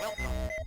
Welcome.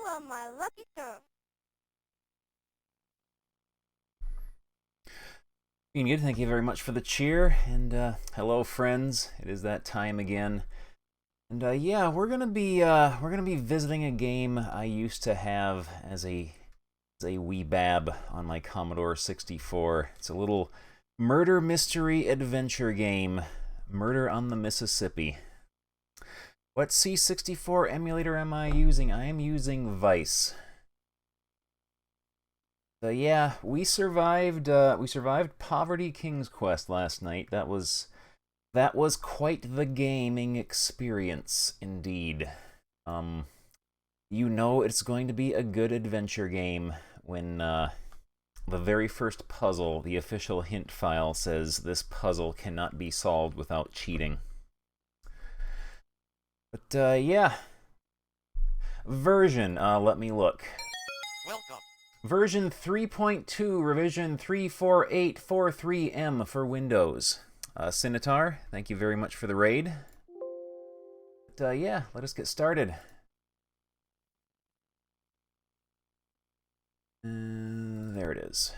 are my lucky girl. Doing good, thank you very much for the cheer, and hello friends, it is that time again. And yeah, we're gonna be visiting a game I used to have as a wee bab on my Commodore 64. It's a little murder mystery adventure game, Murder on the Mississippi. What C64 emulator am I using? I am using Vice. Yeah, we survived. We survived Poverty King's Quest last night. That was quite the gaming experience, indeed. Um, you know it's going to be a good adventure game when the very first puzzle, the official hint file, says this puzzle cannot be solved without cheating. But yeah, version. Let me look. Welcome. Version 3.2, revision 34843M for Windows. Sinitar, thank you very much for the raid. But yeah, let us get started. There it is.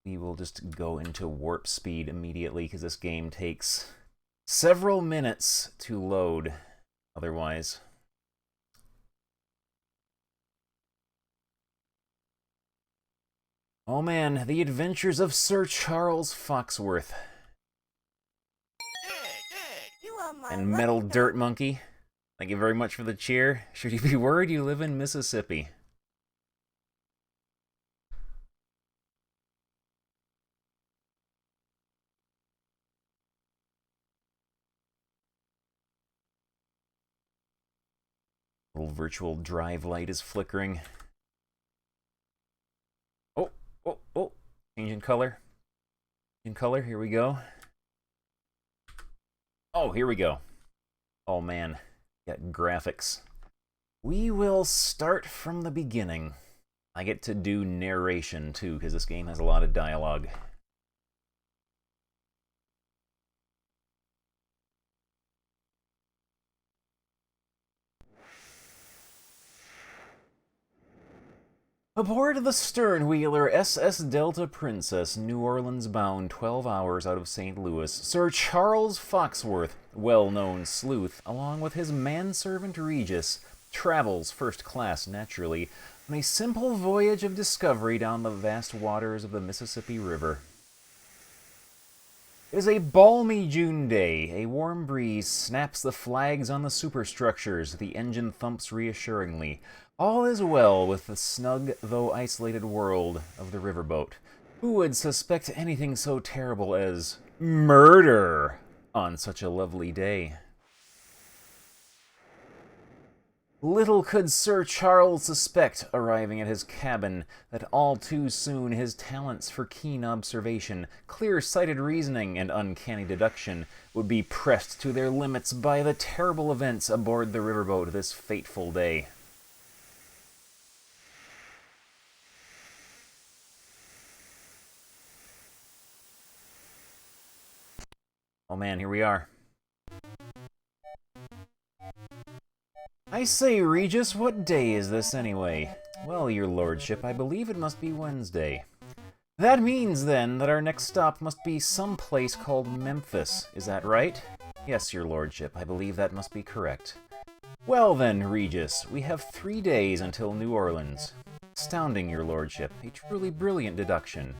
We will just go into warp speed immediately because this game takes several minutes to load otherwise. Oh man, The Adventures of Sir Charles Foxworth. You are my And lucky Metal girl. Dirt Monkey. Thank you very much for the cheer. Should you be worried, you live in Mississippi. Little virtual drive light is flickering. Oh, changing color. In color, here we go. Oh, here we go. Oh man, got graphics. We will start from the beginning. I get to do narration too, because this game has a lot of dialogue. Aboard the stern-wheeler SS Delta Princess, New Orleans bound 12 hours out of St. Louis, Sir Charles Foxworth, well-known sleuth, along with his manservant Regis, travels first class naturally on a simple voyage of discovery down the vast waters of the Mississippi River. It is a balmy June day. A warm breeze snaps the flags on the superstructures. The engine thumps reassuringly. All is well with the snug, though isolated world of the riverboat. Who would suspect anything so terrible as murder on such a lovely day? Little could Sir Charles suspect, arriving at his cabin, that all too soon his talents for keen observation, clear-sighted reasoning, and uncanny deduction would be pressed to their limits by the terrible events aboard the riverboat this fateful day. Oh man, here we are. I say, Regis, what day is this anyway? Well, your lordship, I believe it must be Wednesday. That means, then, that our next stop must be some place called Memphis. Is that right? Yes, your lordship, I believe that must be correct. Well then, Regis, we have 3 days until New Orleans. Astounding, your lordship. A truly brilliant deduction.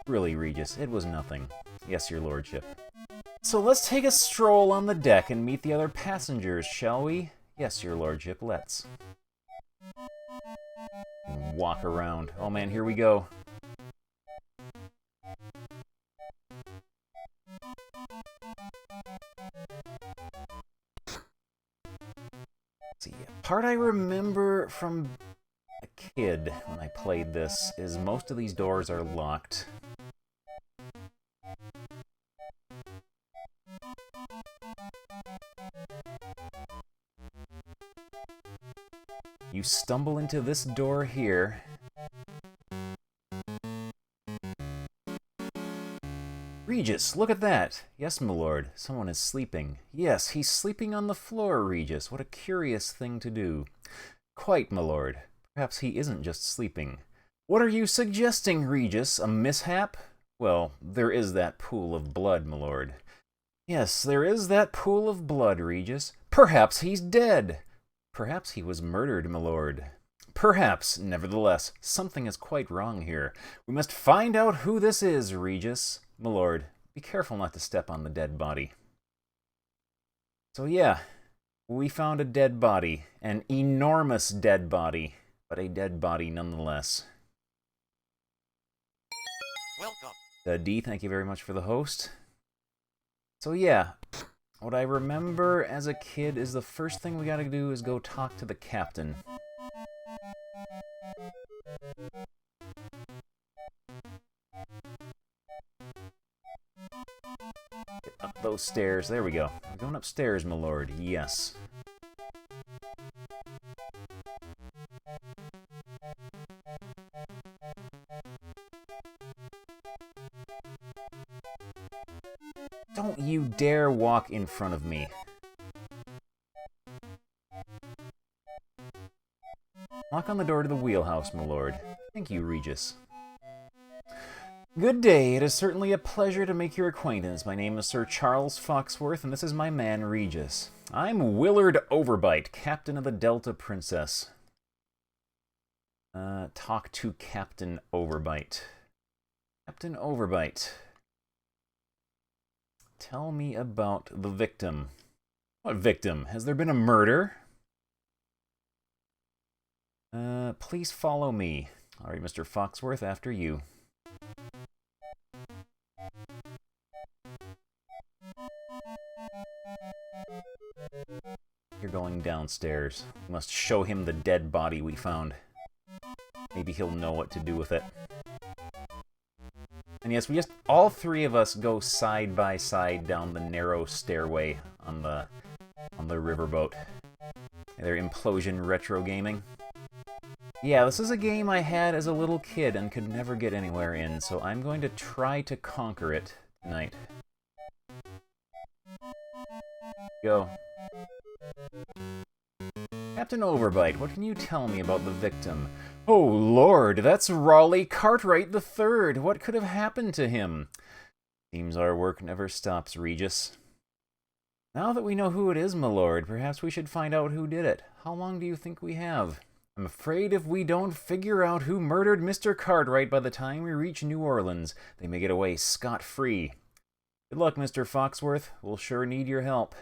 Really, Regis, it was nothing. Yes, your lordship. So let's take a stroll on the deck and meet the other passengers, shall we? Yes, your lordship, let's. Walk around. Oh man, here we go. Let's see, part I remember from a kid when I played this is most of these doors are locked. You stumble into this door here. Regis, look at that! Yes, my lord, someone is sleeping. Yes, he's sleeping on the floor, Regis. What a curious thing to do. Quite, my lord. Perhaps he isn't just sleeping. What are you suggesting, Regis? A mishap? Well, there is that pool of blood, my lord. Yes, there is that pool of blood, Regis. Perhaps he's dead. Perhaps he was murdered, my lord. Perhaps, nevertheless, something is quite wrong here. We must find out who this is, Regis. My lord, be careful not to step on the dead body. So yeah, we found a dead body. An enormous dead body. But a dead body nonetheless. Welcome. D, thank you very much for the host. So yeah, what I remember as a kid is the first thing we gotta do is go talk to the captain. Get up those stairs. There we go. We're going upstairs, my lord. Yes. Don't you dare walk in front of me. Knock on the door to the wheelhouse, my lord. Thank you, Regis. Good day. It is certainly a pleasure to make your acquaintance. My name is Sir Charles Foxworth, and this is my man, Regis. I'm Willard Overbite, captain of the Delta Princess. Talk to Captain Overbite. Captain Overbite. Tell me about the victim. What victim? Has there been a murder? Please follow me. All right, Mr. Foxworth, after you. You're going downstairs. We must show him the dead body we found. Maybe he'll know what to do with it. And yes, all three of us go side by side down the narrow stairway on the riverboat. They're Implosion Retro Gaming. Yeah, this is a game I had as a little kid and could never get anywhere in, so I'm going to try to conquer it tonight. Go. Captain Overbite, what can you tell me about the victim? Oh lord, that's Raleigh Cartwright III! What could have happened to him? Seems our work never stops, Regis. Now that we know who it is, my lord, perhaps we should find out who did it. How long do you think we have? I'm afraid if we don't figure out who murdered Mr. Cartwright by the time we reach New Orleans, they may get away scot-free. Good luck, Mr. Foxworth. We'll sure need your help.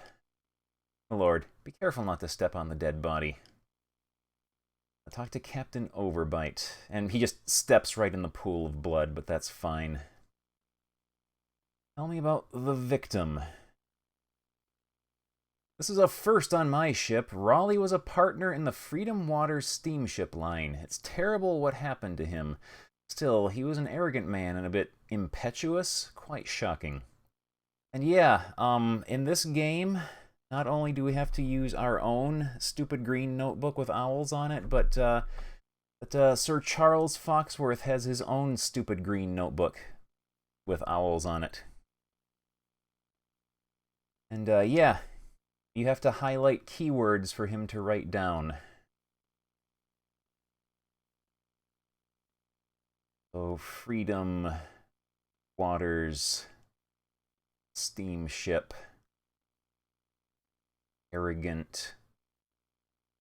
My lord, be careful not to step on the dead body. I'll talk to Captain Overbite, and he just steps right in the pool of blood, but that's fine. Tell me about the victim. This is a first on my ship. Raleigh was a partner in the Freedom Waters steamship line. It's terrible what happened to him. Still, he was an arrogant man and a bit impetuous. Quite shocking. And yeah, in this game, not only do we have to use our own stupid green notebook with owls on it, but Sir Charles Foxworth has his own stupid green notebook with owls on it. And yeah, you have to highlight keywords for him to write down. So, Freedom Waters steamship. Arrogant.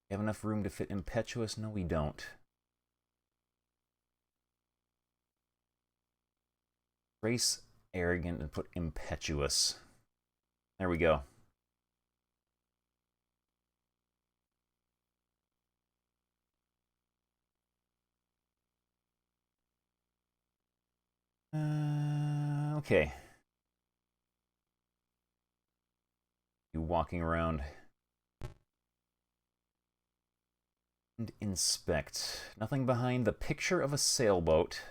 We have enough room to fit impetuous? No, we don't. Race arrogant and put impetuous. There we go. Okay. You walking around. And inspect. Nothing behind the picture of a sailboat.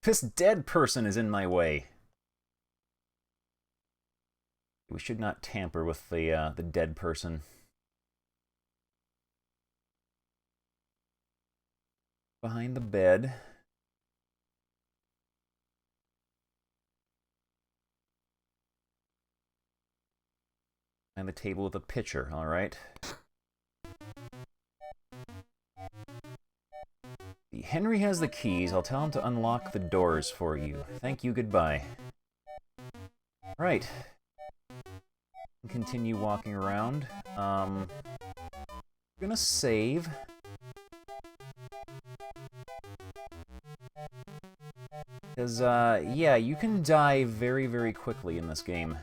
This dead person is in my way. We should not tamper with the dead person. Behind the bed. Behind the table with a pitcher, alright. Henry has the keys. I'll tell him to unlock the doors for you. Thank you, goodbye. Right. Continue walking around. I'm gonna save. Because, yeah, you can die very, very quickly in this game.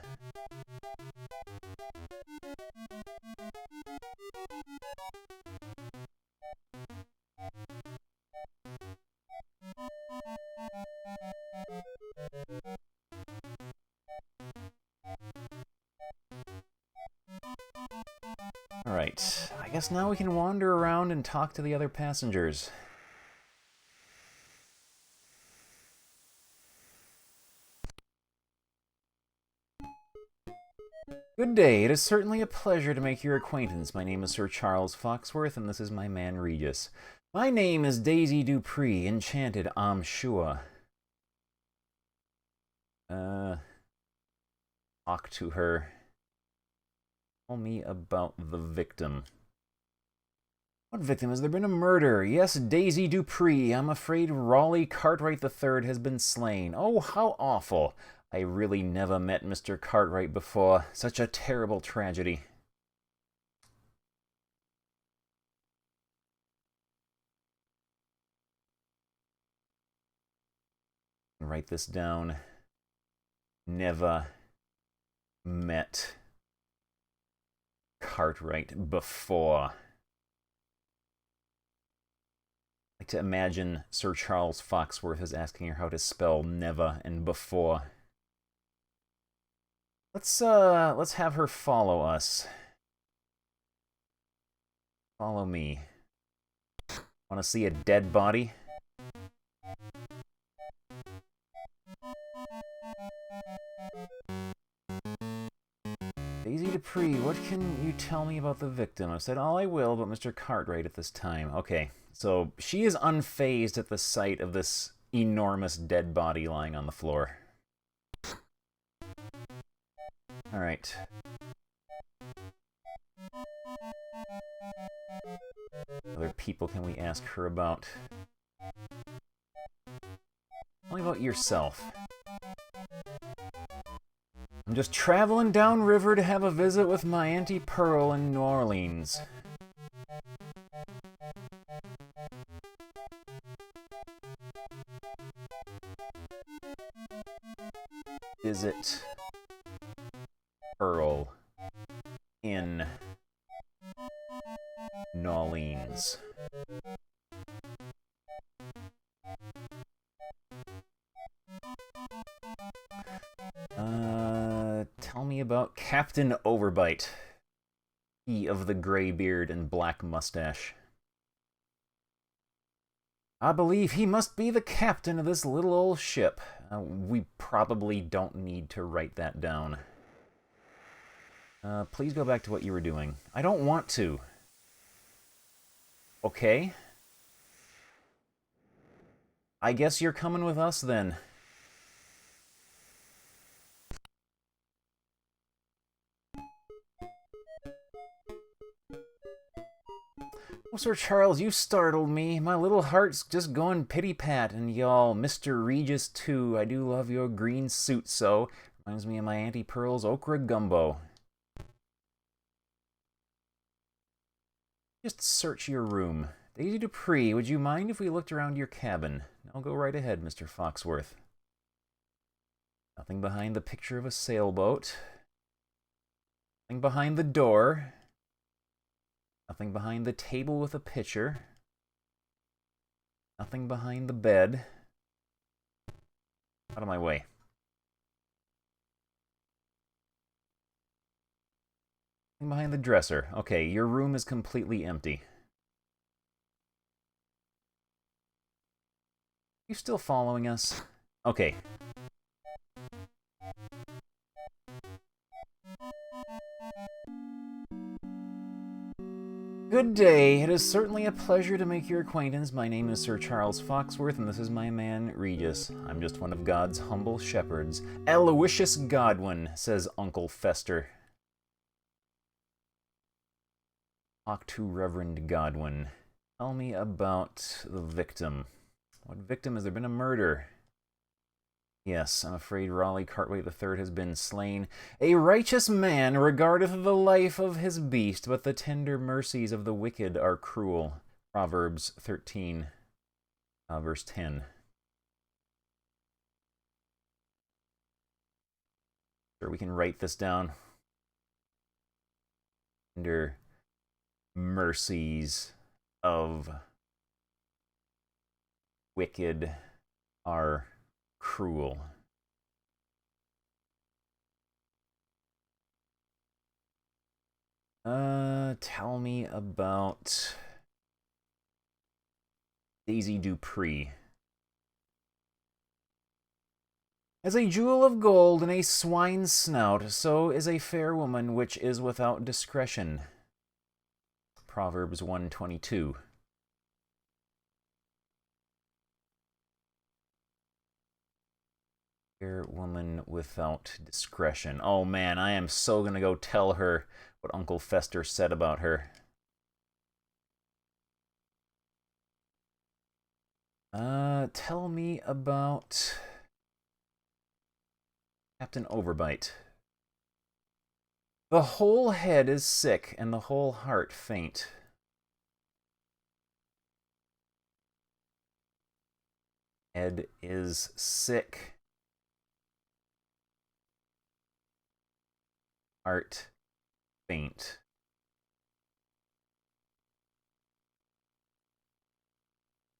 Alright, I guess now we can wander around and talk to the other passengers. Good day, it is certainly a pleasure to make your acquaintance. My name is Sir Charles Foxworth, and this is my man Regis. My name is Daisy Dupree, enchanted, I'm sure. Talk to her. Tell me about the victim. What victim? Has there been a murder? Yes, Daisy Dupree. I'm afraid Raleigh Cartwright III has been slain. Oh, how awful. I really never met Mr. Cartwright before. Such a terrible tragedy. Write this down. Never met Cartwright before. I like to imagine Sir Charles Foxworth is asking her how to spell never and before. Let's have her follow us. Follow me. Want to see a dead body? Daisy Dupree, what can you tell me about the victim? I said all I will about Mr. Cartwright at this time. Okay, so she is unfazed at the sight of this enormous dead body lying on the floor. Alright. Other people can we ask her about? Tell me about yourself. I'm just traveling downriver to have a visit with my Auntie Pearl in New Orleans. Visit Pearl in New Orleans. Tell me about Captain Overbite. He of the gray beard and black mustache. I believe he must be the captain of this little old ship. We probably don't need to write that down. Please go back to what you were doing. I don't want to. Okay. I guess you're coming with us then. Oh, Sir Charles, you startled me. My little heart's just going pity-pat, and y'all, Mr. Regis, too. I do love your green suit so. Reminds me of my Auntie Pearl's okra gumbo. Just search your room. Daisy Dupree, would you mind if we looked around your cabin? I'll go right ahead, Mr. Foxworth. Nothing behind the picture of a sailboat. Nothing behind the door. Nothing behind the table with a pitcher. Nothing behind the bed. Out of my way. Nothing behind the dresser. Okay, your room is completely empty. You still following us? Okay. Good day. It is certainly a pleasure to make your acquaintance. My name is Sir Charles Foxworth, and this is my man, Regis. I'm just one of God's humble shepherds. Aloysius Godwin, says Uncle Fester. Talk to Reverend Godwin. Tell me about the victim. What victim? Has there been a murder? Yes, I'm afraid Raleigh Cartwright III has been slain. A righteous man regardeth the life of his beast, but the tender mercies of the wicked are cruel. Proverbs 13, verse 10. Sure, we can write this down. Tender mercies of wicked are cruel. Tell me about Daisy Dupree. As a jewel of gold in a swine's snout, so is a fair woman which is without discretion. Proverbs 1:22. Fair woman without discretion. Oh man, I am so gonna go tell her what Uncle Fester said about her. Tell me about Captain Overbite. The whole head is sick, and the whole heart faint. Head is sick. Heart faint.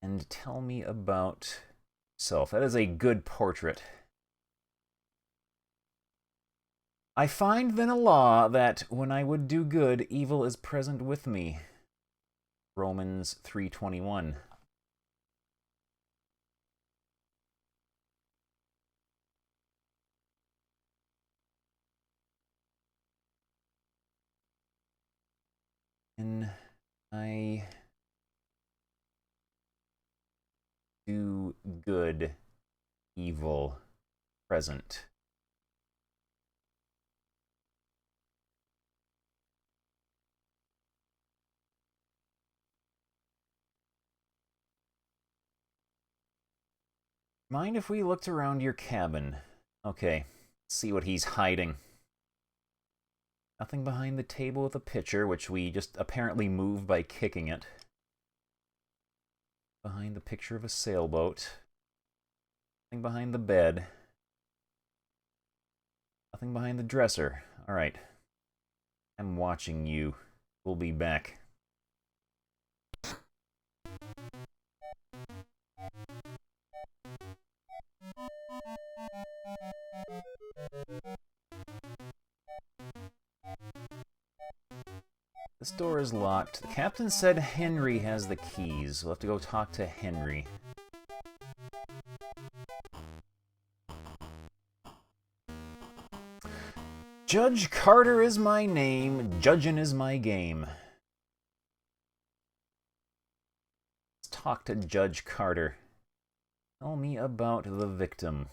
And tell me about yourself. That is a good portrait. I find then a law that when I would do good, evil is present with me. Romans 3:21. When I do good, evil present. Mind if we looked around your cabin? Okay, see what he's hiding. Nothing behind the table with a pitcher, which we just apparently move by kicking it. Behind the picture of a sailboat. Nothing behind the bed. Nothing behind the dresser. Alright. I'm watching you. We'll be back. This door is locked. The captain said Henry has the keys. We'll have to go talk to Henry. Judge Carter is my name. Judgin' is my game. Let's talk to Judge Carter. Tell me about the victim.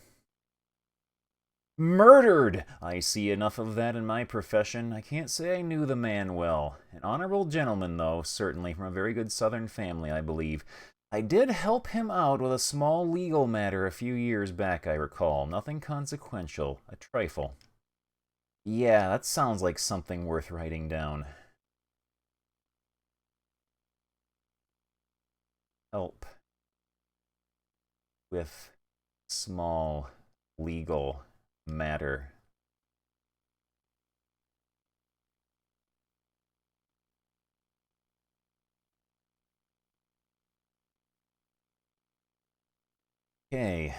Murdered! I see enough of that in my profession. I can't say I knew the man well. An honorable gentleman, though, certainly, from a very good Southern family, I believe. I did help him out with a small legal matter a few years back, I recall. Nothing consequential. A trifle. Yeah, that sounds like something worth writing down. Help with small legal matter. Okay.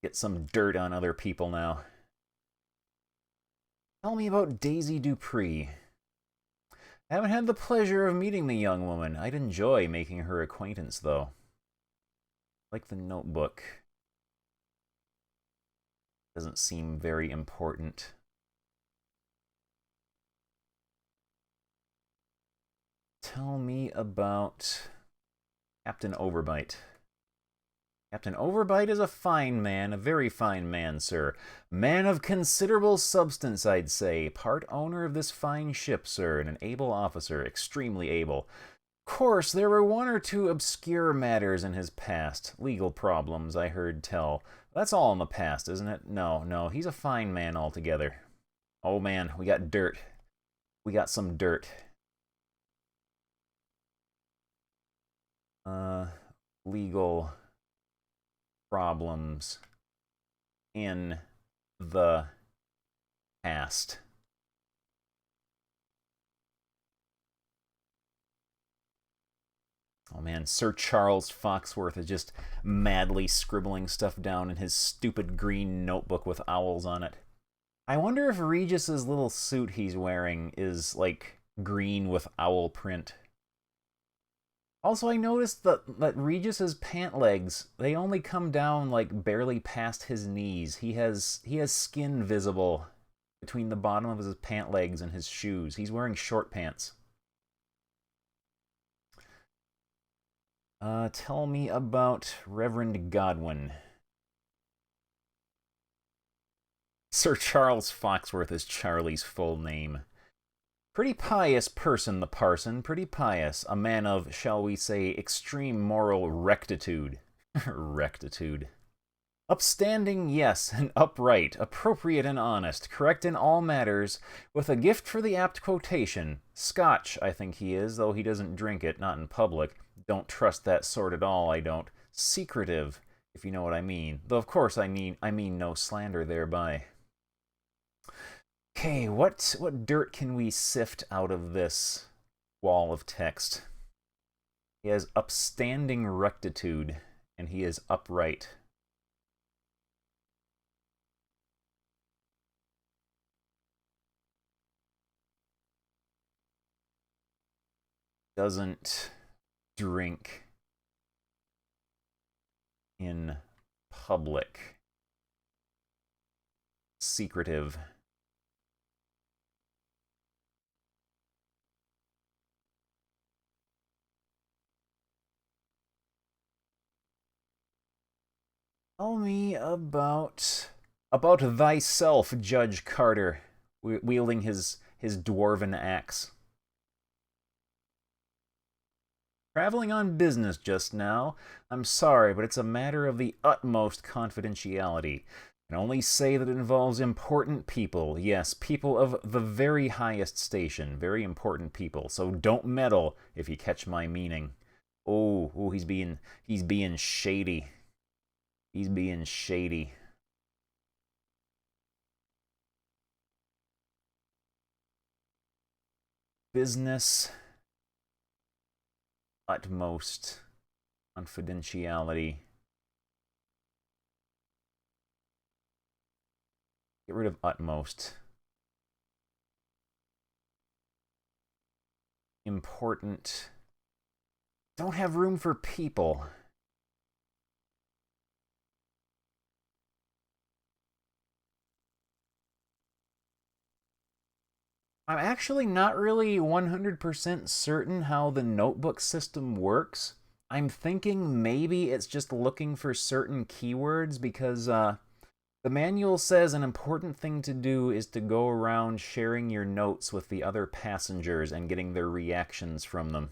Get some dirt on other people now. Tell me about Daisy Dupree. I haven't had the pleasure of meeting the young woman. I'd enjoy making her acquaintance, though. Like the notebook. Doesn't seem very important. Tell me about Captain Overbite. Captain Overbite is a fine man, a very fine man, sir. Man of considerable substance, I'd say. Part owner of this fine ship, sir, and an able officer, extremely able. Of course, there were one or two obscure matters in his past. Legal problems, I heard tell. That's all in the past, isn't it? No, he's a fine man altogether. Oh man, we got dirt. We got some dirt. Legal problems in the past. Oh man, Sir Charles Foxworth is just madly scribbling stuff down in his stupid green notebook with owls on it. I wonder if Regis's little suit he's wearing is, like, green with owl print. Also, I noticed that Regis's pant legs, they only come down, like, barely past his knees. He has skin visible between the bottom of his pant legs and his shoes. He's wearing short pants. Tell me about Reverend Godwin. Sir Charles Foxworth is Charlie's full name. Pretty pious person, the parson, pretty pious. A man of, shall we say, extreme moral rectitude. Rectitude. Upstanding, yes, and upright, appropriate and honest, correct in all matters, with a gift for the apt quotation. Scotch, I think he is, though he doesn't drink it, not in public. Don't trust that sort at all, I don't. Secretive, if you know what I mean. Though, of course, I mean no slander thereby. Okay, what dirt can we sift out of this wall of text? He has upstanding rectitude, and he is upright. Doesn't drink in public. Secretive. Tell me about thyself, Judge Carter, wielding his dwarven axe. Traveling on business just now. I'm sorry, but it's a matter of the utmost confidentiality. I can only say that it involves important people. Yes, people of the very highest station. Very important people. So don't meddle, if you catch my meaning. Oh, he's being shady. He's being shady. Business. Utmost confidentiality. Get rid of utmost. Important. Don't have room for people. I'm actually not really 100% certain how the notebook system works. I'm thinking maybe it's just looking for certain keywords because the manual says an important thing to do is to go around sharing your notes with the other passengers and getting their reactions from them.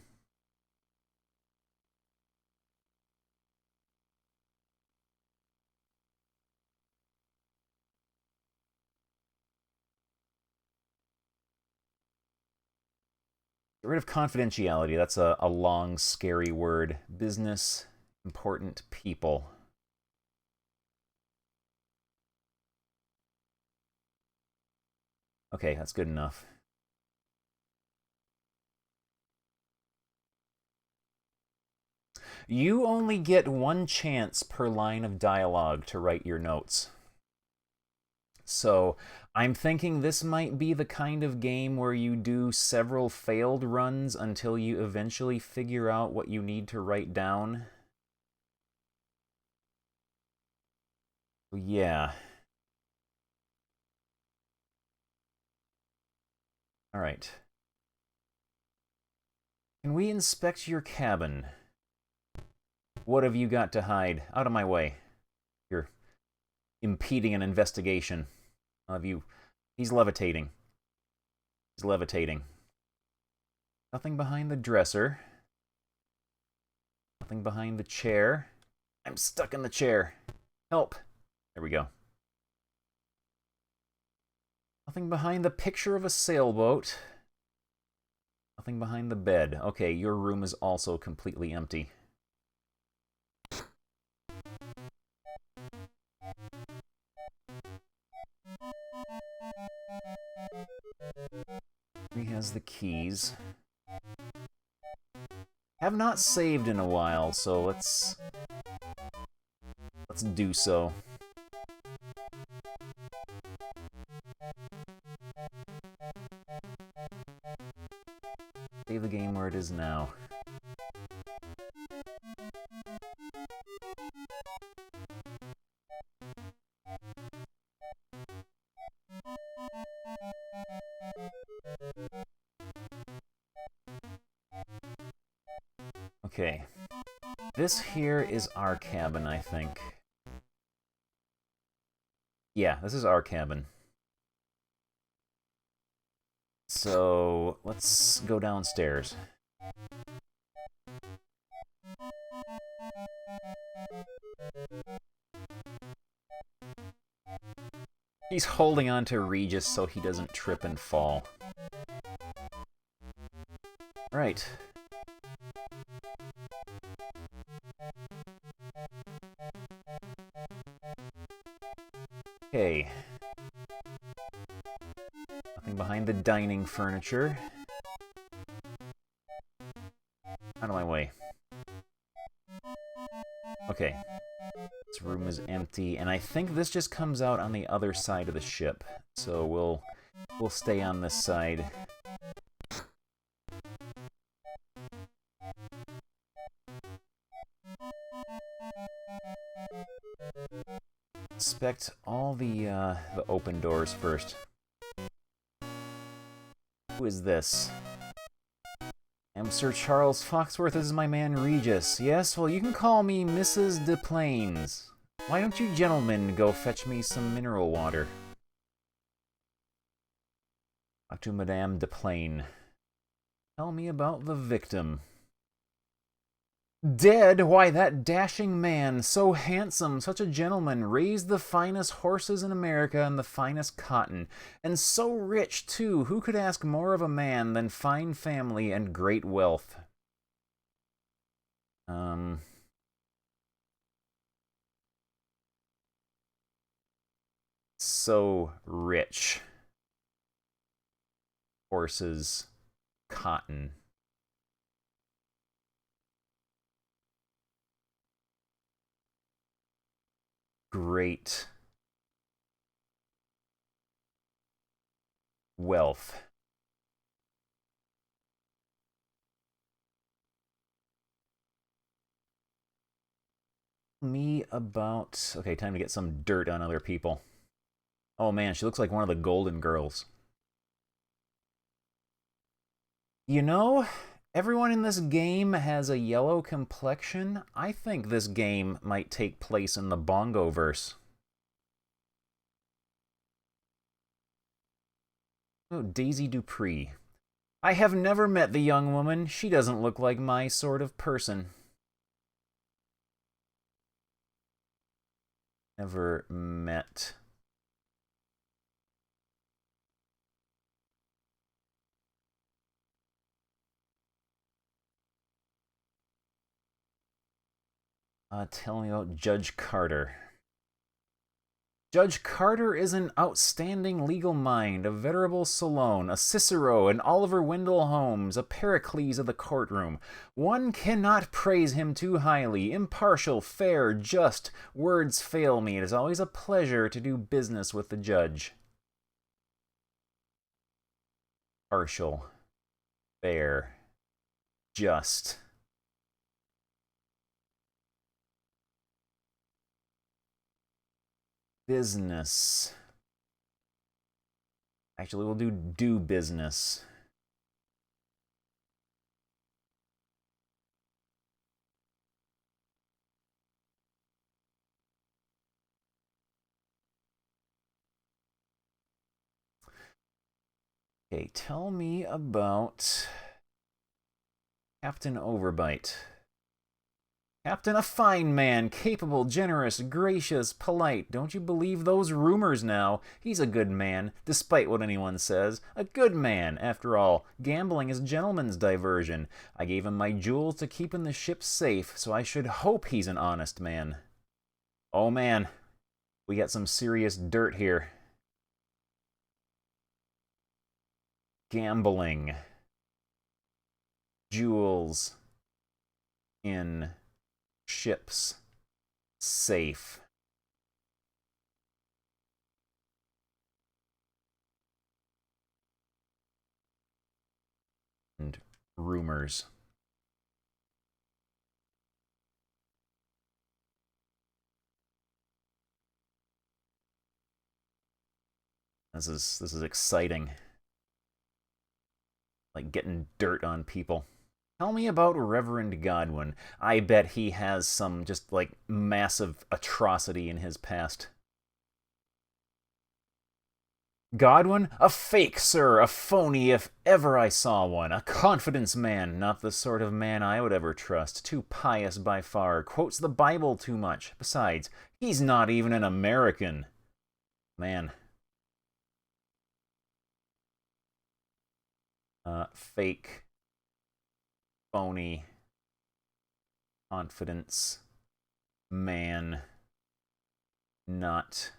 Get rid of confidentiality. That's a long, scary word. Business, important people. Okay, that's good enough. You only get one chance per line of dialogue to write your notes. So I'm thinking this might be the kind of game where you do several failed runs until you eventually figure out what you need to write down. Yeah. All right. Can we inspect your cabin? What have you got to hide? Out of my way. You're impeding an investigation. Have you... He's levitating. He's levitating. Nothing behind the dresser. Nothing behind the chair. I'm stuck in the chair. Help. There we go. Nothing behind the picture of a sailboat. Nothing behind the bed. Okay, your room is also completely empty. He has the keys. Have not saved in a while, so let's do so. Save the game where it is now. Okay. This here is our cabin, I think. Yeah, this is our cabin. So, let's go downstairs. He's holding on to Regis so he doesn't trip and fall. Right. Okay. Nothing behind the dining furniture. Out of my way. Okay. This room is empty, and I think this just comes out on the other side of the ship. So we'll stay on this side. Inspect all the open doors first. Who is this? I'm Sir Charles Foxworth. This is my man Regis. Yes, well, you can call me Mrs. De Plains. Why don't you gentlemen go fetch me some mineral water? Talk to Madame De Plain. Tell me about the victim. Dead? Why, that dashing man, so handsome, such a gentleman, raised the finest horses in America and the finest cotton. And so rich, too. Who could ask more of a man than fine family and great wealth? So rich. Horses, cotton. Great wealth. Me about... Okay, time to get some dirt on other people. Oh man, she looks like one of the Golden Girls. You know, everyone in this game has a yellow complexion. I think this game might take place in the Bongoverse. Oh, Daisy Dupree. I have never met the young woman. She doesn't look like my sort of person. Never met. Tell me about Judge Carter. Judge Carter is an outstanding legal mind, a venerable Solon, a Cicero, an Oliver Wendell Holmes, a Pericles of the courtroom. One cannot praise him too highly. Impartial, fair, just. Words fail me. It is always a pleasure to do business with the judge. Partial, fair, just. Business. Actually, we'll do business. Okay, tell me about Captain Overbite. Captain, a fine man, capable, generous, gracious, polite. Don't you believe those rumors now? He's a good man, despite what anyone says. A good man, after all. Gambling is a gentleman's diversion. I gave him my jewels to keep in the ship safe, so I should hope he's an honest man. Oh man, we got some serious dirt here. Gambling. Jewels. In ships safe. And rumors. This is exciting. Like getting dirt on people. Tell me about Reverend Godwin. I bet he has some just like massive atrocity in his past. Godwin? A fake, sir. A phony if ever I saw one. A confidence man. Not the sort of man I would ever trust. Too pious by far. Quotes the Bible too much. Besides, he's not even an American. Man. Fake. Phony. Confidence. Man. Not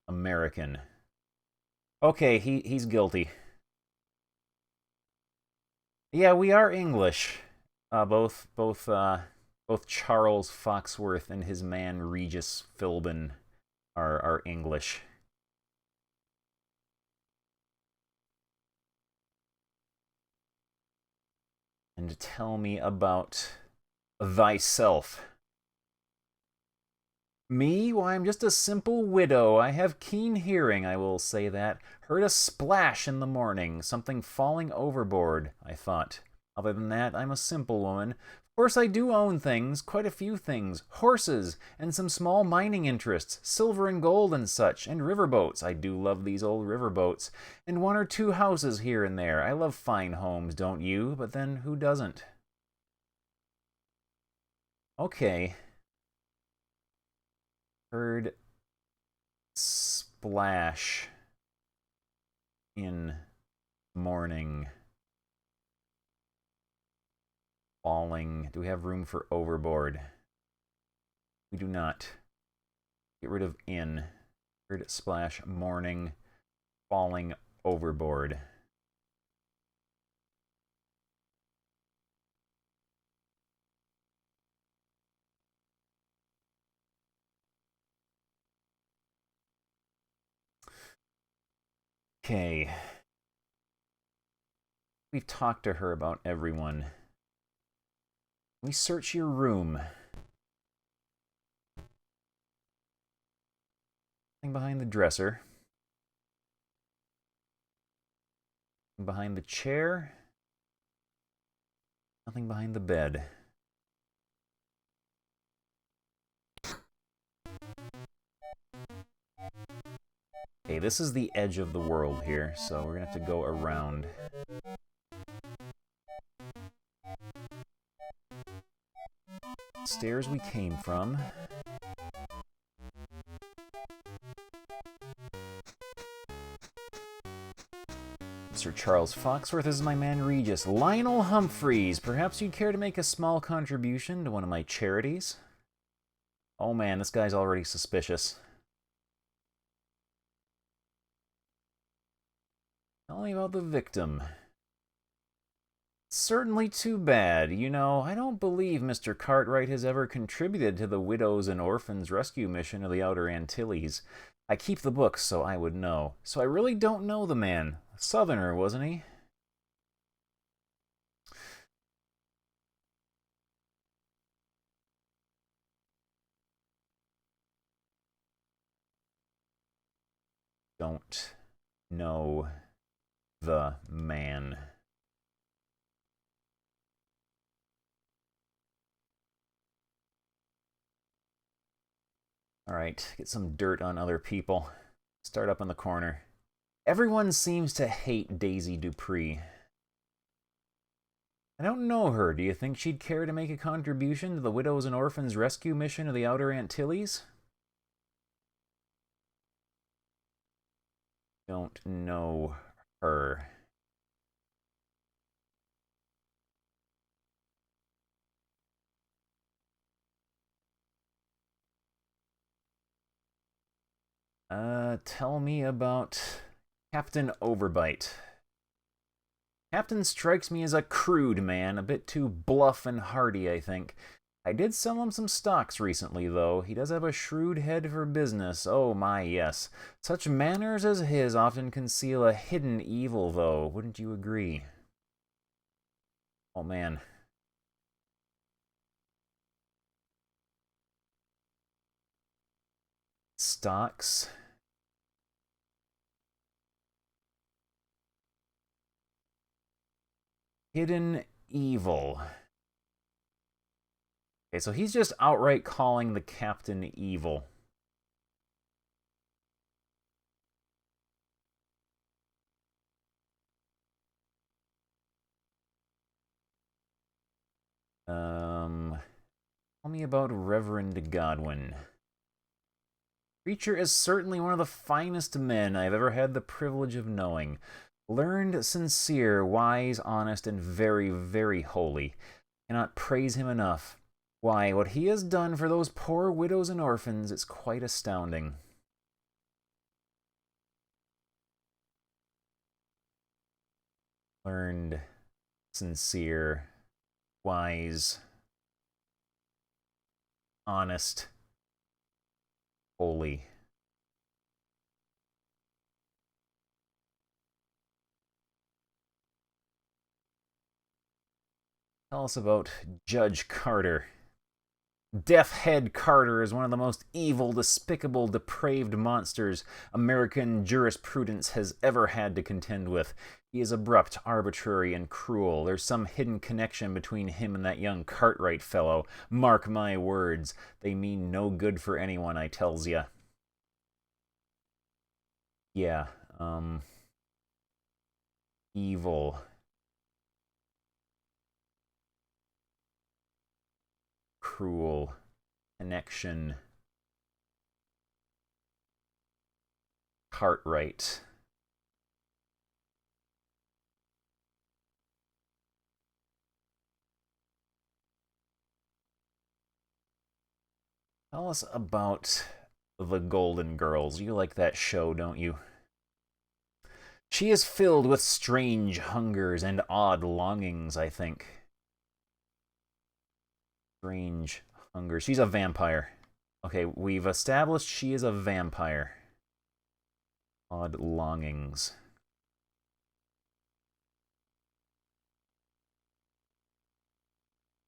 American. Okay, he's guilty. Yeah, we are English. Both Charles Foxworth and his man Regis Philbin are English. And tell me about thyself. Me? Why, I'm just a simple widow. I have keen hearing, I will say that. Heard a splash in the morning, something falling overboard, I thought. Other than that, I'm a simple woman. Of course I do own things, quite a few things. Horses, and some small mining interests, silver and gold and such, and riverboats. I do love these old riverboats. And one or two houses here and there. I love fine homes, don't you? But then, who doesn't? Okay. Heard splash in morning. Falling. Do we have room for overboard? We do not. Get rid of in. Heard splash morning. Falling overboard. Okay. We've talked to her about everyone. We search your room. Nothing behind the dresser. Nothing behind the chair. Nothing behind the bed. Okay, this is the edge of the world here, so we're gonna have to go around. Stairs we came from. Sir Charles Foxworth is my man Regis. Lionel Humphreys, perhaps you'd care to make a small contribution to one of my charities? Oh man, this guy's already suspicious. Tell me about the victim. Certainly too bad. You know, I don't believe Mr. Cartwright has ever contributed to the Widows and Orphans Rescue Mission of the Outer Antilles. I keep the books, so I would know. So I really don't know the man. A Southerner, wasn't he? Don't know the man. Alright, get some dirt on other people. Start up in the corner. Everyone seems to hate Daisy Dupree. I don't know her. Do you think she'd care to make a contribution to the Widows and Orphans Rescue Mission of the Outer Antilles? Don't know her. Tell me about Captain Overbite. Captain strikes me as a crude man, a bit too bluff and hardy, I think. I did sell him some stocks recently, though. He does have a shrewd head for business. Oh my, yes. Such manners as his often conceal a hidden evil, though. Wouldn't you agree? Oh man. Stocks. Hidden evil. Okay, so he's just outright calling the captain evil. Tell me about Reverend Godwin. Preacher is certainly one of the finest men I've ever had the privilege of knowing. Learned, sincere, wise, honest, and very, very holy. Cannot praise him enough. Why, what he has done for those poor widows and orphans is quite astounding. Learned, sincere, wise, honest, holy. Tell us about Judge Carter. Death Head Carter is one of the most evil, despicable, depraved monsters American jurisprudence has ever had to contend with. He is abrupt, arbitrary, and cruel. There's some hidden connection between him and that young Cartwright fellow. Mark my words. They mean no good for anyone, I tells ya. Yeah, evil. Cruel. Connection. Cartwright. Tell us about the Golden Girls. You like that show, don't you? She is filled with strange hungers and odd longings, I think. Strange hunger. She's a vampire. Okay, we've established she is a vampire. Odd longings.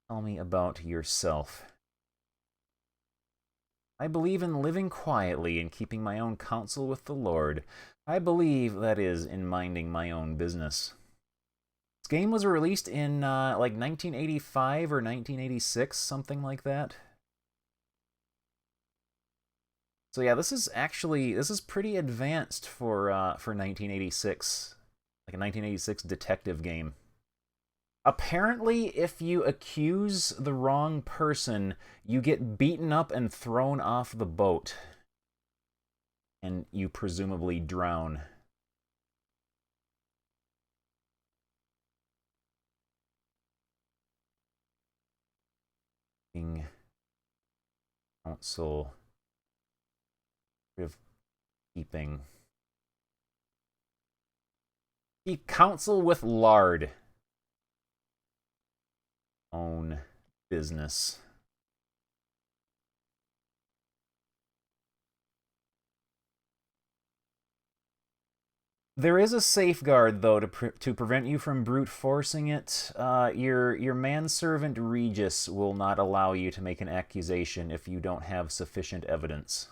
Tell me about yourself. I believe in living quietly and keeping my own counsel with the Lord. I believe, that is, in minding my own business. This game was released in, like, 1985 or 1986, something like that. So yeah, this is pretty advanced for 1986, like a 1986 detective game. Apparently, if you accuse the wrong person, you get beaten up and thrown off the boat. And you presumably drown. Council of keeping. Keep counsel with lard. Own business. There is a safeguard, though, to prevent you from brute forcing it. Your manservant Regis will not allow you to make an accusation if you don't have sufficient evidence.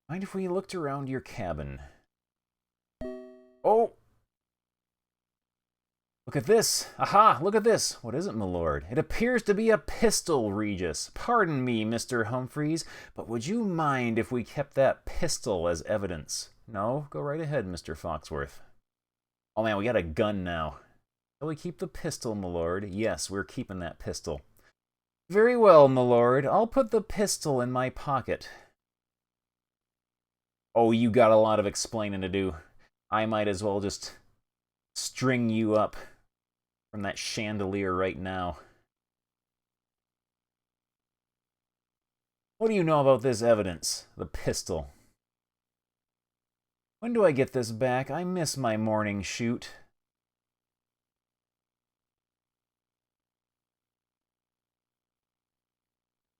Mind if we looked around your cabin? Oh! Look at this. Aha, look at this. What is it, my lord? It appears to be a pistol, Regis. Pardon me, Mr. Humphreys, but would you mind if we kept that pistol as evidence? No? Go right ahead, Mr. Foxworth. Oh man, we got a gun now. Shall we keep the pistol, my lord? Yes, we're keeping that pistol. Very well, my lord. I'll put the pistol in my pocket. Oh, you got a lot of explaining to do. I might as well just string you up from that chandelier right now. What do you know about this evidence? The pistol. When do I get this back? I miss my morning shoot.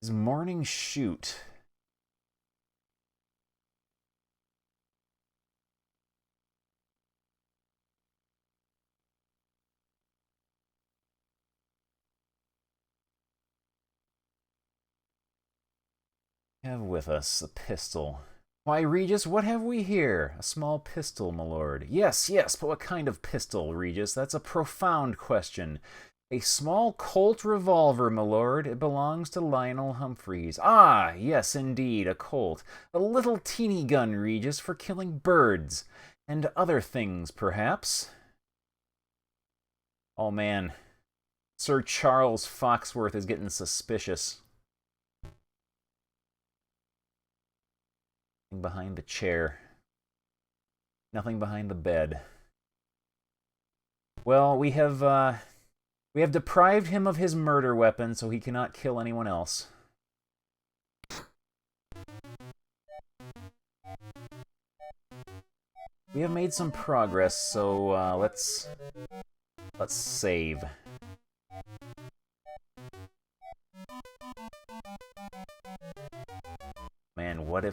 His morning shoot. Have with us a pistol. Why, Regis, what have we here? A small pistol, my lord. Yes, yes, but what kind of pistol, Regis? That's a profound question. A small Colt revolver, my lord. It belongs to Lionel Humphreys. Ah, yes, indeed, a Colt. A little teeny gun, Regis, for killing birds. And other things, perhaps. Oh, man. Sir Charles Foxworth is getting suspicious. Nothing behind the chair. Nothing behind the bed. Well, we have deprived him of his murder weapon, so he cannot kill anyone else. We have made some progress, so let's save. Man, what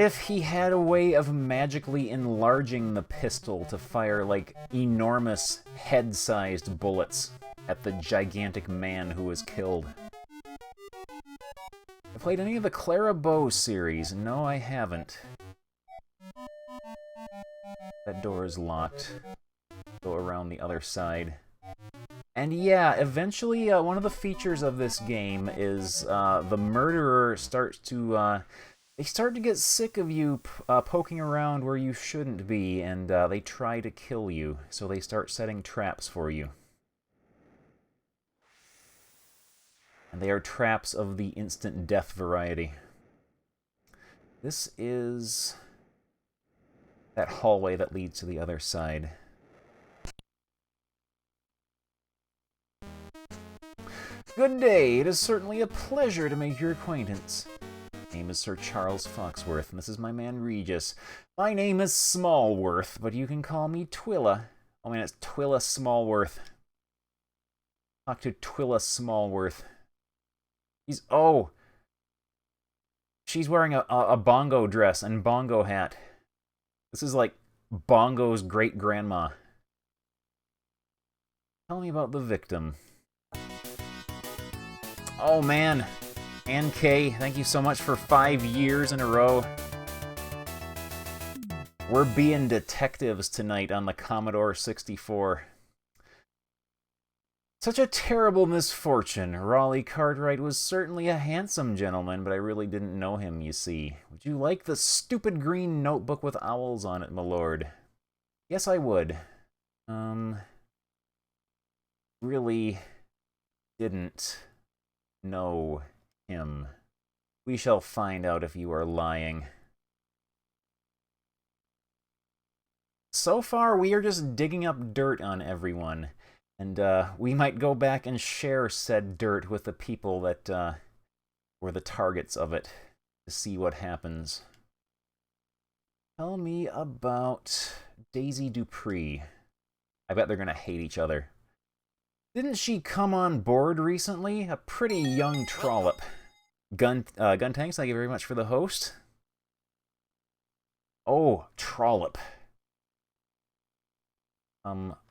if he had a way of magically enlarging the pistol to fire, like, enormous head-sized bullets at the gigantic man who was killed? Have played any of the Clara Bow series? No, I haven't. That door is locked. Go around the other side. And yeah, eventually one of the features of this game is the murderer starts to... they start to get sick of you poking around where you shouldn't be, and they try to kill you, so they start setting traps for you. And they are traps of the instant death variety. This is that hallway that leads to the other side. Good day, it is certainly a pleasure to make your acquaintance. My name is Sir Charles Foxworth, and this is my man Regis. My name is Smallworth, but you can call me Twilla. Oh man, it's Twilla Smallworth. Talk to Twilla Smallworth. She's wearing a bongo dress and bongo hat. This is like Bongo's great-grandma. Tell me about the victim. Oh man, Ann K, thank you so much for 5 years in a row. We're being detectives tonight on the Commodore 64. Such a terrible misfortune. Raleigh Cartwright was certainly a handsome gentleman, but I really didn't know him, you see. Would you like the stupid green notebook with owls on it, my lord? Yes, I would. Really didn't know him. We shall find out if you are lying. So far, we are just digging up dirt on everyone. And we might go back and share said dirt with the people that were the targets of it to see what happens. Tell me about Daisy Dupree. I bet they're going to hate each other. Didn't she come on board recently? A pretty young trollop. Gun Tanks, thank you very much for the host. Oh, trollop.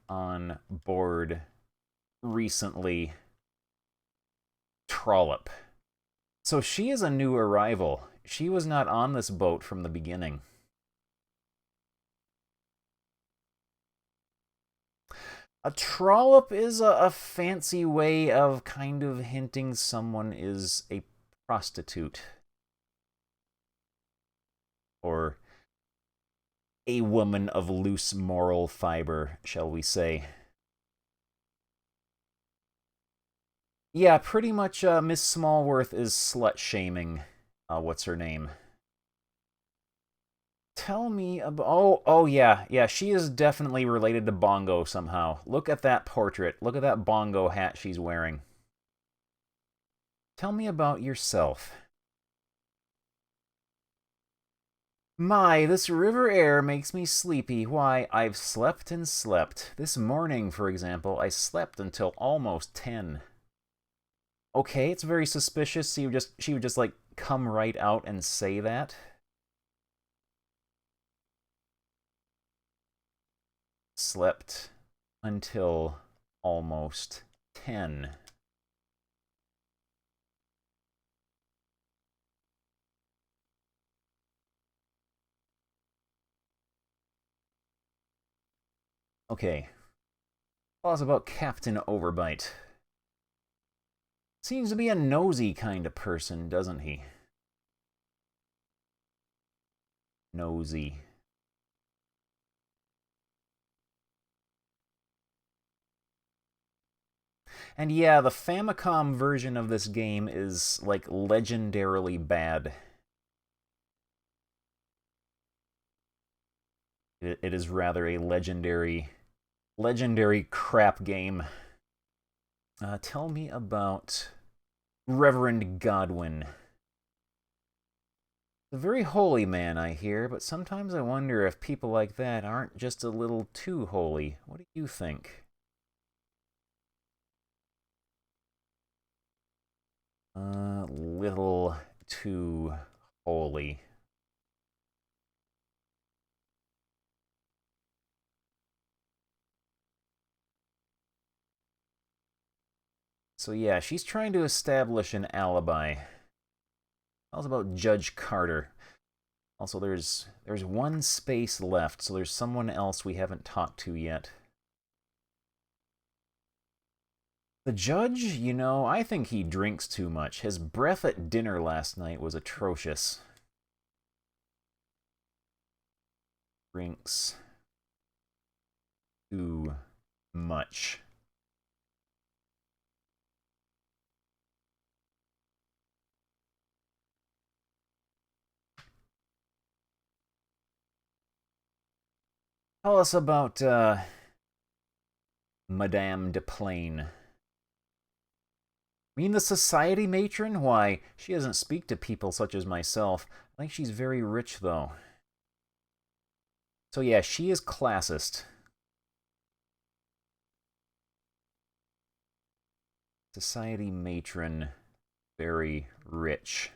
On board recently. Trollop. So she is a new arrival. She was not on this boat from the beginning. A trollop is a fancy way of kind of hinting someone is a prostitute. Or a woman of loose moral fiber, shall we say. Yeah, pretty much Miss Smallworth is slut-shaming. What's her name? Tell me about... Oh, yeah. Yeah, she is definitely related to Bongo somehow. Look at that portrait. Look at that Bongo hat she's wearing. Tell me about yourself. My, this river air makes me sleepy. Why, I've slept and slept. This morning, for example, I slept until almost 10. Okay, it's very suspicious. She would just like come right out and say that. Slept until almost 10. Okay. Tell us about Captain Overbite. Seems to be a nosy kind of person, doesn't he? Nosy. And yeah, the Famicom version of this game is, like, legendarily bad. It is rather a legendary crap game. Tell me about Reverend Godwin. A very holy man, I hear, but sometimes I wonder if people like that aren't just a little too holy. What do you think? Little too holy. So yeah, she's trying to establish an alibi. Tell us about Judge Carter. Also, there's one space left, so there's someone else we haven't talked to yet. The judge, you know, I think he drinks too much. His breath at dinner last night was atrocious. Drinks too much. Tell us about Madame de Plain. Mean the society matron? Why, she doesn't speak to people such as myself. I think she's very rich, though. So yeah, she is classist. Society matron, very rich.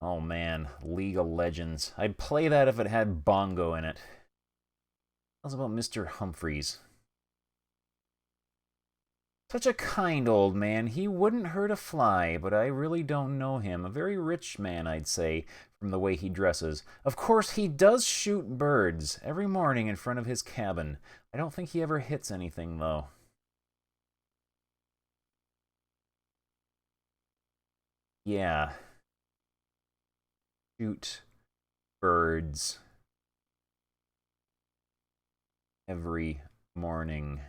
Oh man, League of Legends. I'd play that if it had Bongo in it. How's about Mr. Humphreys? Such a kind old man. He wouldn't hurt a fly, but I really don't know him. A very rich man, I'd say, from the way he dresses. Of course, he does shoot birds every morning in front of his cabin. I don't think he ever hits anything, though. Yeah. Shoot birds every morning.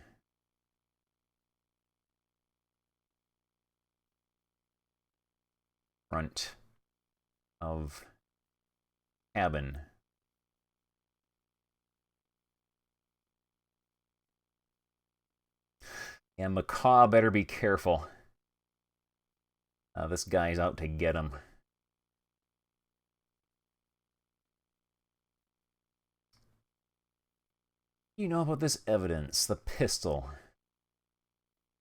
Front of cabin. Yeah, Macaw better be careful. This guy's out to get him. You know about this evidence, the pistol.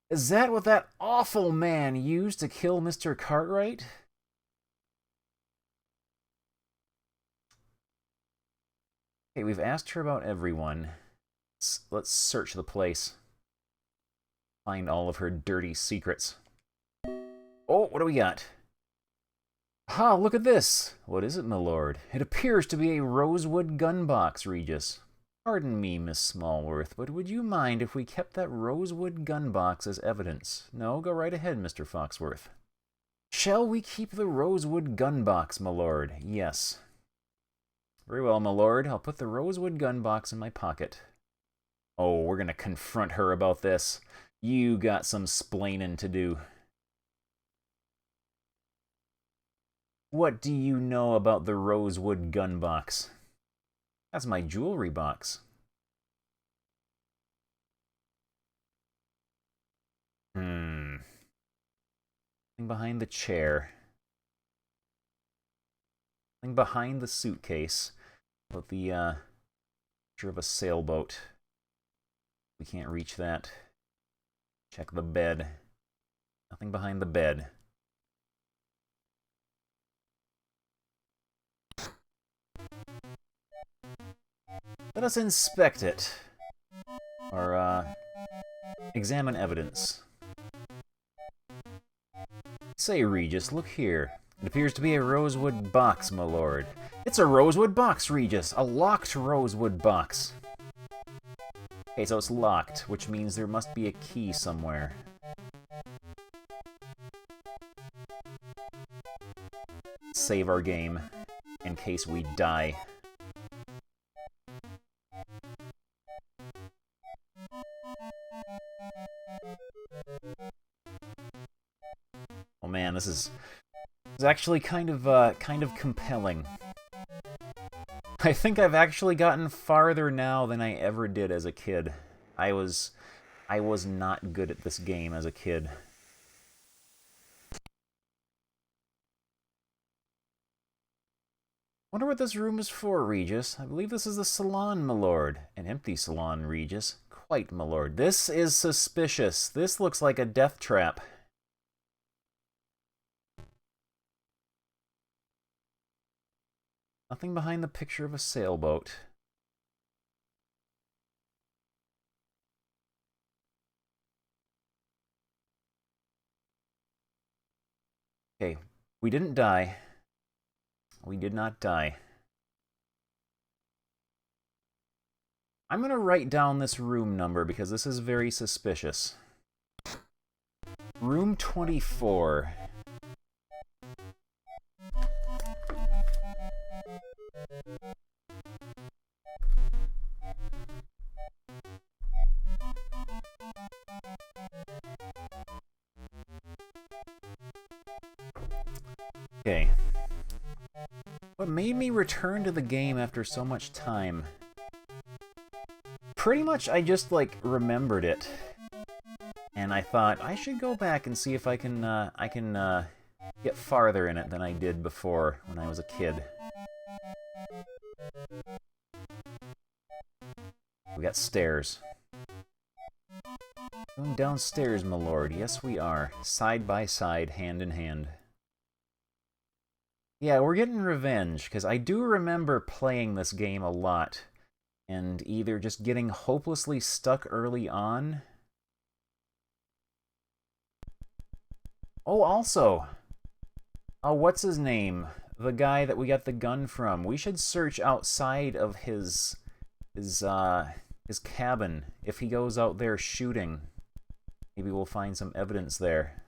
Is that what that awful man used to kill Mr. Cartwright? Okay, we've asked her about everyone. Let's search the place. Find all of her dirty secrets. Oh, what do we got? Ha, look at this! What is it, my lord? It appears to be a rosewood gun box, Regis. Pardon me, Miss Smallworth, but would you mind if we kept that rosewood gun box as evidence? No, go right ahead, Mr. Foxworth. Shall we keep the rosewood gun box, my lord? Yes. Very well, my lord. I'll put the rosewood gun box in my pocket. Oh, we're gonna confront her about this. You got some splaining to do. What do you know about the rosewood gun box? That's my jewelry box. Something behind the chair. Something behind the suitcase. About the, picture of a sailboat. We can't reach that. Check the bed. Nothing behind the bed. Let us inspect it. Or, examine evidence. Say, Regis, look here. It appears to be a rosewood box, my lord. It's a rosewood box, Regis! A locked rosewood box. Okay, so it's locked, which means there must be a key somewhere. Save our game, in case we die. Oh man, this is actually kind of compelling. I think I've actually gotten farther now than I ever did as a kid. I was not good at this game as a kid. Wonder what this room is for, Regis. I believe this is the salon, my lord. An empty salon, Regis. Quite, my lord. This is suspicious. This looks like a death trap. Nothing behind the picture of a sailboat. Okay, we didn't die. We did not die. I'm going to write down this room number because this is very suspicious. Room 24. Okay. What made me return to the game after so much time? Pretty much I just, like, remembered it. And I thought, I should go back and see if I can get farther in it than I did before when I was a kid. We got stairs. Going downstairs, my lord. Yes, we are. Side by side, hand in hand. Yeah, we're getting revenge, because I do remember playing this game a lot, and either just getting hopelessly stuck early on. Oh, also, what's his name? The guy that we got the gun from. We should search outside of his cabin. If he goes out there shooting, maybe we'll find some evidence there.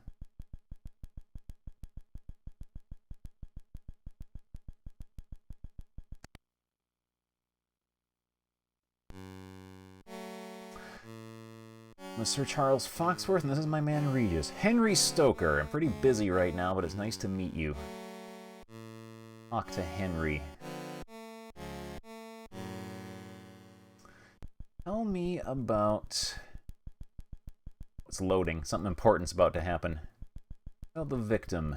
I'm Sir Charles Foxworth, and this is my man Regis. Henry Stoker. I'm pretty busy right now, but it's nice to meet you. Talk to Henry. Tell me about... It's loading. Something important's about to happen. About the victim.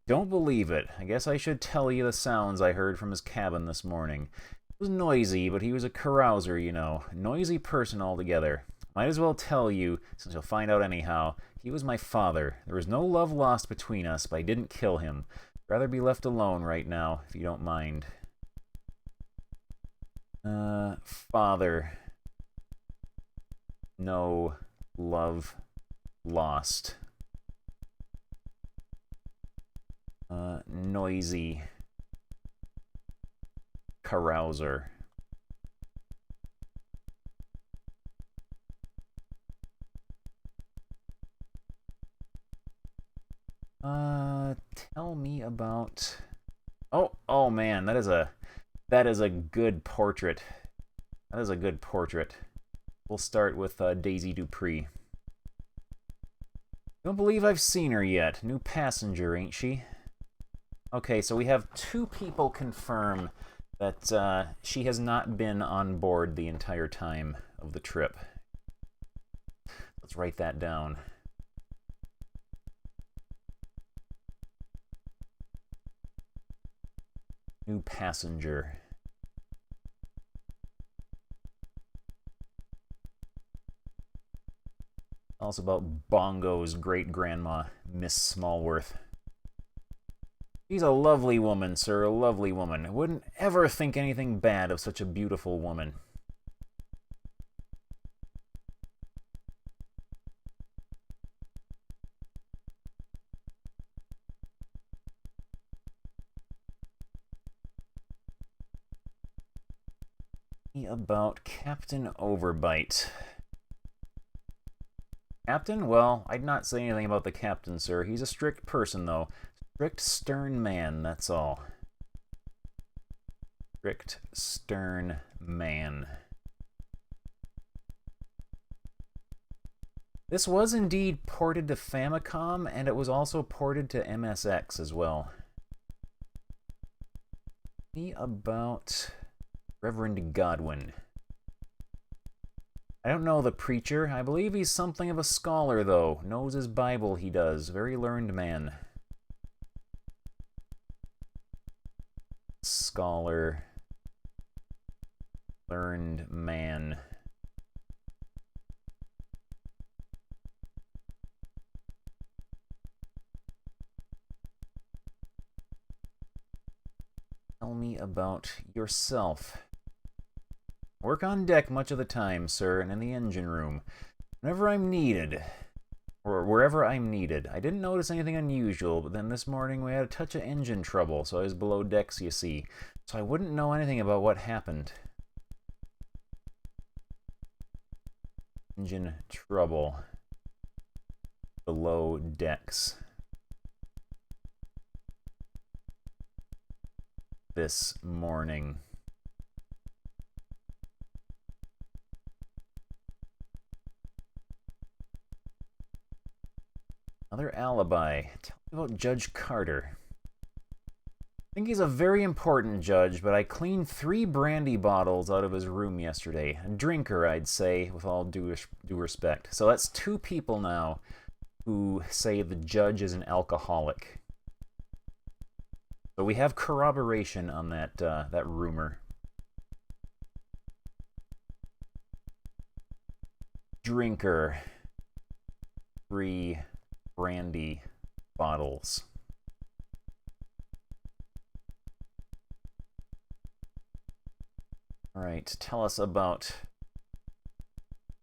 Don't believe it. I guess I should tell you the sounds I heard from his cabin this morning. It was noisy, but he was a carouser, you know. Noisy person altogether. Might as well tell you, since you'll find out anyhow, he was my father. There was no love lost between us, but I didn't kill him. I'd rather be left alone right now, if you don't mind. Father. No love lost. noisy carouser. Tell me about... Oh man, that is a good portrait. That is a good portrait. We'll start with Daisy Dupree. Don't believe I've seen her yet. New passenger, ain't she? Okay, so we have 2 people confirm that she has not been on board the entire time of the trip. Let's write that down. New passenger. Also about Bongo's great-grandma, Miss Smallworth. She's a lovely woman, sir, a lovely woman. I wouldn't ever think anything bad of such a beautiful woman. About Captain Overbite. Captain? Well, I'd not say anything about the captain, sir. He's a strict person, though. Strict, stern man, that's all. Strict, stern man. This was indeed ported to Famicom, and it was also ported to MSX as well. Me about Reverend Godwin. I don't know the preacher. I believe he's something of a scholar, though. Knows his Bible, he does. Very learned man. Scholar. Learned man. Tell me about yourself. Work on deck much of the time, sir, and in the engine room. Whenever I'm needed, or wherever I'm needed. I didn't notice anything unusual, but then this morning we had a touch of engine trouble, so I was below decks, you see. So I wouldn't know anything about what happened. Engine trouble. Below decks. This morning. Another alibi. Tell me about Judge Carter. I think he's a very important judge, but I cleaned 3 brandy bottles out of his room yesterday. A drinker, I'd say, with all due respect. So that's 2 people now who say the judge is an alcoholic. So we have corroboration on that that rumor. Drinker. 3 brandy bottles. All right, tell us about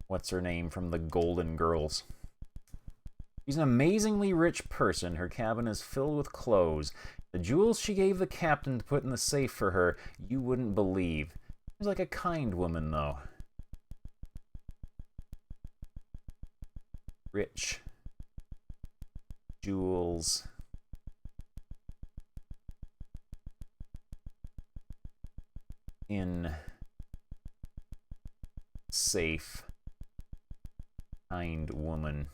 what's her name from the Golden Girls. She's an amazingly rich person. Her cabin is filled with clothes. The jewels she gave the captain to put in the safe for her, you wouldn't believe. She's like a kind woman, though. Rich. Jewels. In safe. Kind woman.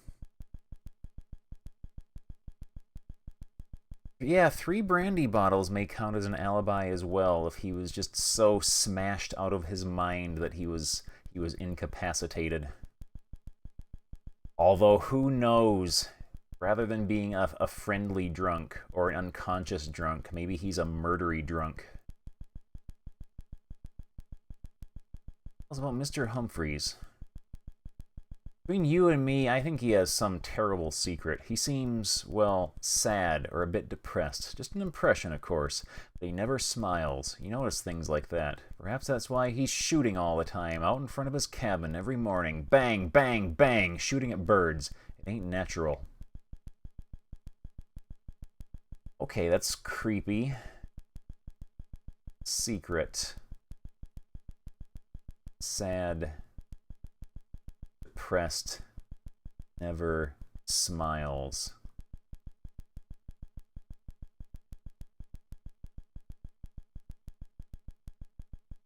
Yeah, 3 brandy bottles may count as an alibi as well if he was just so smashed out of his mind that he was incapacitated. Although, who knows? Rather than being a friendly drunk or an unconscious drunk, maybe he's a murdery drunk. What's about Mr. Humphreys? Between you and me, I think he has some terrible secret. He seems, well, sad or a bit depressed. Just an impression, of course. But he never smiles. You notice things like that. Perhaps that's why he's shooting all the time, out in front of his cabin every morning. Bang, bang, bang, shooting at birds. It ain't natural. Okay, that's creepy. Secret. Sad. Depressed. Never smiles.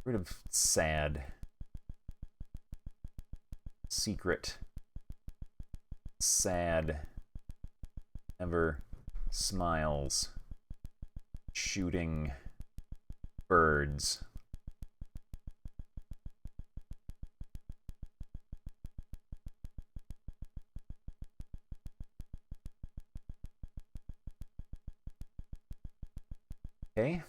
Rid of sad. Secret. Sad. Never smiles. Shooting birds. Okay.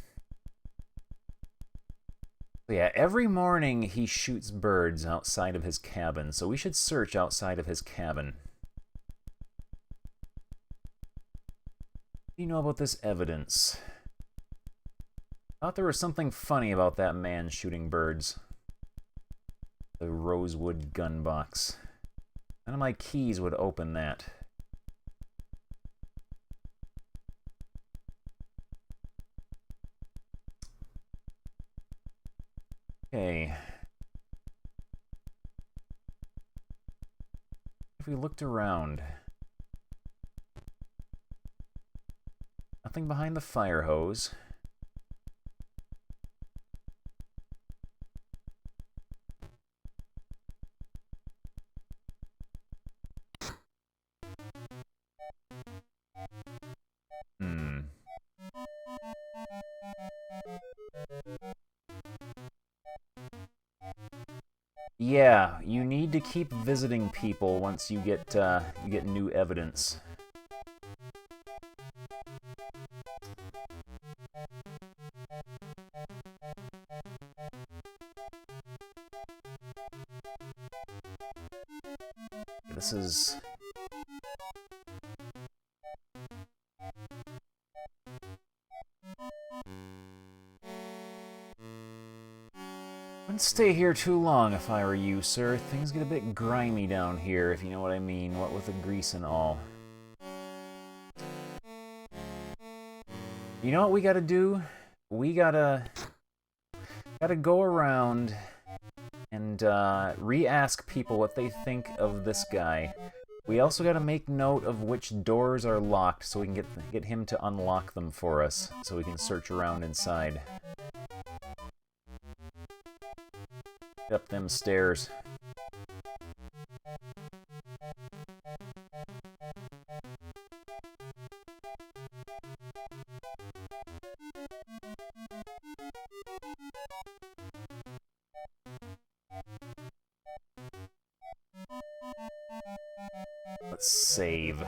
Yeah, every morning he shoots birds outside of his cabin, so we should search outside of his cabin. What do you know about this evidence? Thought there was something funny about that man shooting birds. The rosewood gun box. None of my keys would open that. Okay. If we looked around. Nothing behind the fire hose. Yeah, you need to keep visiting people once you get new evidence. This is... Wouldn't stay here too long if I were you, sir. Things get a bit grimy down here, if you know what I mean, what with the grease and all. You know what we gotta do? We gotta go around and re-ask people what they think of this guy. We also gotta make note of which doors are locked so we can get him to unlock them for us, so we can search around inside. Get up them stairs. Let's save.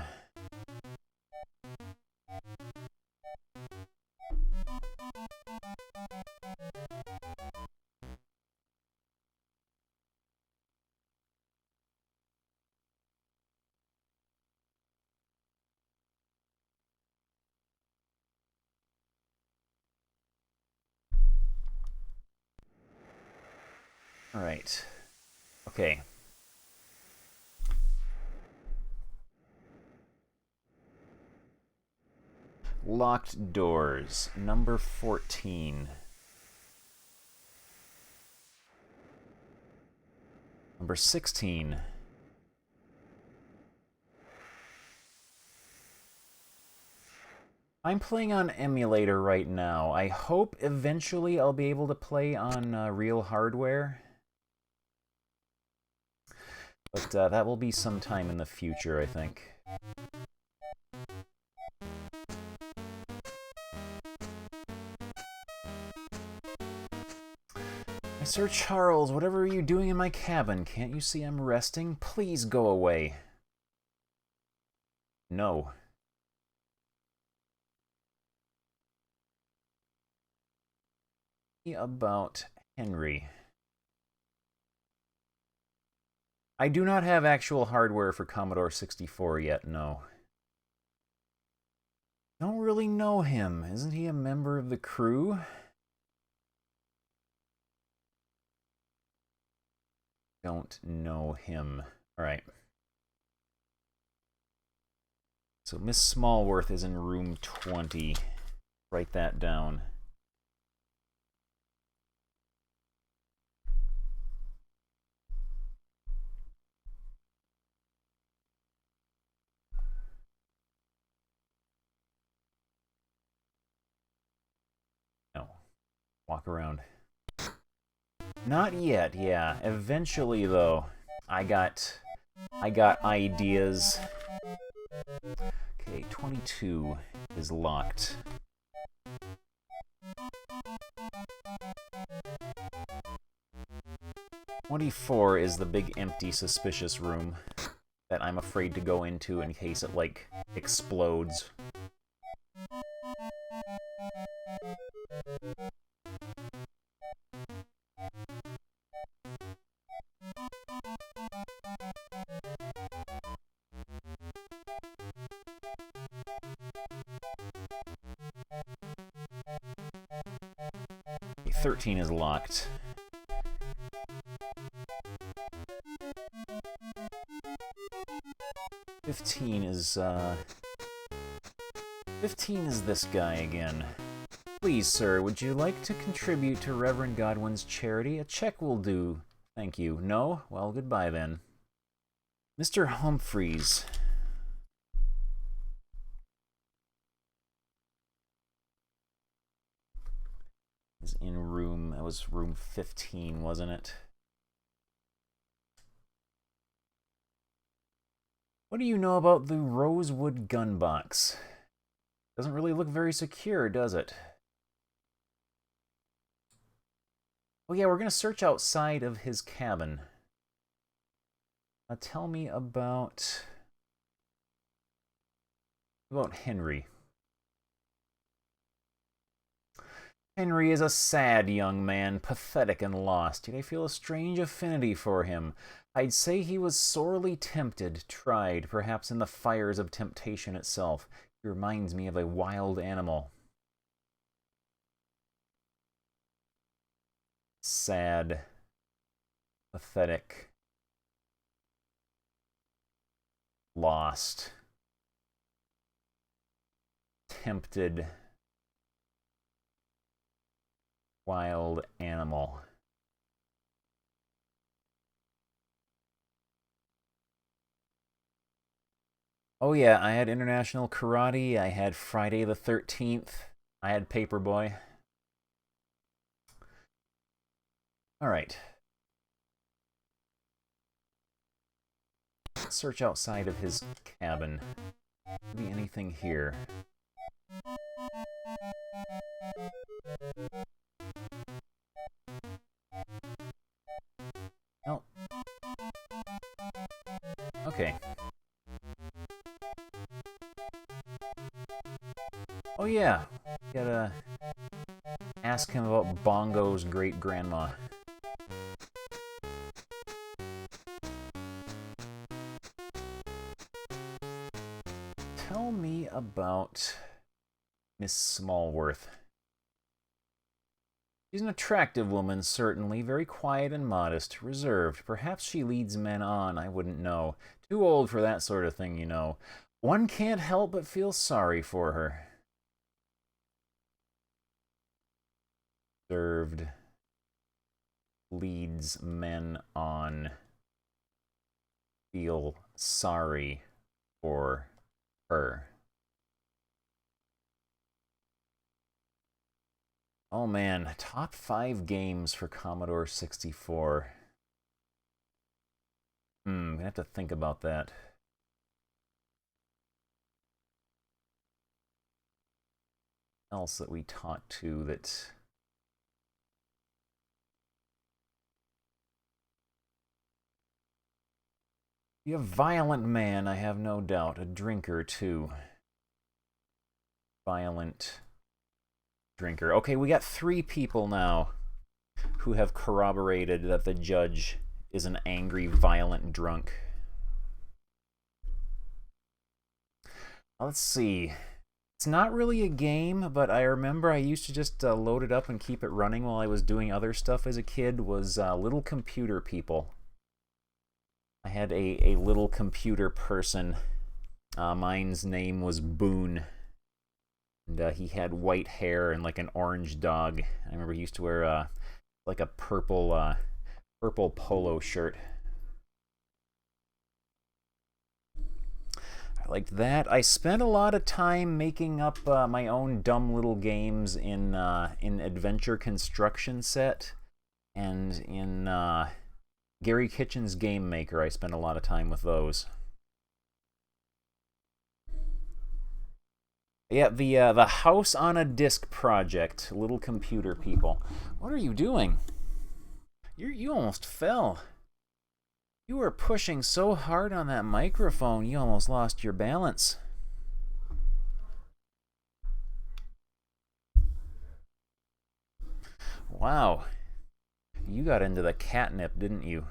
All right. Okay. Locked doors. Number 14. Number 16. I'm playing on emulator right now. I hope eventually I'll be able to play on real hardware. But that will be sometime in the future, I think. Sir Charles, whatever are you doing in my cabin? Can't you see I'm resting? Please go away. No. About Henry. I do not have actual hardware for Commodore 64 yet, no. Don't really know him. Isn't he a member of the crew? Don't know him. Alright. So Miss Smallworth is in room 20. Write that down. No. Walk around. Not yet, yeah. Eventually, though, I got ideas. Okay, 22 is locked. 24 is the big empty suspicious room that I'm afraid to go into in case it, like, explodes. Okay, 13 is locked. 15 is, 15 is this guy again. Please, sir, would you like to contribute to Reverend Godwin's charity? A check will do. Thank you. No? Well, goodbye then. Mr. Humphreys. Is in room, that was room 15, wasn't it? What do you know about the Rosewood gun box? Doesn't really look very secure, does it? Oh yeah, we're going to search outside of his cabin. Tell me about Henry. Henry is a sad young man, pathetic and lost, yet I feel a strange affinity for him. I'd say he was sorely tempted, tried, perhaps in the fires of temptation itself. He reminds me of a wild animal. Sad, pathetic, lost, tempted, wild animal. Oh yeah, I had International Karate, I had Friday the 13th, I had Paperboy. Alright. Search outside of his cabin. Maybe anything here. Oh. Okay. Oh yeah, gotta ask him about Bongo's great-grandma. Tell me about Miss Smallworth. She's an attractive woman, certainly, very quiet and modest, reserved. Perhaps she leads men on, I wouldn't know. Too old for that sort of thing, you know. One can't help but feel sorry for her. Reserved, leads men on, feel sorry for her. Oh man, top 5 games for Commodore 64. I'm gonna have to think about that. Else that we taught to that... Be a violent man, I have no doubt. A drinker, too. Violent drinker. Okay, we got 3 people now who have corroborated that the judge is an angry, violent drunk. Let's see. It's not really a game, but I remember I used to just load it up and keep it running while I was doing other stuff as a kid, was Little Computer People. I had a little computer person Mine's name was Boone. And he had white hair and like an orange dog. I remember he used to wear like a purple polo shirt. I liked that. I spent a lot of time making up my own dumb little games in Adventure Construction Set and in Gary Kitchen's Game Maker. I spent a lot of time with those. Yeah, the House on a Disc project, little computer people. What are you doing? You almost fell. You were pushing so hard on that microphone, you almost lost your balance. Wow. You got into the catnip, didn't you?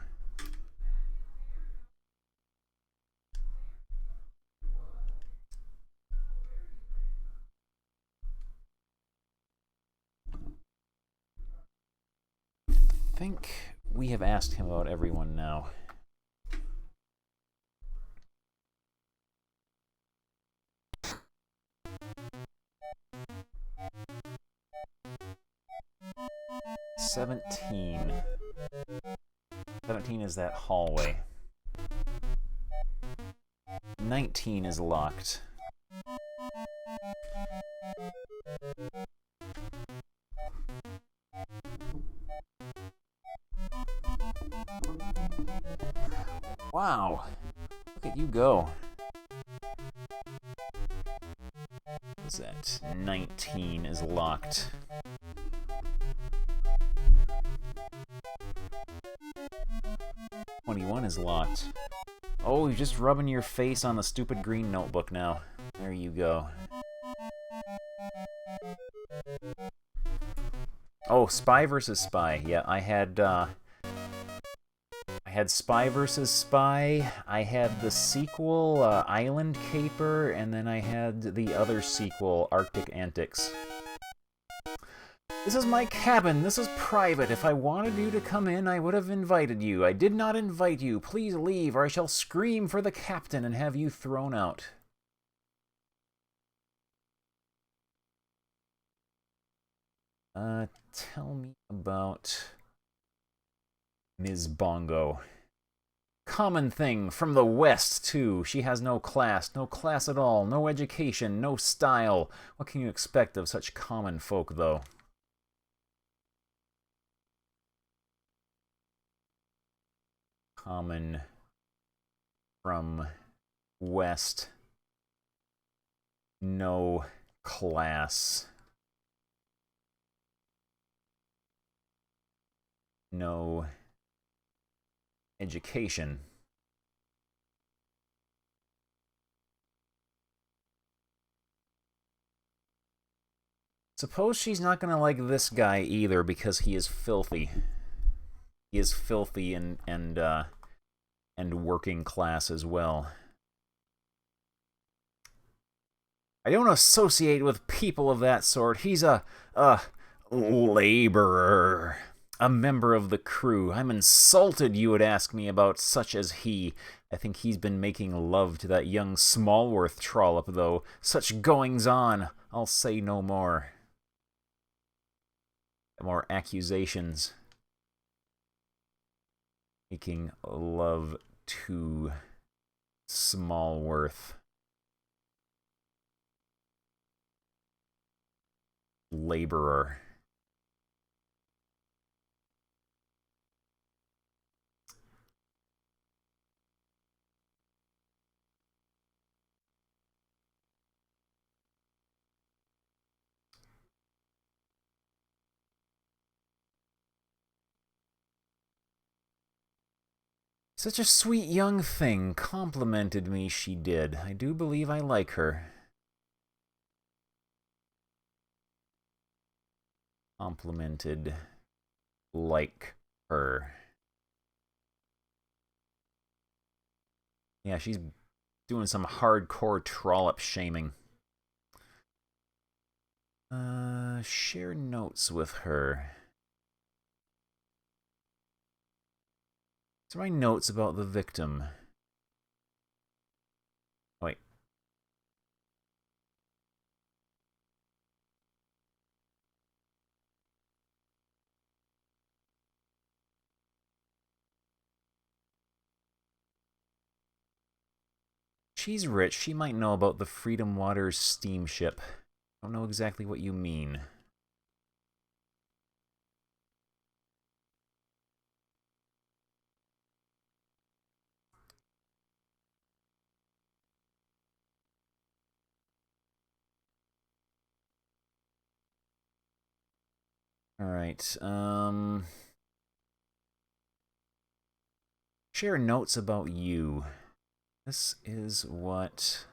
I think we have asked him about everyone now. $17. 17 is that hallway. 19 is locked. Wow. Look at you go. What's that? 19 is locked. $21 is locked. Oh, you're just rubbing your face on the stupid green notebook now. There you go. Oh, Spy versus Spy. Yeah, I had Spy versus Spy. I had the sequel, Island Caper, and then I had the other sequel, Arctic Antics. This is my cabin. This is private. If I wanted you to come in, I would have invited you. I did not invite you. Please leave, or I shall scream for the captain and have you thrown out. Tell me about Ms. Bongo. Common thing from the West, too. She has no class at all, no education, no style. What can you expect of such common folk, though? Common from West, no class, no education. Suppose she's not gonna like this guy either because he is filthy. He is filthy and working class as well. I don't associate with people of that sort. He's a laborer. A member of the crew. I'm insulted you would ask me about such as he. I think he's been making love to that young Smallworth trollop, though. Such goings-on. I'll say no more. More accusations. Making love to Smallworth. Laborer. Such a sweet young thing. Complimented me, she did. I do believe I like her. Complimented like her. Yeah, she's doing some hardcore trollop shaming. Share notes with her. These are my notes about the victim. Wait, she's rich. She might know about the Freedom Waters steamship. I don't know exactly what you mean. Alright, share notes about you. This is what...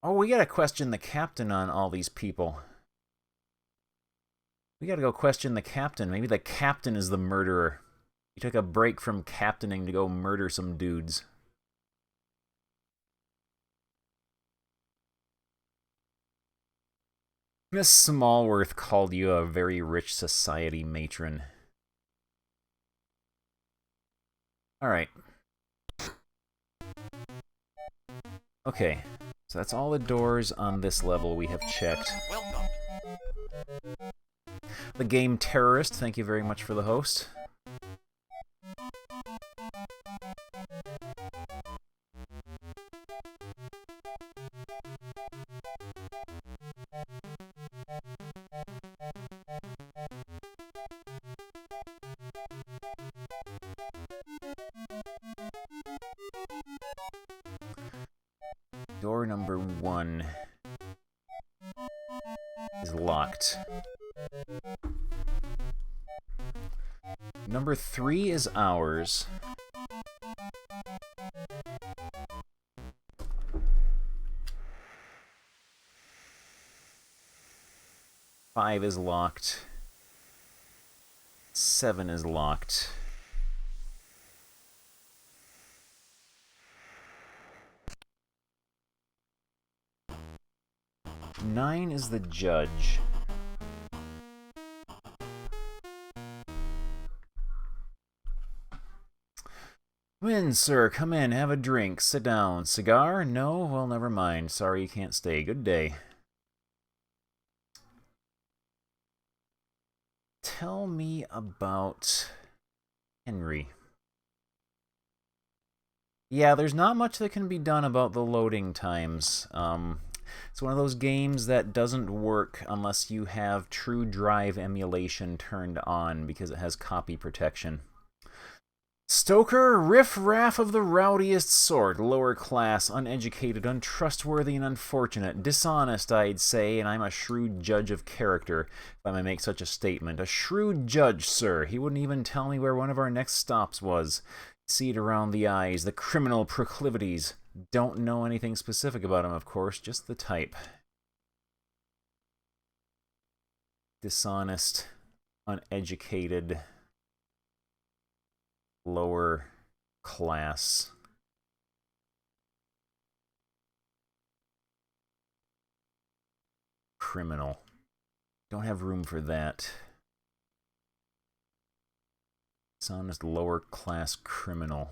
Oh, we gotta question the captain on all these people. We gotta go question the captain. Maybe the captain is the murderer. He took a break from captaining to go murder some dudes. Miss Smallworth called you a very rich society matron. Alright. Okay, so that's all the doors on this level we have checked. Welcome. The game terrorist, thank you very much for the host. Door number 1 is locked. Number 3 is ours. Five is locked. 7 is locked. Nine is the judge. Come in, sir. Come in. Have a drink. Sit down. Cigar? No? Well, never mind. Sorry you can't stay. Good day. Tell me about Henry. Yeah, there's not much that can be done about the loading times. It's one of those games that doesn't work unless you have true drive emulation turned on because it has copy protection. Stoker, riff-raff of the rowdiest sort, lower class, uneducated, untrustworthy, and unfortunate. Dishonest, I'd say, and I'm a shrewd judge of character, if I may make such a statement. A shrewd judge, sir. He wouldn't even tell me where one of our next stops was. See it around the eyes, the criminal proclivities. Don't know anything specific about him, of course, just the type. Dishonest, uneducated, lower class. Criminal. Don't have room for that. Dishonest, lower class criminal.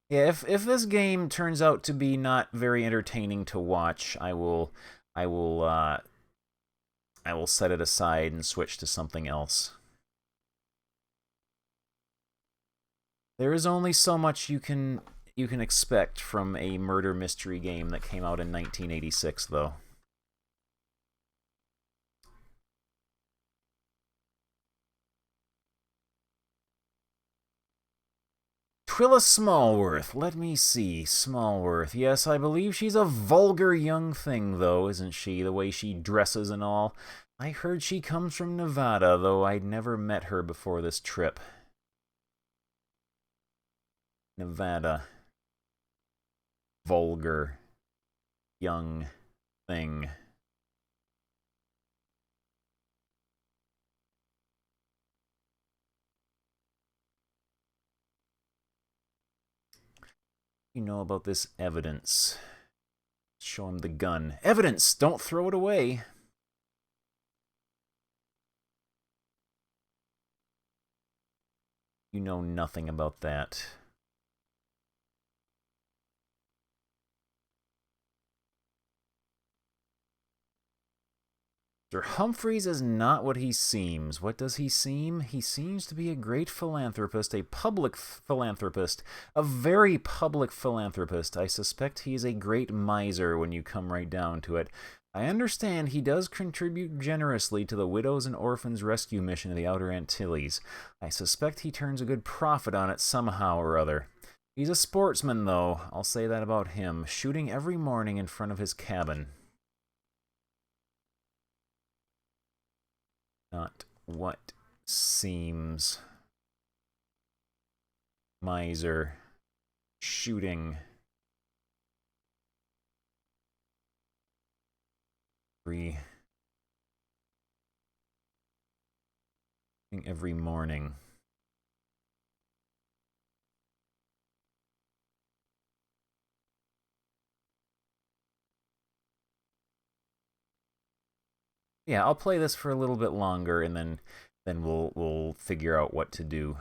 Yeah, if this game turns out to be not very entertaining to watch, I will set it aside and switch to something else. There is only so much you can expect from a murder mystery game that came out in 1986, though. Twilla Smallworth. Let me see. Smallworth. Yes, I believe she's a vulgar young thing, though, isn't she? The way she dresses and all. I heard she comes from Nevada, though I'd never met her before this trip. Nevada. Vulgar. Young thing. You know about this evidence. Show him the gun. Evidence! Don't throw it away. You know nothing about that. Sir Humphreys is not what he seems. What does he seem? He seems to be a great philanthropist, a public philanthropist, a very public philanthropist. I suspect he is a great miser when you come right down to it. I understand he does contribute generously to the Widows and Orphans Rescue Mission of the Outer Antilles. I suspect he turns a good profit on it somehow or other. He's a sportsman, though. I'll say that about him, shooting every morning in front of his cabin. Not what seems. Miser. Shooting. Every morning. Yeah, I'll play this for a little bit longer, and then we'll figure out what to do.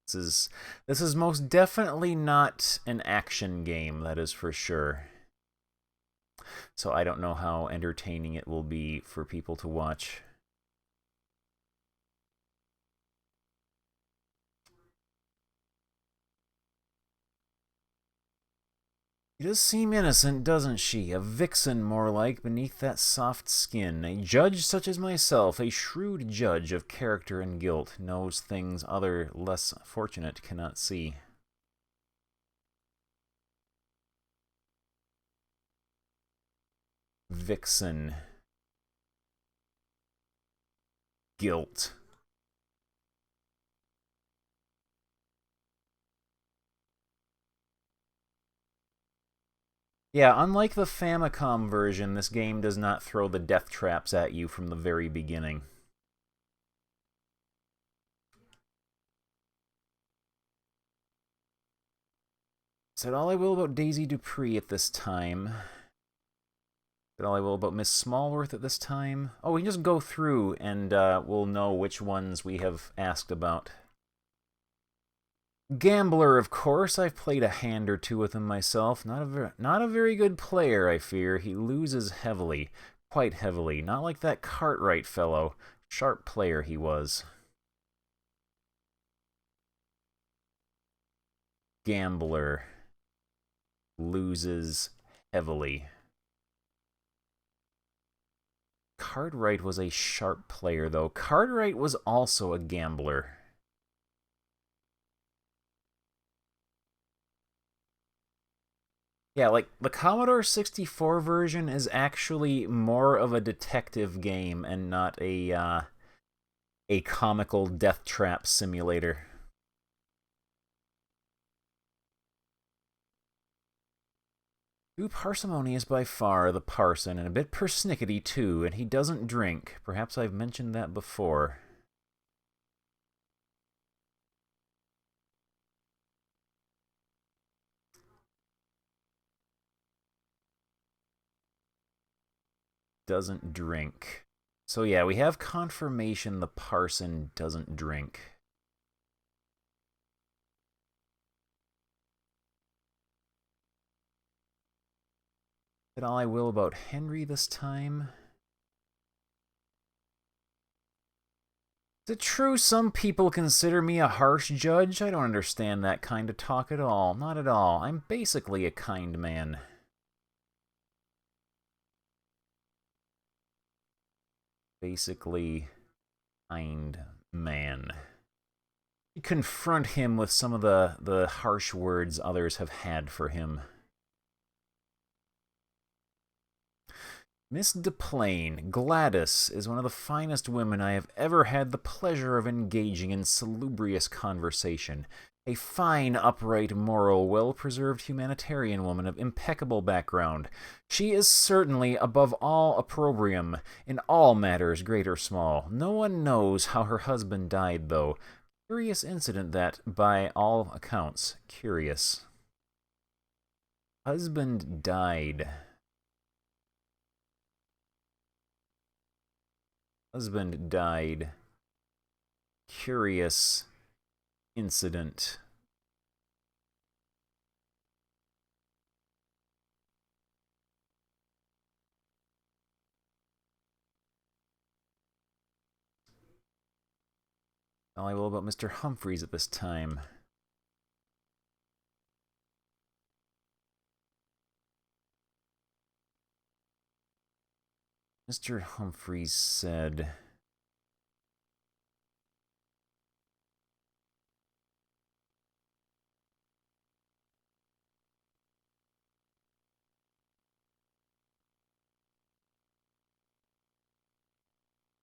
This is most definitely not an action game, that is for sure. So I don't know how entertaining it will be for people to watch. She does seem innocent, doesn't she? A vixen, more like, beneath that soft skin. A judge such as myself, a shrewd judge of character and guilt, knows things other, less fortunate cannot see. Vixen. Guilt. Yeah, unlike the Famicom version, this game does not throw the death traps at you from the very beginning. Said all I will about Daisy Dupree at this time. Said all I will about Miss Smallworth at this time. Oh, we can just go through and we'll know which ones we have asked about. Gambler, of course. I've played a hand or two with him myself. Not a very good player, I fear. He loses heavily. Quite heavily. Not like that Cartwright fellow. Sharp player he was. Gambler. Loses heavily. Cartwright was a sharp player, though. Cartwright was also a gambler. Yeah, like, the Commodore 64 version is actually more of a detective game and not a comical death trap simulator. Too parsimonious by far, the parson, and a bit persnickety too, and he doesn't drink. Perhaps I've mentioned that before. Doesn't drink. So yeah, we have confirmation the parson doesn't drink. Said all I will about Henry this time. Is it true some people consider me a harsh judge? I don't understand that kind of talk at all. Not at all. I'm basically a kind man. Basically, kind man. You confront him with some of the harsh words others have had for him. Miss DePlane, Gladys, is one of the finest women I have ever had the pleasure of engaging in salubrious conversation. A fine, upright, moral, well-preserved humanitarian woman of impeccable background. She is certainly above all opprobrium in all matters, great or small. No one knows how her husband died, though. Curious incident that, by all accounts, curious. Husband died. Husband died. Curious incident. All I will about Mr. Humphreys at this time. Mr. Humphreys said...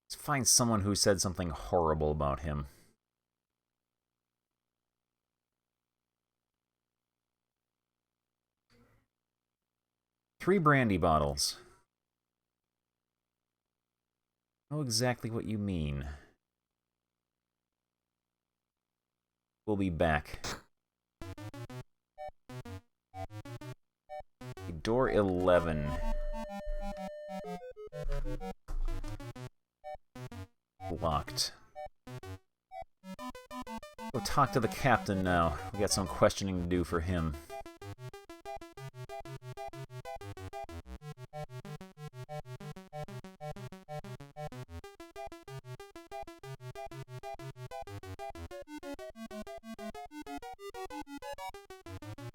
Let's find someone who said something horrible about him. Three brandy bottles. I know exactly what you mean. We'll be back. Door 11. Locked. Go talk to the captain now. We got some questioning to do for him.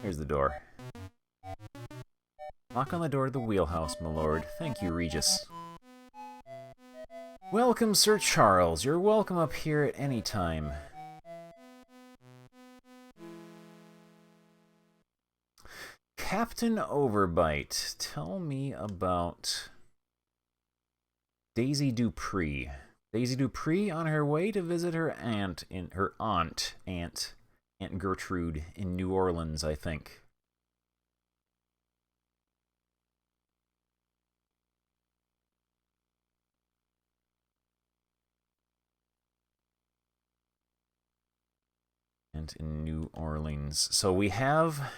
Here's the door. Knock on the door to the wheelhouse, my lord. Thank you, Regis. Welcome, Sir Charles. You're welcome up here at any time. Captain Overbite, tell me about Daisy Dupree. Daisy Dupree on her way to visit her aunt, Aunt Gertrude in New Orleans, I think. And in New Orleans. So we have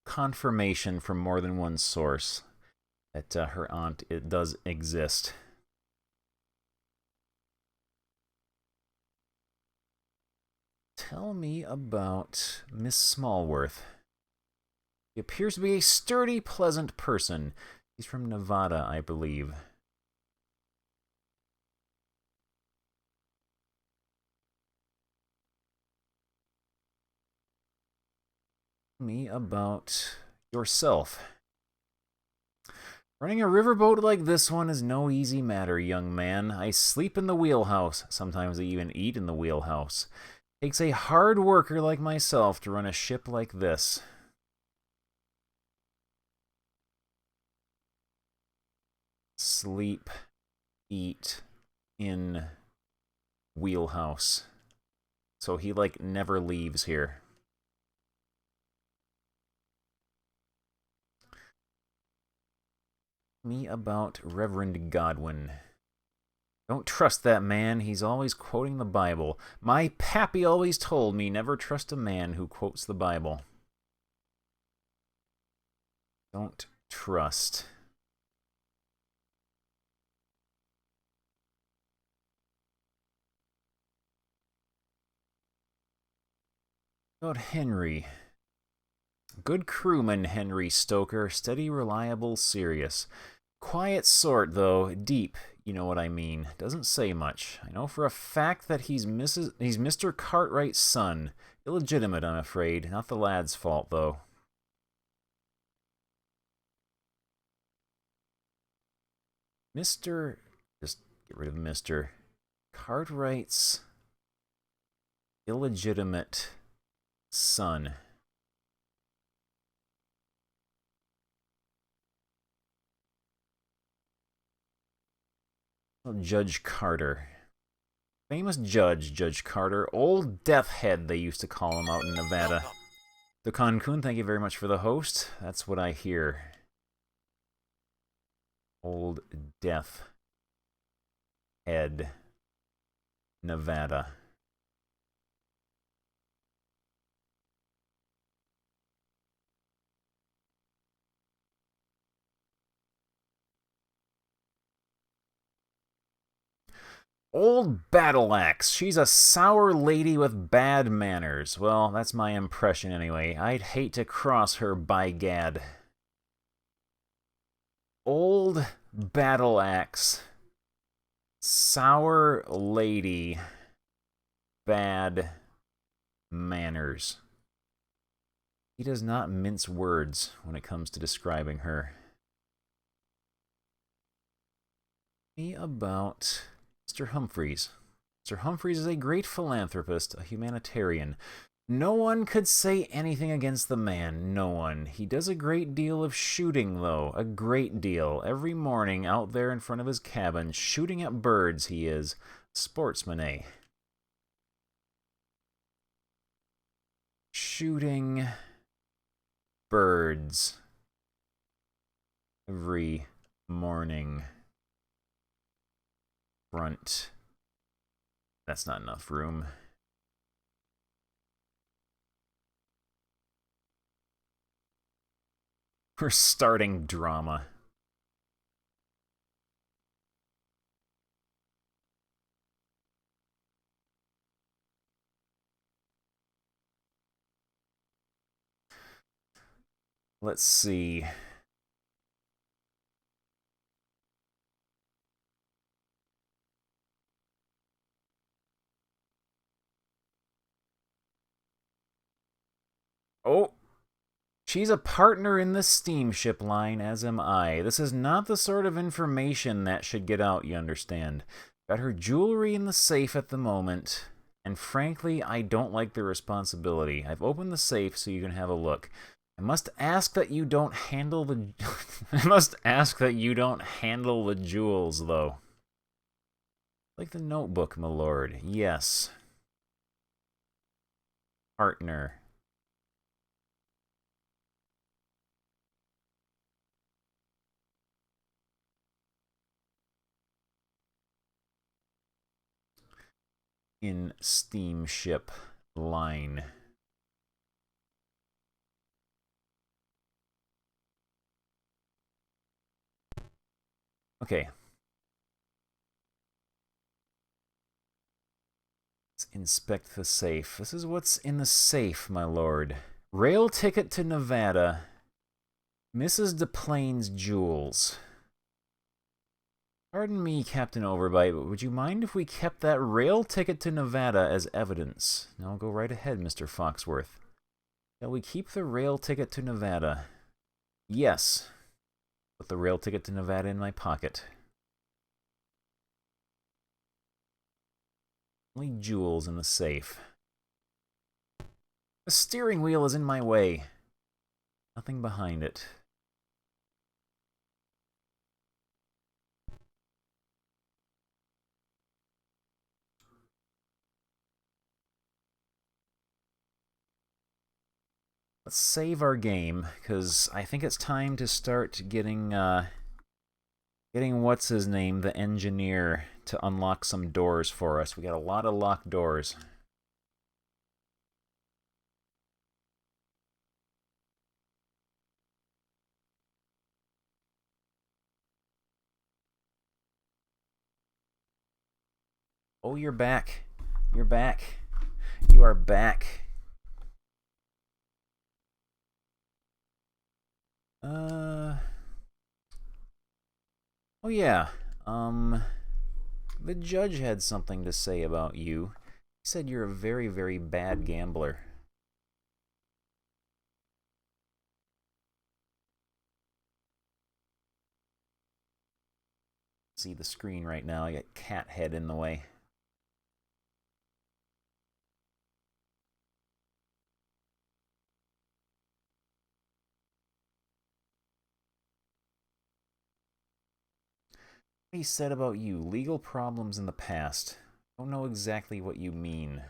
confirmation from more than one source that her aunt does exist. Tell me about Miss Smallworth. She appears to be a sturdy, pleasant person. She's from Nevada, I believe. Tell me about yourself. Running a riverboat like this one is no easy matter, young man. I sleep in the wheelhouse. Sometimes I even eat in the wheelhouse. Takes a hard worker like myself to run a ship like this. Sleep, eat in wheelhouse. So he, like, never leaves here. Me about Reverend Godwin. Don't trust that man. He's always quoting the Bible. My pappy always told me never trust a man who quotes the Bible. Don't trust. About Henry. Good crewman, Henry Stoker. Steady, reliable, serious. Quiet sort, though. Deep. You know what I mean. Doesn't say much. I know for a fact that he's Mr. Cartwright's son. Illegitimate, I'm afraid. Not the lad's fault, though. Just get rid of Mr. Cartwright's illegitimate son. Judge Carter. Famous judge, Judge Carter. Old Death Head, they used to call him out in Nevada. The Kun, thank you very much for the host. That's what I hear. Old Death Head, Nevada. Old Battle Axe. She's a sour lady with bad manners. Well, that's my impression anyway. I'd hate to cross her, by gad. Old Battle Axe. Sour lady. Bad manners. He does not mince words when it comes to describing her. Me about Mr. Humphreys. Mr. Humphreys is a great philanthropist, a humanitarian. No one could say anything against the man, no one. He does a great deal of shooting, though, a great deal. Every morning, out there in front of his cabin, shooting at birds, he is. Sportsman, eh? Shooting birds every morning. Front. That's not enough room. We're starting drama. Let's see. Oh, she's a partner in the steamship line, as am I. This is not the sort of information that should get out, you understand. Got her jewelry in the safe at the moment, and frankly, I don't like the responsibility. I've opened the safe so you can have a look. I must ask that you don't handle the... I must ask that you don't handle the jewels, though. Like the notebook, my lord. Yes. Partner. In steamship line. Okay. Let's inspect the safe. This is what's in the safe, my lord. Rail ticket to Nevada. Mrs. DePlane's jewels. Pardon me, Captain Overbite, but would you mind if we kept that rail ticket to Nevada as evidence? No, go right ahead, Mr. Foxworth. Shall we keep the rail ticket to Nevada? Yes. Put the rail ticket to Nevada in my pocket. Only jewels in the safe. The steering wheel is in my way. Nothing behind it. Let's save our game, because I think it's time to start getting what's-his-name, the engineer, to unlock some doors for us. We got a lot of locked doors. Oh, you're back. You're back. You are back. Oh yeah, the judge had something to say about you. He said you're a very, very bad gambler. See the screen right now, I got cat head in the way. He said about you, legal problems in the past. Don't know exactly what you mean.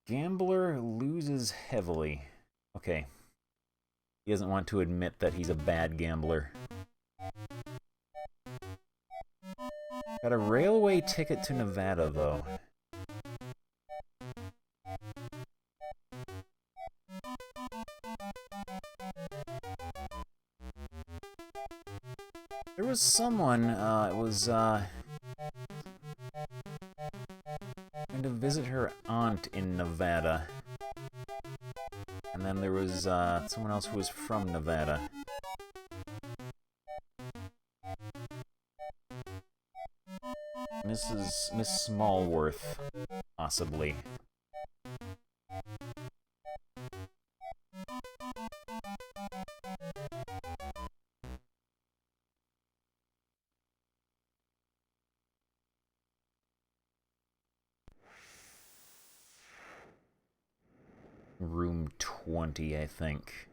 Gambler loses heavily. Okay. He doesn't want to admit that he's a bad gambler. Got a railway ticket to Nevada, though. was someone, it was, going to visit her aunt in Nevada. And then there was, someone else who was from Nevada. Miss Smallworth, possibly. Room 20, I think.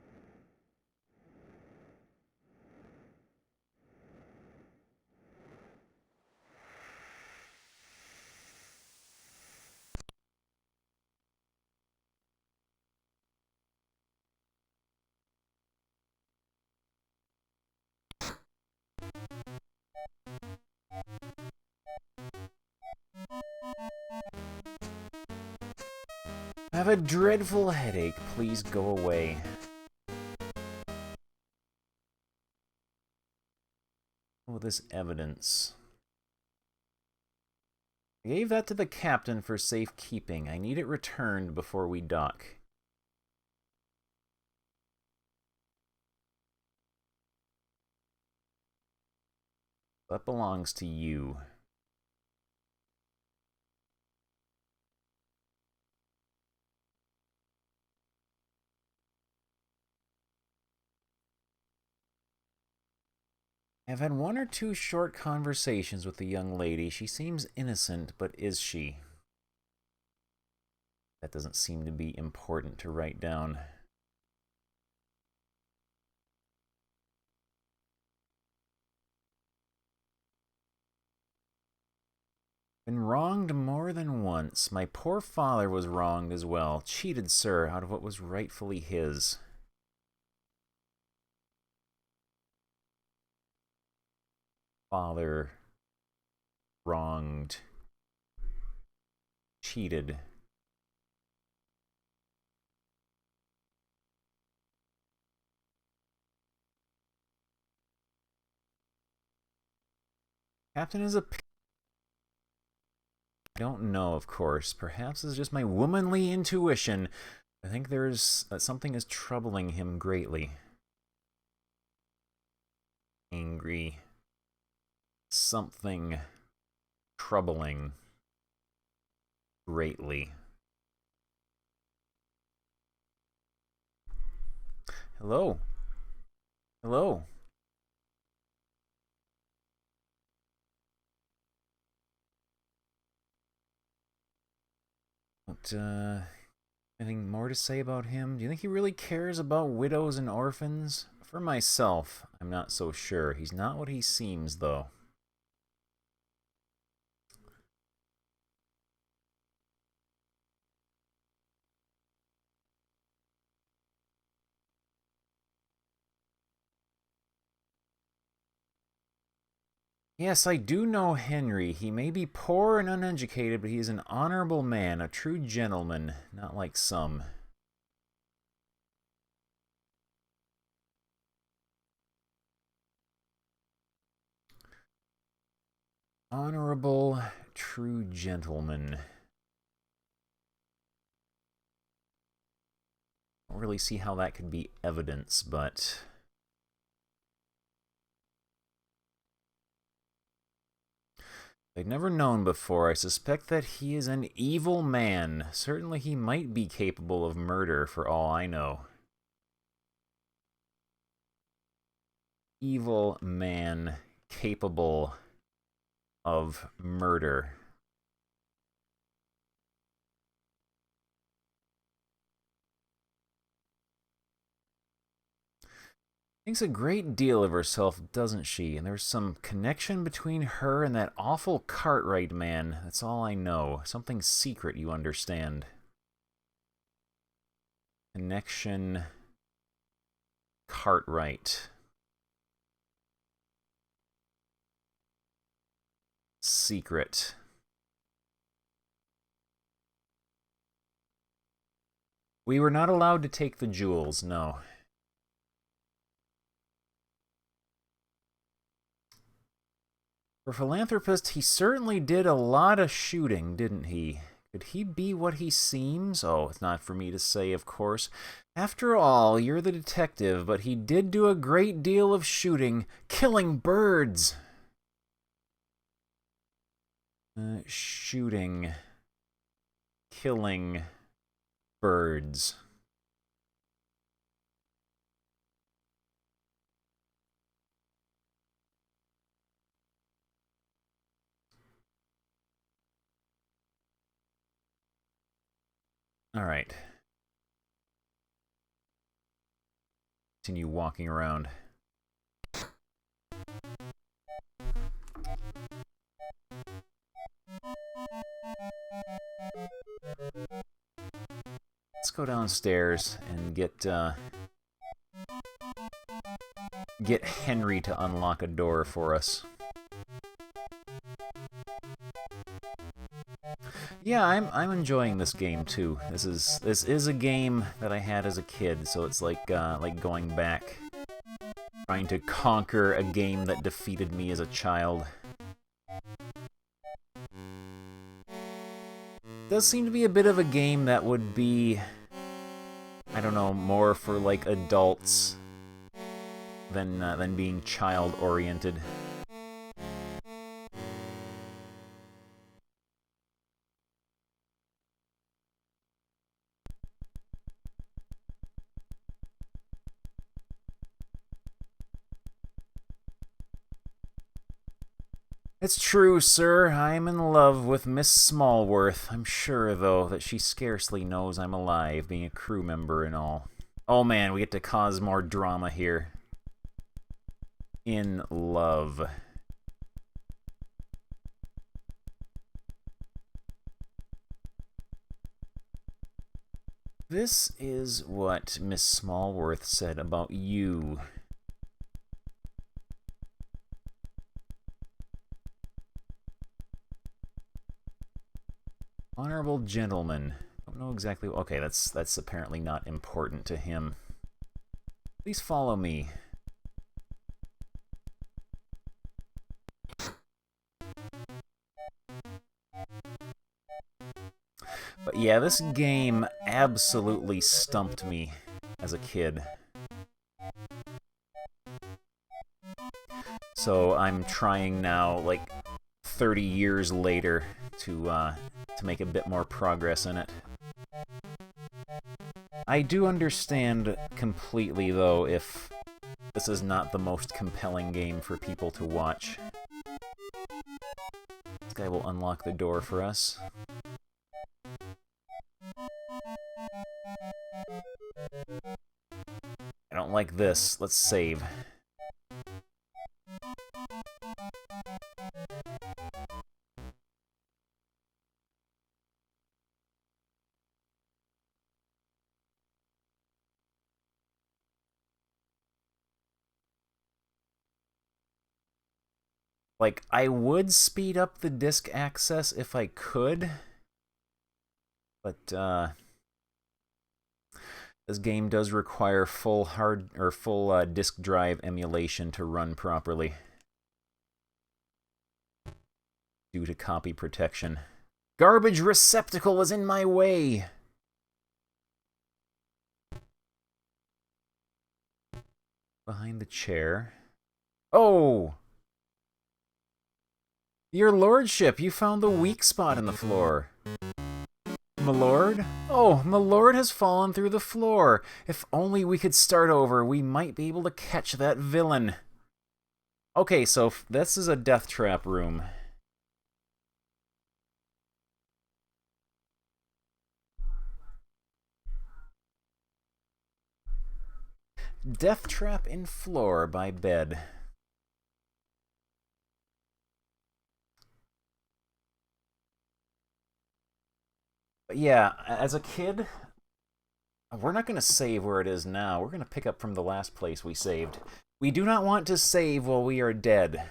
I have a dreadful headache. Please go away. Oh, this evidence. I gave that to the captain for safekeeping. I need it returned before we dock. That belongs to you. I've had one or two short conversations with the young lady. She seems innocent, but is she? That doesn't seem to be important to write down. Been wronged more than once. My poor father was wronged as well. Cheated, sir, out of what was rightfully his. Father wronged. Cheated. Captain is a... I don't know, of course. Perhaps it's just my womanly intuition. I think there's... something is troubling him greatly. Angry. Something troubling greatly. Hello? Hello? Anything more to say about him? Do you think he really cares about widows and orphans? For myself, I'm not so sure. He's not what he seems, though. Yes, I do know Henry. He may be poor and uneducated, but he is an honorable man, a true gentleman, not like some. Honorable, true gentleman. I don't really see how that could be evidence, but... I'd never known before. I suspect that he is an evil man. Certainly he might be capable of murder, for all I know. Evil man capable of murder. Thinks a great deal of herself, doesn't she? And there's some connection between her and that awful Cartwright man. That's all I know. Something secret, you understand. Connection... Cartwright. Secret. We were not allowed to take the jewels, no. For philanthropist, he certainly did a lot of shooting, didn't he? Could he be what he seems? Oh, it's not for me to say, of course. After all, you're the detective, but he did do a great deal of shooting, killing birds. Shooting, killing birds. All right. Continue walking around. Let's go downstairs and get Henry to unlock a door for us. Yeah, I'm enjoying this game too. This is a game that I had as a kid, so it's like going back, trying to conquer a game that defeated me as a child. Does seem to be a bit of a game that would be, I don't know, more for like adults than being child-oriented. It's true, sir. I'm in love with Miss Smallworth. I'm sure, though, that she scarcely knows I'm alive, being a crew member and all. Oh man, we get to cause more drama here. In love. This is what Miss Smallworth said about you. Honorable gentleman. Don't know exactly. Okay, that's apparently not important to him. Please follow me. But yeah, this game absolutely stumped me as a kid. So I'm trying now, like 30 years later, to make a bit more progress in it. I do understand completely, though, if this is not the most compelling game for people to watch. This guy will unlock the door for us. I don't like this. Let's save. Like, I would speed up the disk access if I could, but this game does require full disk drive emulation to run properly due to copy protection. Garbage receptacle is in my way. Behind the chair. Oh! Your lordship, you found the weak spot in the floor. Milord? Oh, Milord has fallen through the floor. If only we could start over, we might be able to catch that villain. Okay, so this is a death trap room. Death trap in floor by bed. But yeah, as a kid, we're not going to save where it is now. We're going to pick up from the last place we saved. We do not want to save while we are dead.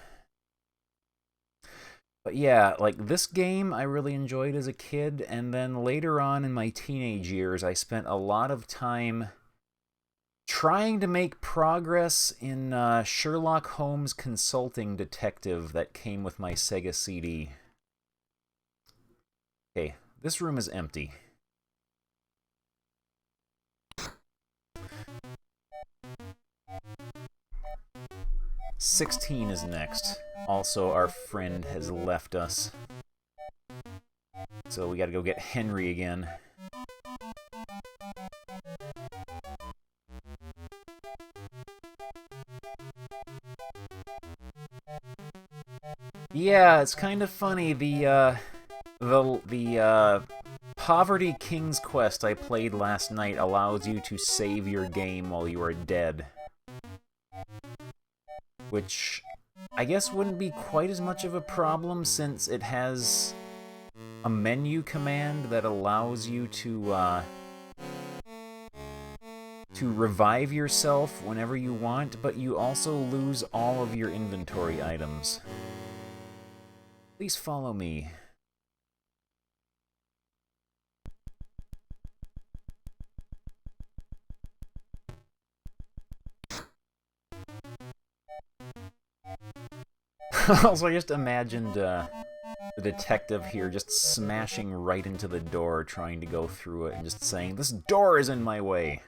But yeah, like this game I really enjoyed as a kid, and then later on in my teenage years, I spent a lot of time trying to make progress in Sherlock Holmes Consulting Detective that came with my Sega CD. Okay, this room is empty. "16 is next. Also, our friend has left us. So we gotta go get Henry again. Yeah, it's kind of funny. The Poverty King's Quest I played last night allows you to save your game while you are dead. Which I guess wouldn't be quite as much of a problem since it has a menu command that allows you to revive yourself whenever you want, but you also lose all of your inventory items. Please follow me. Also, I just imagined the detective here just smashing right into the door, trying to go through it, and just saying, "This door is in my way!"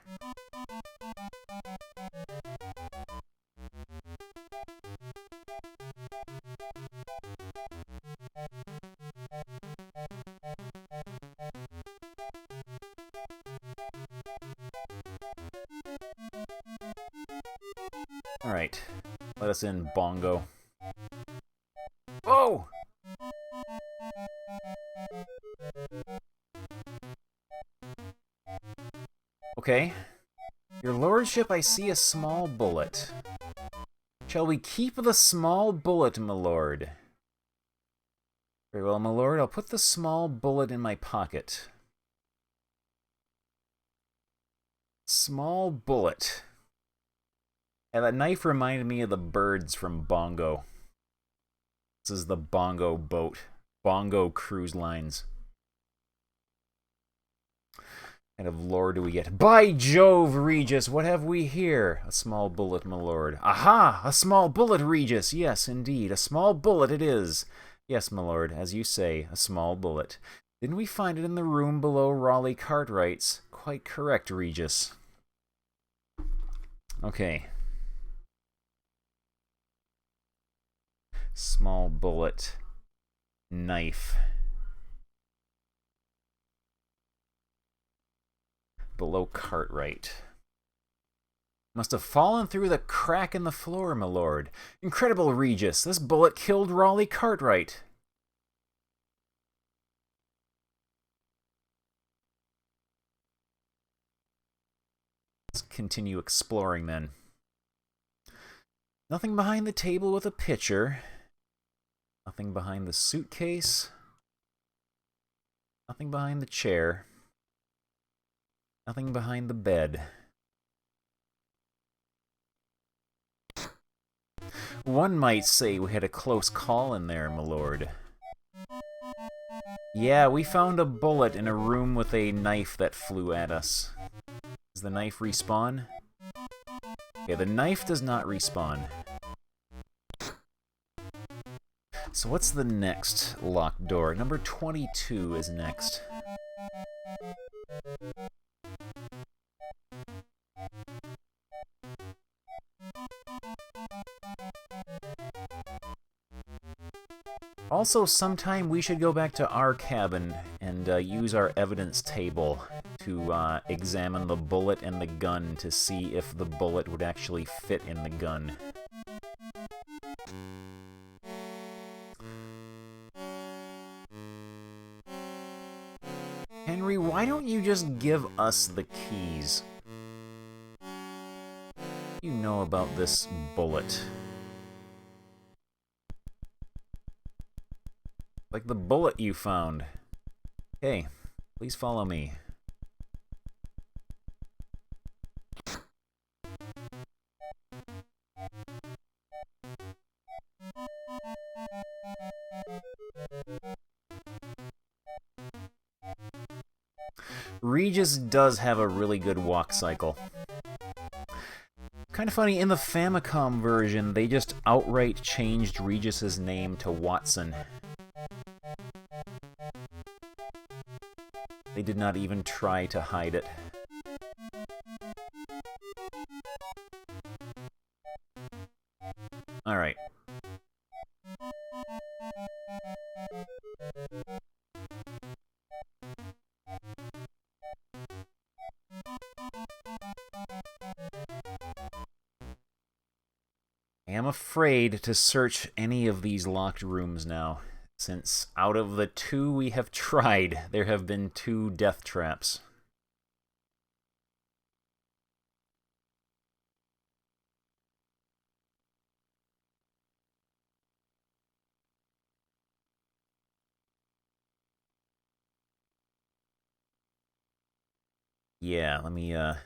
Alright, let us in, Bongo. Oh! Okay. Your lordship, I see a small bullet. Shall we keep the small bullet, my lord? Very well, my lord, I'll put the small bullet in my pocket. Small bullet. And that knife reminded me of the birds from Bongo. This is the Bongo boat. Bongo Cruise Lines. What kind of lore do we get? By Jove, Regis, what have we here? A small bullet, my lord. Aha! A small bullet, Regis! Yes, indeed, a small bullet it is. Yes, my lord, as you say, a small bullet. Didn't we find it in the room below Raleigh Cartwright's? Quite correct, Regis. Okay. Small bullet. Knife. Below Cartwright. Must have fallen through the crack in the floor, my lord. Incredible, Regis. This bullet killed Raleigh Cartwright. Let's continue exploring then. Nothing behind the table with a pitcher. Nothing behind the suitcase. Nothing behind the chair. Nothing behind the bed. One might say we had a close call in there, my lord. Yeah, we found a bullet in a room with a knife that flew at us. Does the knife respawn? Okay, the knife does not respawn. So what's the next locked door? Number 22 is next. Also, sometime we should go back to our cabin and use our evidence table to examine the bullet and the gun to see if the bullet would actually fit in the gun. Henry, why don't you just give us the keys? You know about this bullet. Like the bullet you found. Okay, please follow me. Regis does have a really good walk cycle. Kind of funny, in the Famicom version, they just outright changed Regis's name to Watson. They did not even try to hide it. Alright. I am afraid to search any of these locked rooms now, since out of the 2 we have tried, there have been 2 death traps. Yeah, let me, If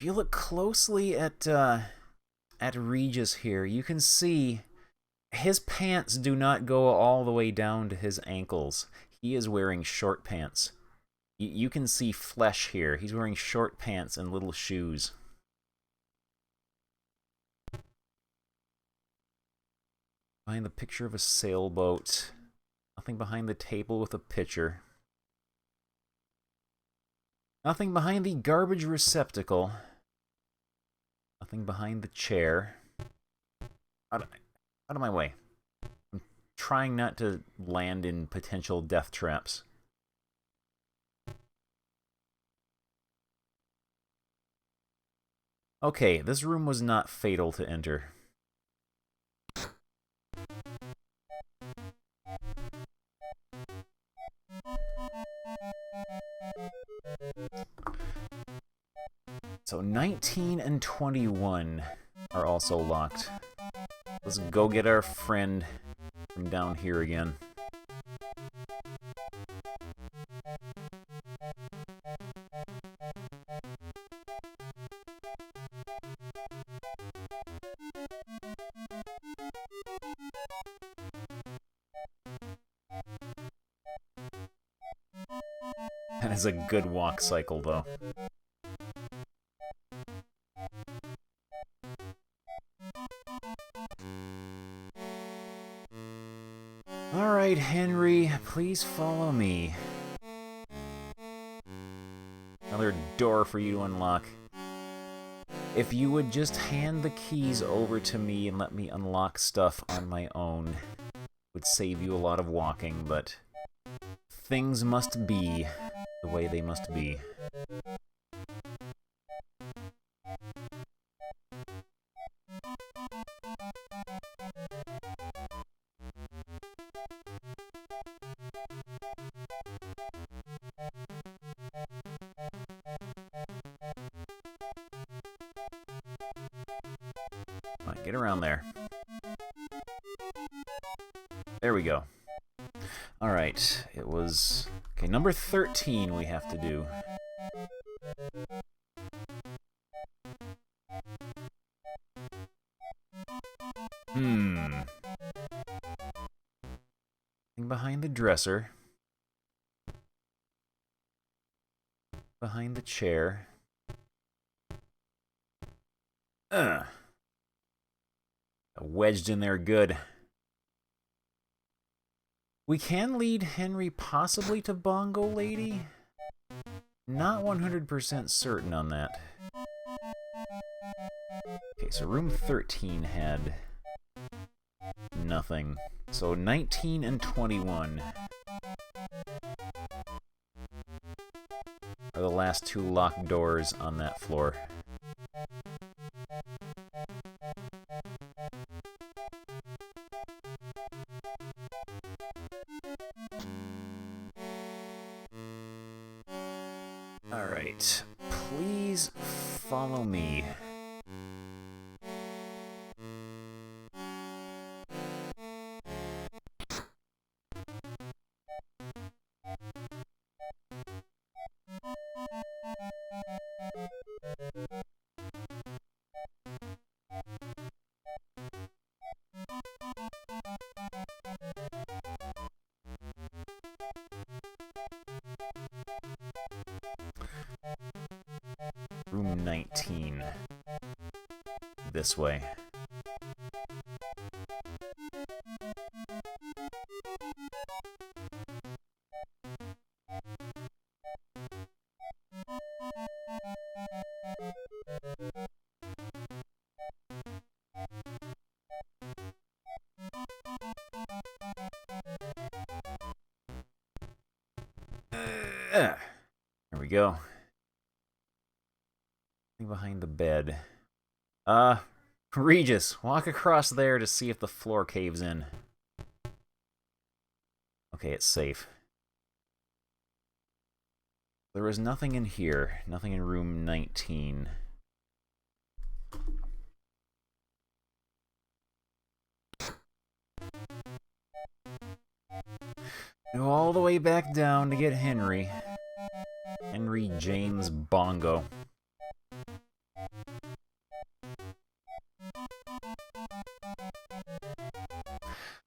you look closely at Regis here, you can see his pants do not go all the way down to his ankles. He is wearing short pants. You can see flesh here. He's wearing short pants and little shoes. Behind the picture of a sailboat. Nothing behind the table with a pitcher. Nothing behind the garbage receptacle. Nothing behind the chair. Out of my way. I'm trying not to land in potential death traps. Okay, this room was not fatal to enter. So 19 and 21 are also locked. Let's go get our friend from down here again. That is a good walk cycle, though. Alright, Henry, please follow me. Another door for you to unlock. If you would just hand the keys over to me and let me unlock stuff on my own, it would save you a lot of walking, but things must be the way they must be. Come on, get around there. There we go. Alright, it was... Okay, number 13 we have to do. Behind the dresser. Behind the chair. Wedged in there good. We can lead Henry possibly to Bongo Lady. Not 100% certain on that. Okay, so room 13 had nothing. So 19 and 21 are the last 2 locked doors on that floor. Alright, please follow me. Room 19. This way. There we go. Behind the bed. Regis, walk across there to see if the floor caves in. Okay, it's safe. There was nothing in here. Nothing in room 19. Go all the way back down to get Henry. Henry James Bongo.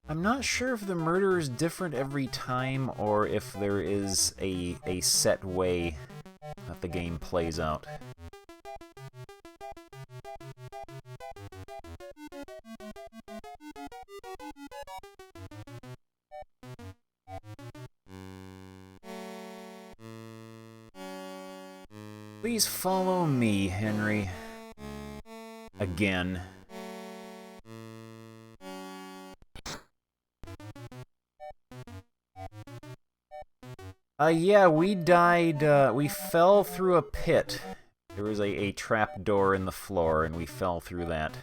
I'm not sure if the murder is different every time or if there is a set way that the game plays out. Please follow me, Henry. Again. Yeah, we died, we fell through a pit. There was a trap door in the floor, and we fell through that.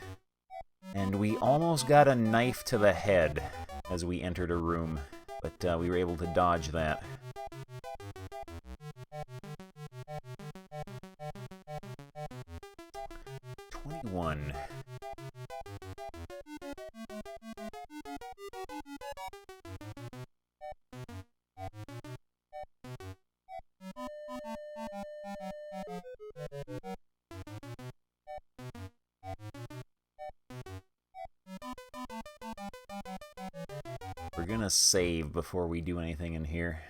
And we almost got a knife to the head as we entered a room, but we were able to dodge that. '21. We're gonna save before we do anything in here.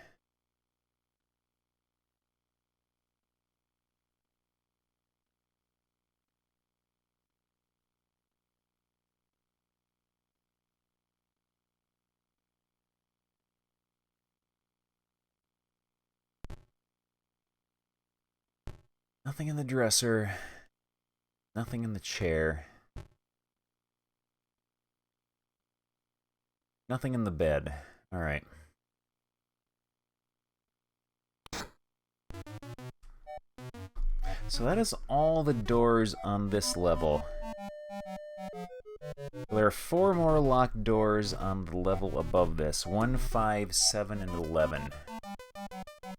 Nothing in the dresser. Nothing in the chair. Nothing in the bed. Alright. So that is all the doors on this level. There are 4 more locked doors on the level above this. 1, 5, 7, and 11.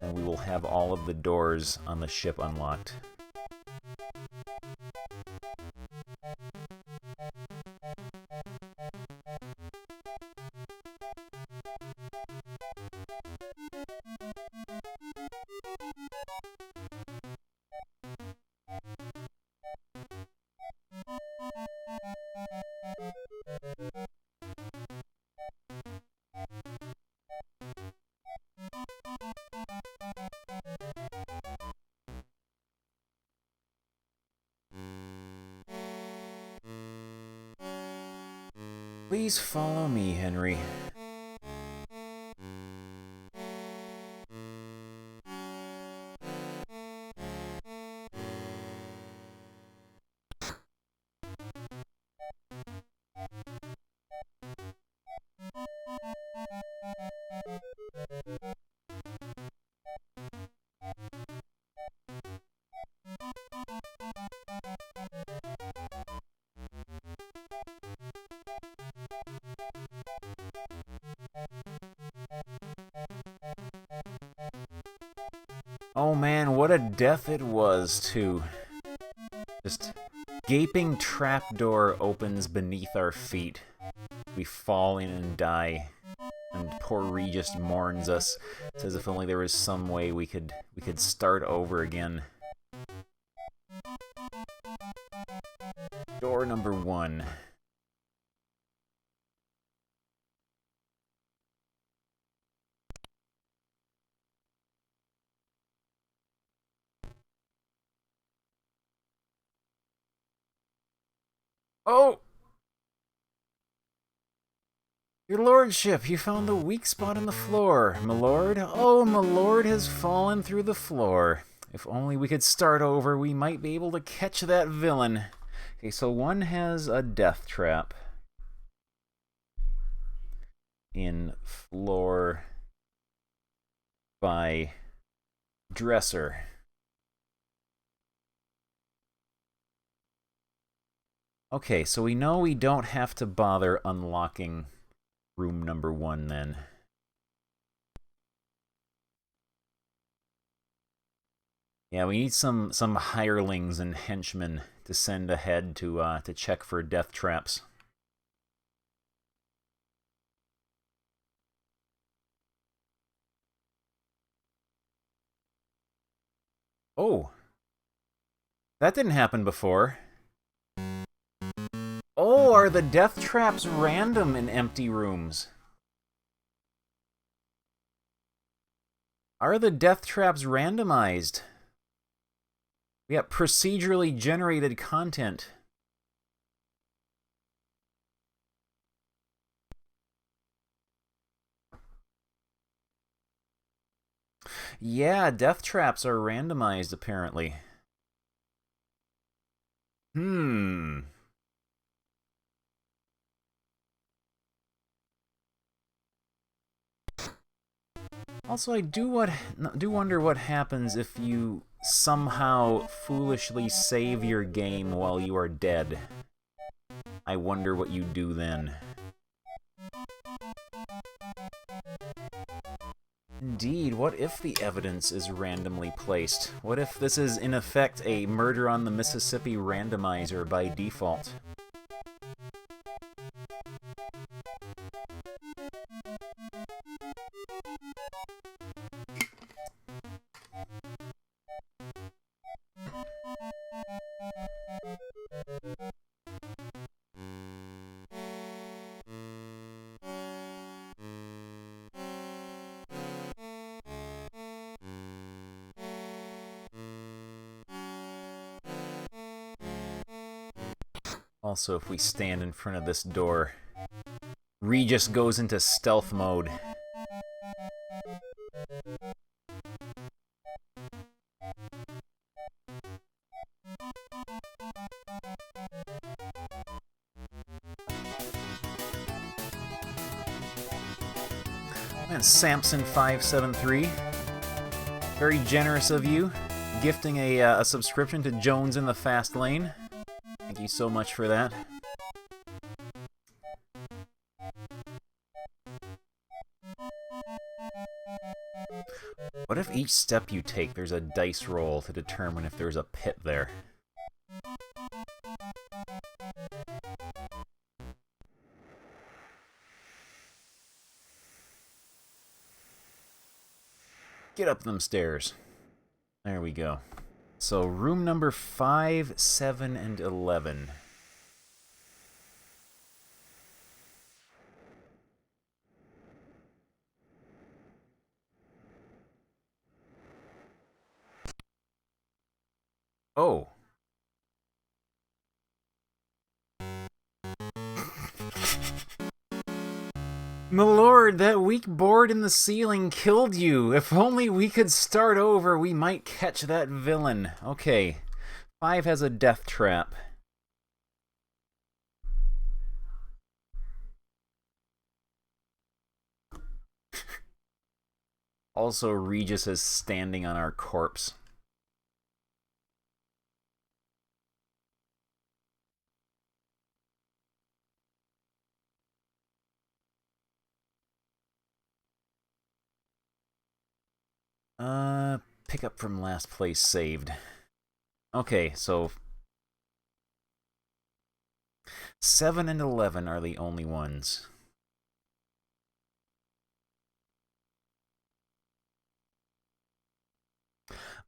And we will have all of the doors on the ship unlocked. Please follow me, Henry. Oh man, what a death it was, too. Just gaping trapdoor opens beneath our feet. We fall in and die. And poor Regis mourns us. Says if only there was some way we could start over again. Door number 1. Oh! Your lordship, you found the weak spot in the floor, my lord. Oh, my lord has fallen through the floor. If only we could start over, we might be able to catch that villain. Okay, so one has a death trap in floor by dresser. Okay, so we know we don't have to bother unlocking room number 1 then. Yeah, we need some hirelings and henchmen to send ahead to check for death traps. Oh, that didn't happen before. Oh, are the death traps random in empty rooms? Are the death traps randomized? We got procedurally generated content. Yeah, death traps are randomized, apparently. Also, I do wonder what happens if you somehow foolishly save your game while you are dead. I wonder what you do then. Indeed, what if the evidence is randomly placed? What if this is, in effect, a Murder on the Mississippi randomizer by default? Also, if we stand in front of this door, Regis goes into stealth mode. And Samson573, very generous of you, gifting a subscription to Jones in the Fast Lane. Thank you so much for that. What if each step you take there's a dice roll to determine if there's a pit there? Get up them stairs. There we go. So, room number 5, 7, and 11. Oh. My lord, that weak board in the ceiling killed you. If only we could start over, we might catch that villain. Okay. 5 has a death trap. Also, Regis is standing on our corpse. Pick up from last place saved. Okay, so 7 and 11 are the only ones.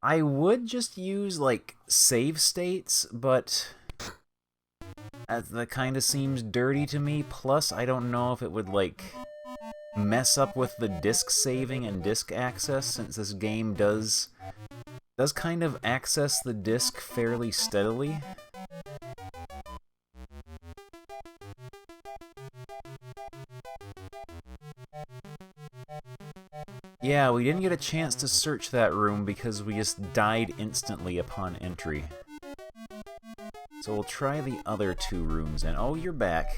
I would just use, like, save states, but that kind of seems dirty to me. Plus, I don't know if it would, like, mess up with the disk saving and disk access, since this game does kind of access the disk fairly steadily. Yeah, we didn't get a chance to search that room because we just died instantly upon entry. So we'll try the other two rooms, and oh, you're back.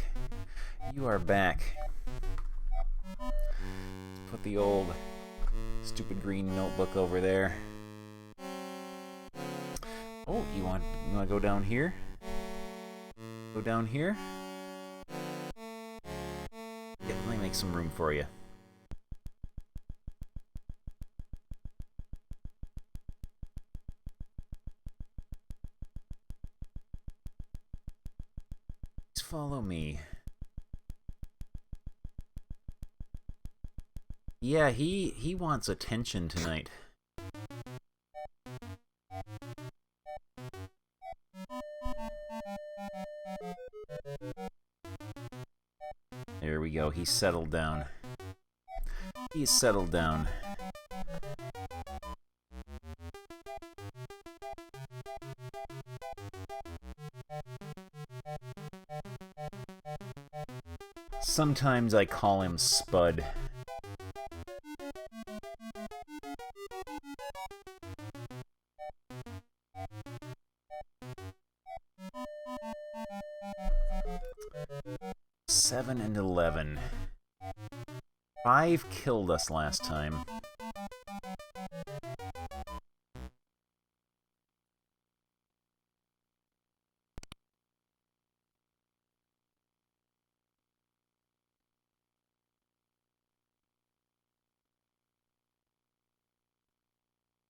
You are back. Let's put the old stupid green notebook over there. Oh, you want to go down here? Go down here? Yeah, let me make some room for you. Please follow me. Yeah, he wants attention tonight. There we go, he's settled down. He's settled down. Sometimes I call him Spud. Seven and 11. 5 killed us last time.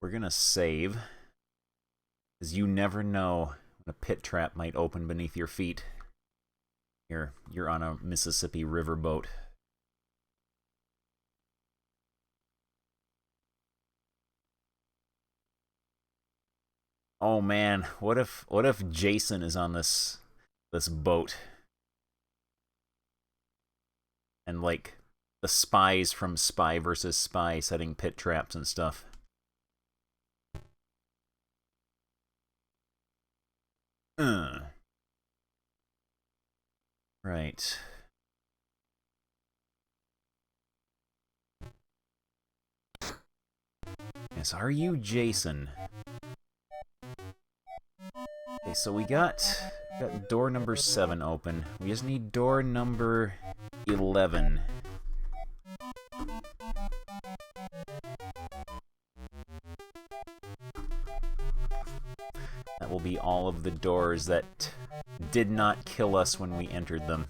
We're gonna save, because you never know when a pit trap might open beneath your feet. You're on a Mississippi riverboat. Oh man, what if Jason is on this boat? And like the spies from Spy versus Spy setting pit traps and stuff. Right. Yes, are you Jason? Okay, so we got door number 7 open. We just need door number 11. That will be all of the doors that did not kill us when we entered them.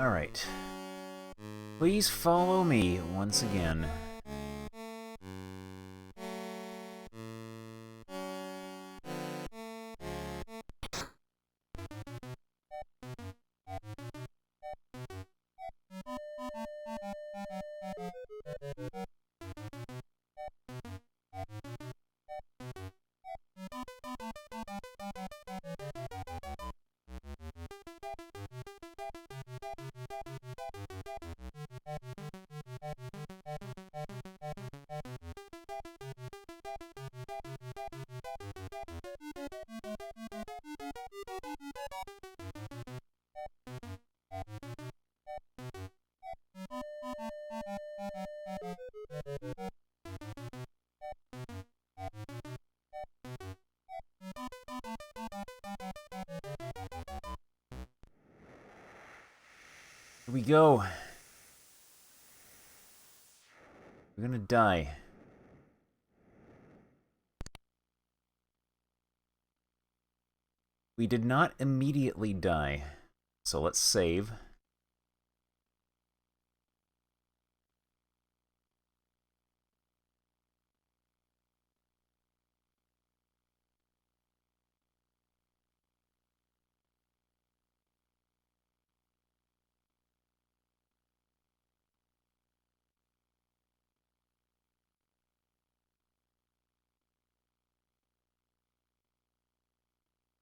Alright. Please follow me once again. Here we go. We're gonna die. We did not immediately die, so let's save.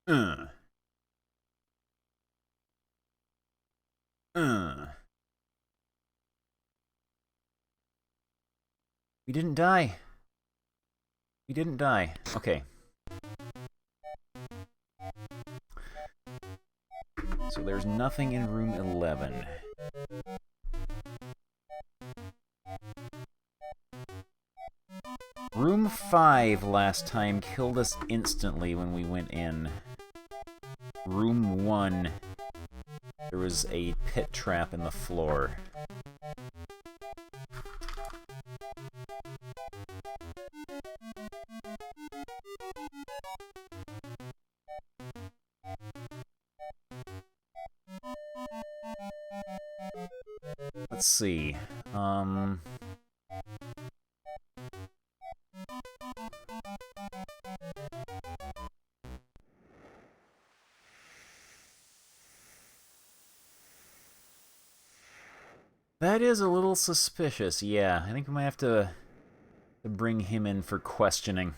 Uh. We didn't die. We didn't die. Okay. So there's nothing in room 11. Room 5 last time killed us instantly when we went in. Room 1, there was a pit trap in the floor. Let's see. That is a little suspicious, yeah. I think we might have to bring him in for questioning.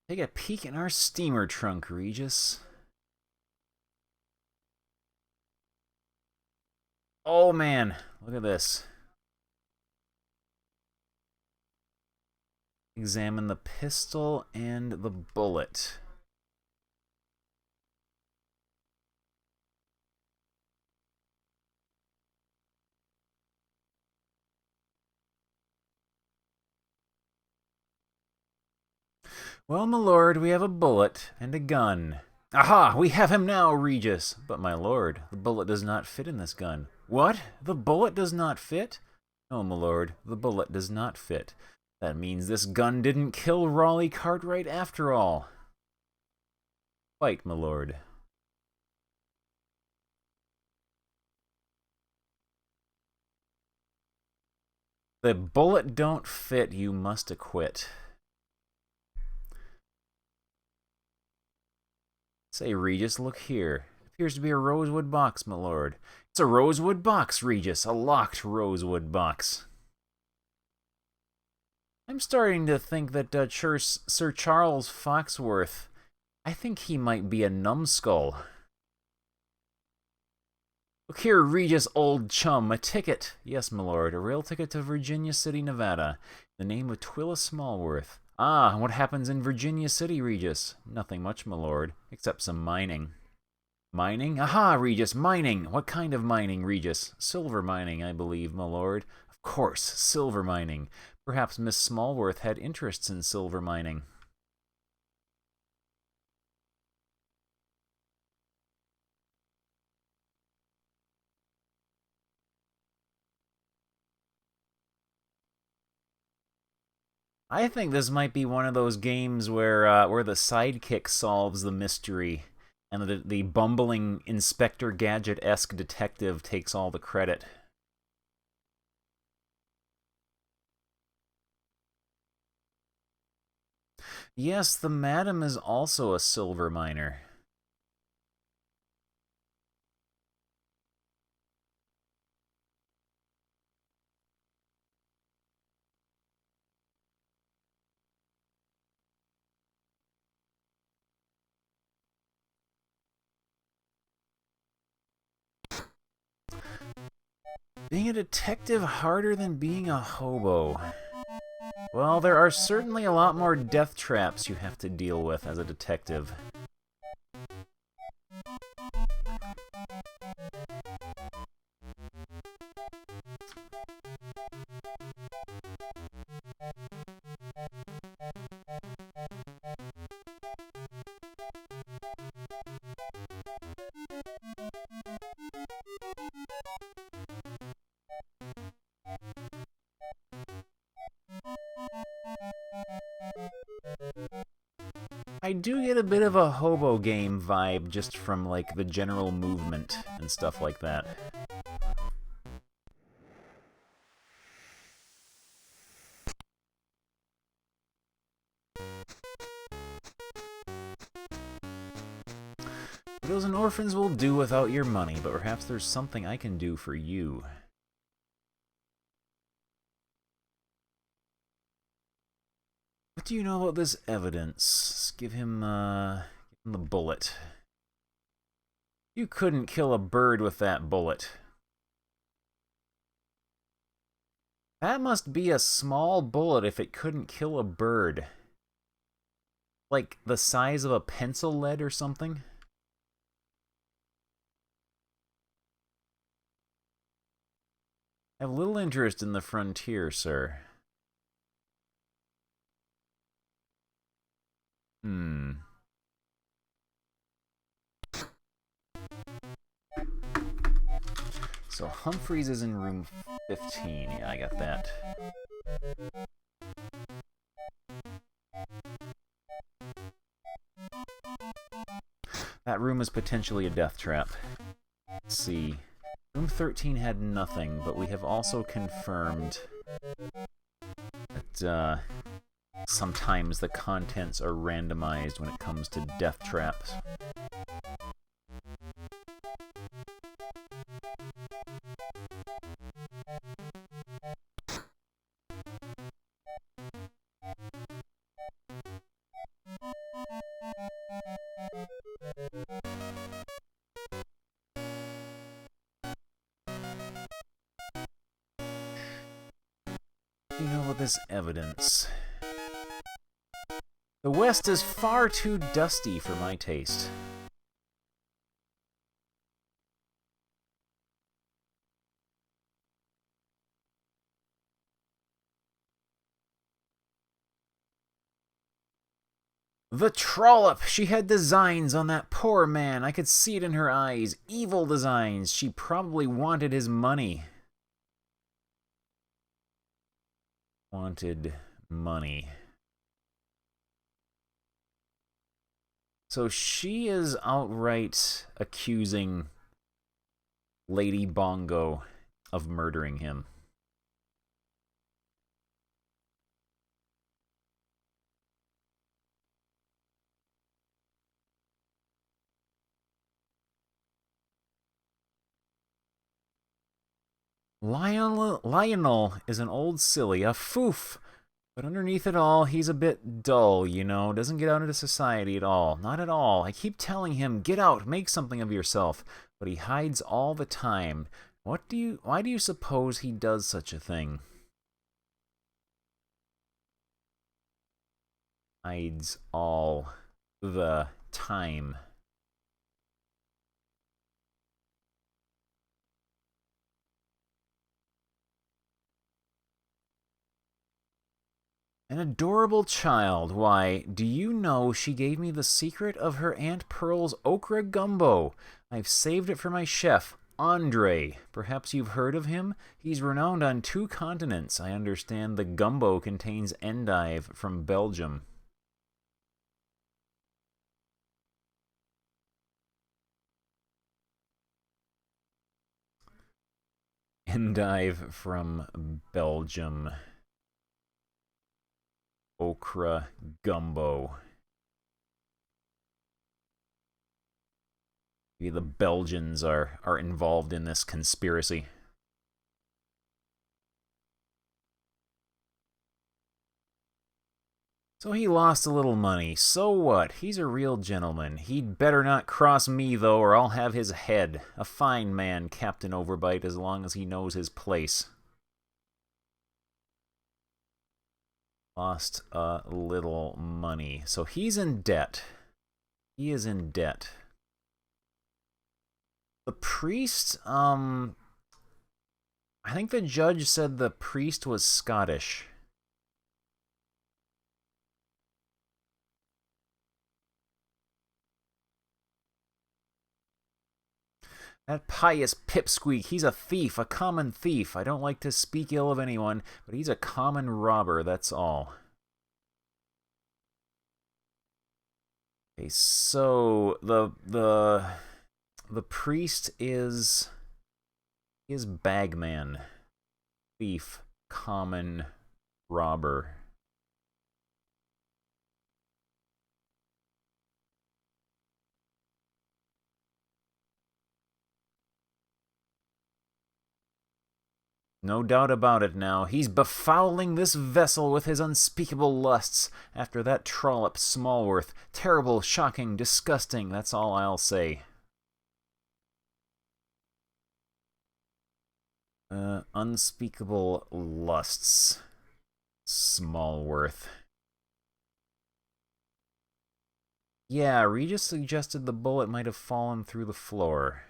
Take a peek in our steamer trunk, Regis. Oh man, look at this. Examine the pistol and the bullet. Well, my lord, we have a bullet and a gun. Aha! We have him now, Regis! But my lord, the bullet does not fit in this gun. What? The bullet does not fit? No, my lord, the bullet does not fit. That means this gun didn't kill Raleigh Cartwright after all. Fight, my lord. The bullet don't fit, you must acquit. Say, Regis, look here. It appears to be a rosewood box, my lord. It's a rosewood box, Regis. A locked rosewood box. I'm starting to think that Sir Charles Foxworth, I think he might be a numbskull. Look here, Regis, old chum, a ticket. Yes, my lord, a rail ticket to Virginia City, Nevada. The name of Twilla Smallworth. Ah, what happens in Virginia City, Regis? Nothing much, my lord, except some mining. Mining? Aha, Regis, mining! What kind of mining, Regis? Silver mining, I believe, my lord. Of course, silver mining. Perhaps Miss Smallworth had interests in silver mining. I think this might be one of those games where the sidekick solves the mystery, and the bumbling Inspector Gadget-esque detective takes all the credit. Yes, the madam is also a silver miner. Being a detective harder than being a hobo. Well, there are certainly a lot more death traps you have to deal with as a detective. I do get a bit of a hobo game vibe just from, like, the general movement and stuff like that. Widows and orphans will do without your money, but perhaps there's something I can do for you. What do you know about this evidence? Give him the bullet. You couldn't kill a bird with that bullet. That must be a small bullet if it couldn't kill a bird. Like the size of a pencil lead or something? I have little interest in the frontier, sir. So Humphreys is in room 15. Yeah, I got that. That room is potentially a death trap. Let's see. Room 13 had nothing, but we have also confirmed that sometimes the contents are randomized when it comes to death traps. You know what this evidence? The West is far too dusty for my taste. The trollop! She had designs on that poor man. I could see it in her eyes. Evil designs. She probably wanted his money. Wanted money. So she is outright accusing Lady Bongo of murdering him. Lionel is an old silly, a foof. But underneath it all, he's a bit dull, you know, doesn't get out into society at all. Not at all. I keep telling him, get out, make something of yourself. But he hides all the time. Why do you suppose he does such a thing? Hides all the time. An adorable child. Why, do you know she gave me the secret of her Aunt Pearl's okra gumbo? I've saved it for my chef, Andre. Perhaps you've heard of him? He's renowned on 2 continents. I understand the gumbo contains endive from Belgium. Endive from Belgium. Okra gumbo. Maybe the Belgians are involved in this conspiracy. So he lost a little money. So what? He's a real gentleman. He'd better not cross me, though, or I'll have his head. A fine man, Captain Overbite, as long as he knows his place. Lost a little money. So he's in debt. He is in debt. The priest, I think the judge said the priest was Scottish. That pious pipsqueak, he's a thief, a common thief. I don't like to speak ill of anyone, but he's a common robber, that's all. Okay, so the priest is bagman, thief, common, robber. No doubt about it now. He's befouling this vessel with his unspeakable lusts after that trollop Smallworth. Terrible, shocking, disgusting, that's all I'll say. Unspeakable lusts. Smallworth. Yeah, Regis suggested the bullet might have fallen through the floor.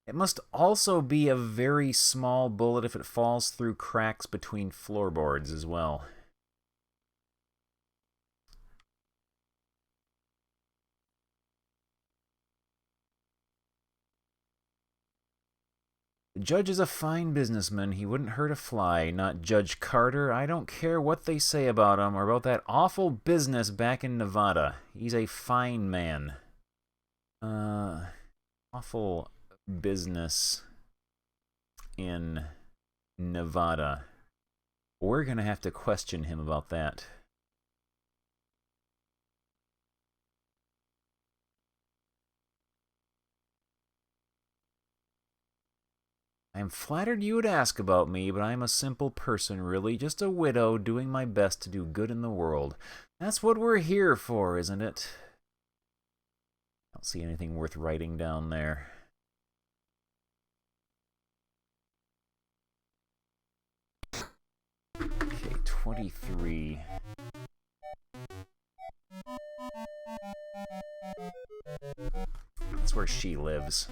It must also be a very small bullet if it falls through cracks between floorboards as well. The judge is a fine businessman. He wouldn't hurt a fly. Not Judge Carter. I don't care what they say about him or about that awful business back in Nevada. He's a fine man. Awful business in Nevada. We're gonna have to question him about that. I am flattered you would ask about me, but I am a simple person, really. Just a widow doing my best to do good in the world. That's what we're here for, isn't it? I don't see anything worth writing down there. Okay, 23. That's where she lives.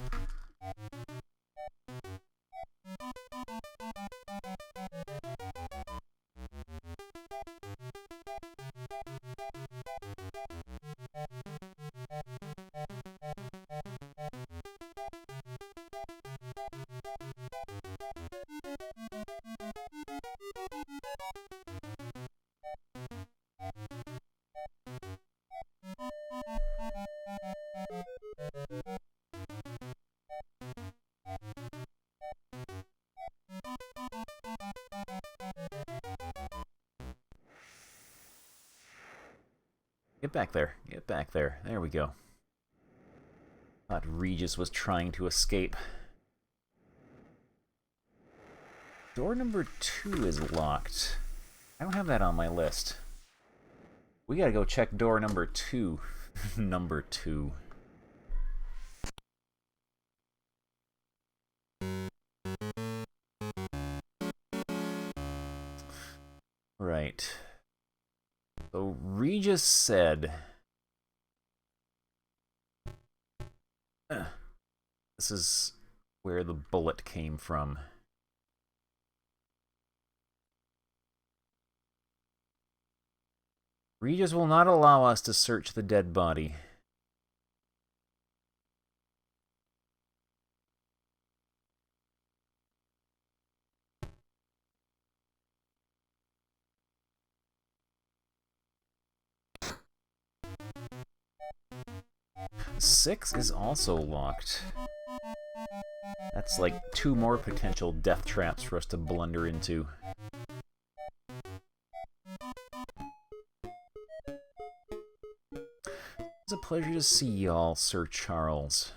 Get back there. Get back there. There we go. Thought Regis was trying to escape. Door number 2 is locked. I don't have that on my list. We gotta go check door number 2. Number 2. Right. So Regis said... This is where the bullet came from. Regis will not allow us to search the dead body. Six is also locked. That's like 2 more potential death traps for us to blunder into. It's a pleasure to see y'all, Sir Charles.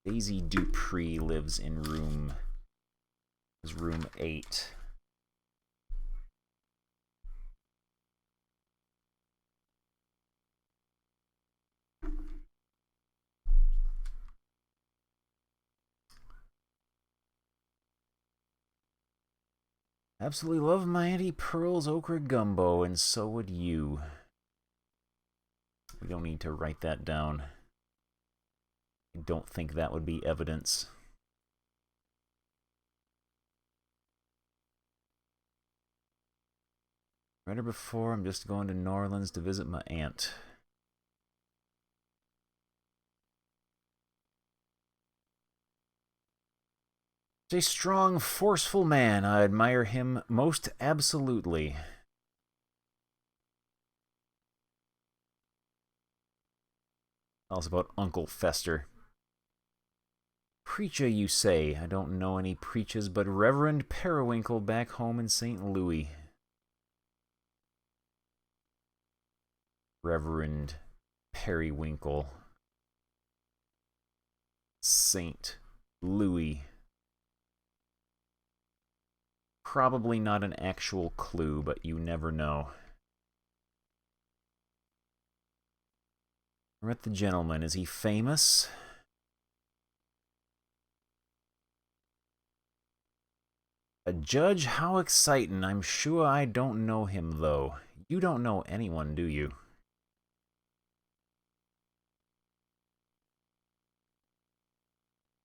Daisy Dupree lives in room 8. Absolutely love my Auntie Pearl's okra gumbo, and so would you. We don't need to write that down. I don't think that would be evidence. Read her before. I'm just going to New Orleans to visit my aunt. A strong, forceful man. I admire him most absolutely. Tell us about Uncle Fester. Preacher, you say? I don't know any preachers but Reverend Periwinkle back home in St. Louis. Reverend Periwinkle. St. Louis. Probably not an actual clue, but you never know. I met the gentleman. Is he famous? A judge? How exciting. I'm sure I don't know him, though. You don't know anyone, do you?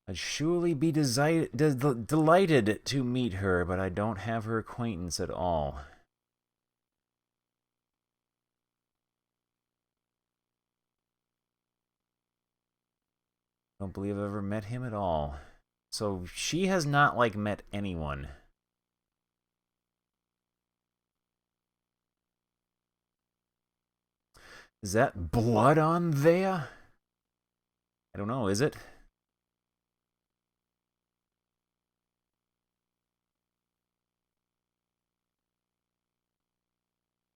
I'd surely be delighted to meet her, but I don't have her acquaintance at all. Don't believe I've ever met him at all. So she has not, like, met anyone. Is that blood on there? I don't know, is it?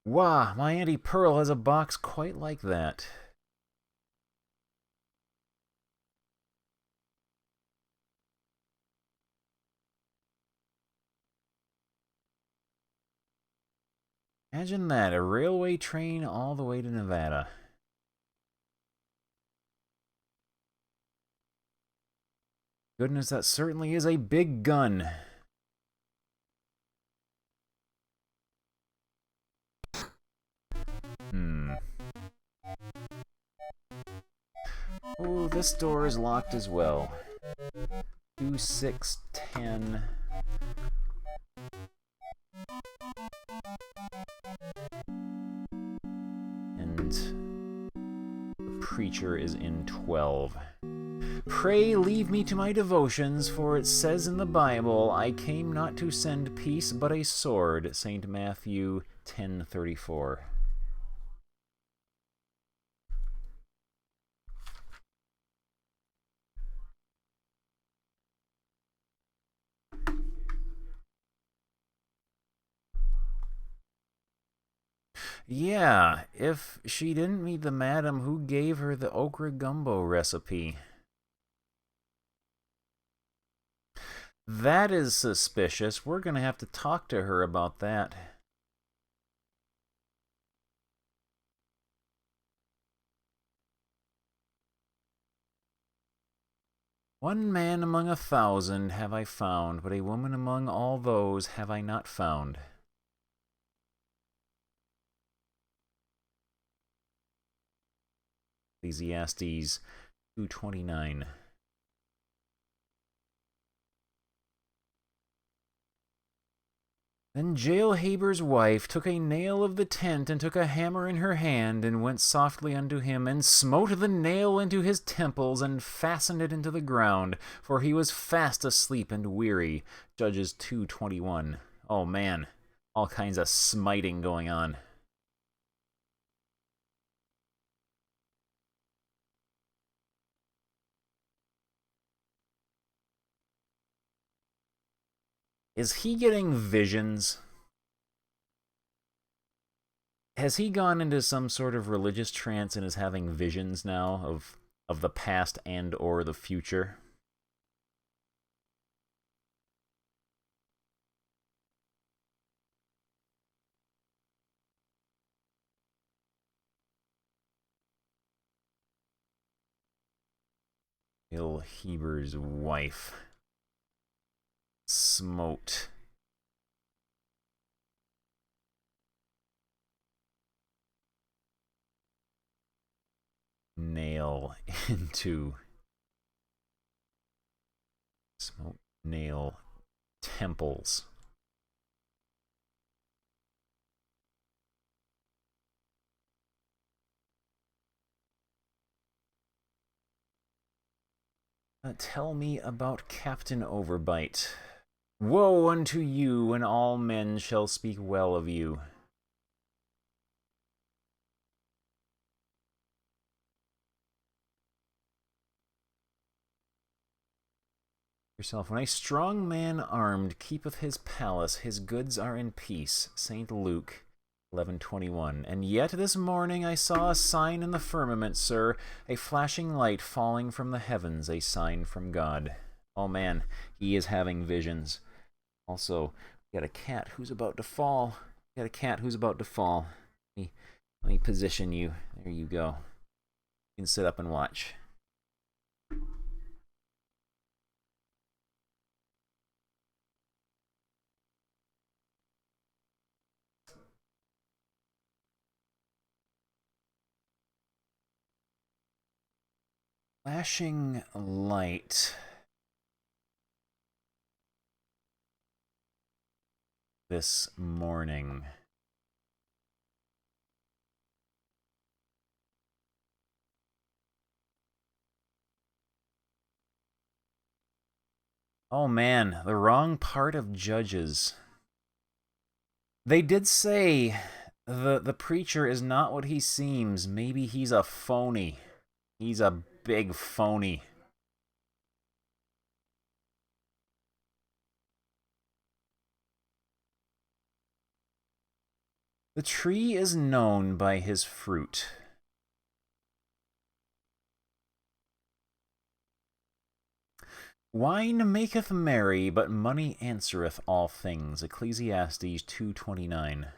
Wow, my Auntie Pearl has a box quite like that. Imagine that, a railway train all the way to Nevada. Goodness, that certainly is a big gun. Oh, this door is locked as well. 2610. And the preacher is in 12. Pray leave me to my devotions, for it says in the Bible, I came not to send peace but a sword. St. Matthew 10:34. Yeah, if she didn't meet the madam who gave her the okra gumbo recipe. That is suspicious. We're going to have to talk to her about that. One man among 1,000 have I found, but a woman among all those have I not found. Ecclesiastes 2:29. Then Jaelhaber's wife took a nail of the tent, and took a hammer in her hand, and went softly unto him, and smote the nail into his temples, and fastened it into the ground, for he was fast asleep and weary. Judges 2:21. Oh man, all kinds of smiting going on. Is he getting visions? Has he gone into some sort of religious trance and is having visions now of the past and or the future? Jaelhaber's wife smote nail into smote nail temples. Tell me about Captain Overbite. Woe unto you when all men shall speak well of you. Yourself, when a strong man armed keepeth his palace, his goods are in peace. St. Luke 11:21. And yet this morning I saw a sign in the firmament, sir, a flashing light falling from the heavens, a sign from God. Oh man, he is having visions. Also, we got a cat who's about to fall. We got a cat who's about to fall. Let me position you. There you go. You can sit up and watch. Flashing light. This morning. Oh man, the wrong part of Judges. They did say the preacher is not what he seems. Maybe he's a phony. He's a big phony. The tree is known by his fruit. Wine maketh merry, but money answereth all things. Ecclesiastes 2:29.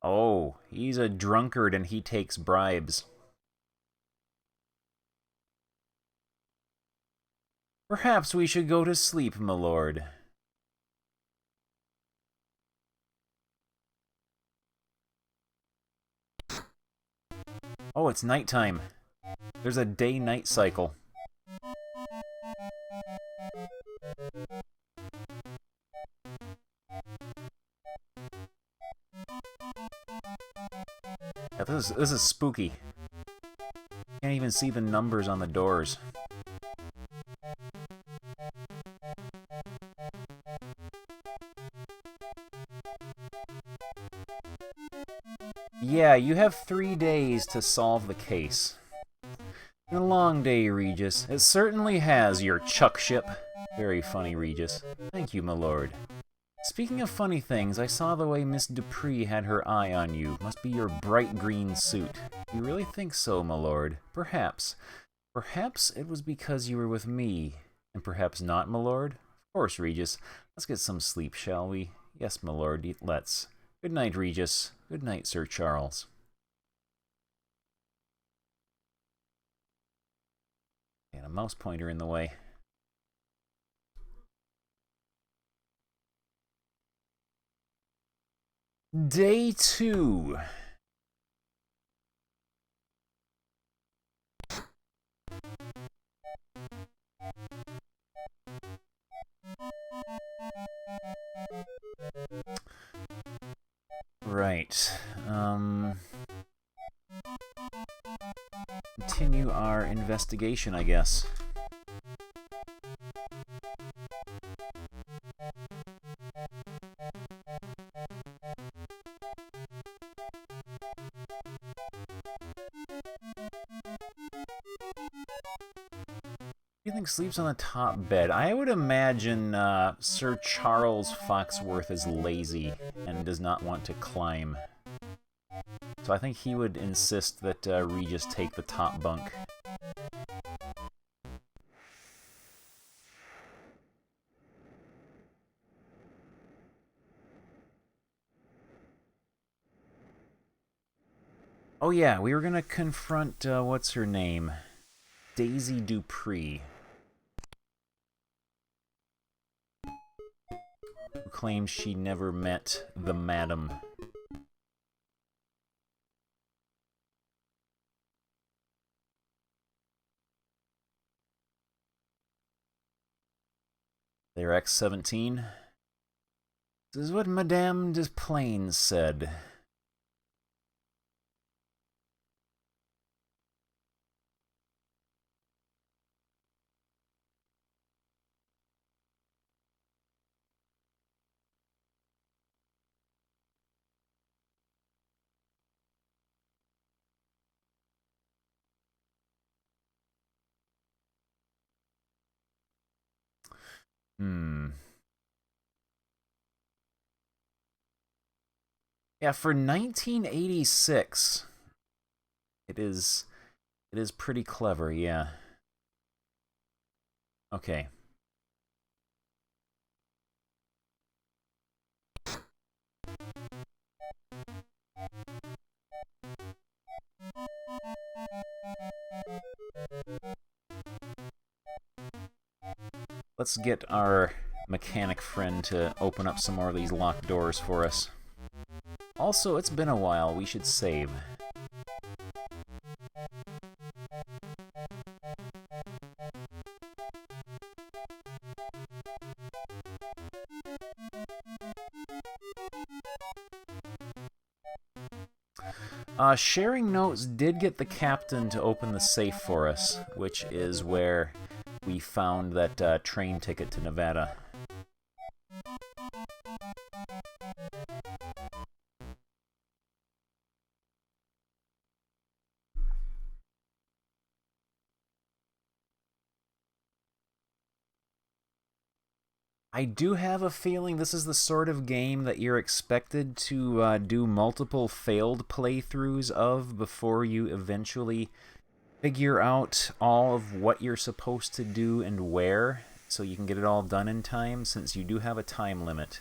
Oh, he's a drunkard and he takes bribes. Perhaps we should go to sleep, my lord. Oh, it's nighttime. There's a day-night cycle. Yeah, this is spooky. Can't even see the numbers on the doors. Yeah, you have 3 days to solve the case. Been a long day, Regis. It certainly has, your chuck ship. Very funny, Regis. Thank you, my lord. Speaking of funny things, I saw the way Miss Dupree had her eye on you. Must be your bright green suit. You really think so, my lord? Perhaps. Perhaps it was because you were with me. And perhaps not, my lord? Of course, Regis. Let's get some sleep, shall we? Yes, my lord, let's. Good night, Regis. Good night, Sir Charles. And a mouse pointer in the way. Day 2. Right. Continue our investigation, I guess. Who do you think sleeps on the top bed? I would imagine Sir Charles Foxworth is lazy and does not want to climb. So I think he would insist that Regis take the top bunk. Oh yeah, we were gonna confront, what's her name? Daisy Dupree. Who claims she never met the madam. They're X-17. This is what Madame Desplaines said. Yeah, for 1986, it is pretty clever, yeah. Okay. Let's get our mechanic friend to open up some more of these locked doors for us. Also, it's been a while. We should save. Sharing notes did get the captain to open the safe for us, which is where we found that train ticket to Nevada. I do have a feeling this is the sort of game that you're expected to do multiple failed playthroughs of before you eventually figure out all of what you're supposed to do and where, so you can get it all done in time, since you do have a time limit.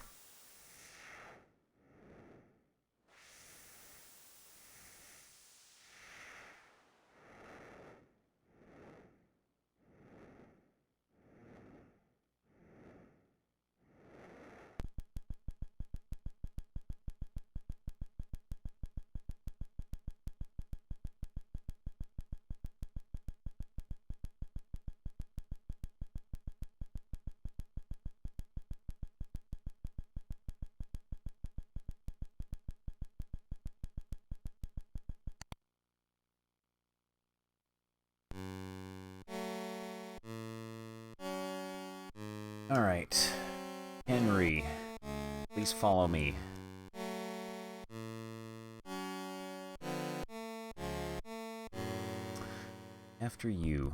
Alright. Henry, please follow me. After you.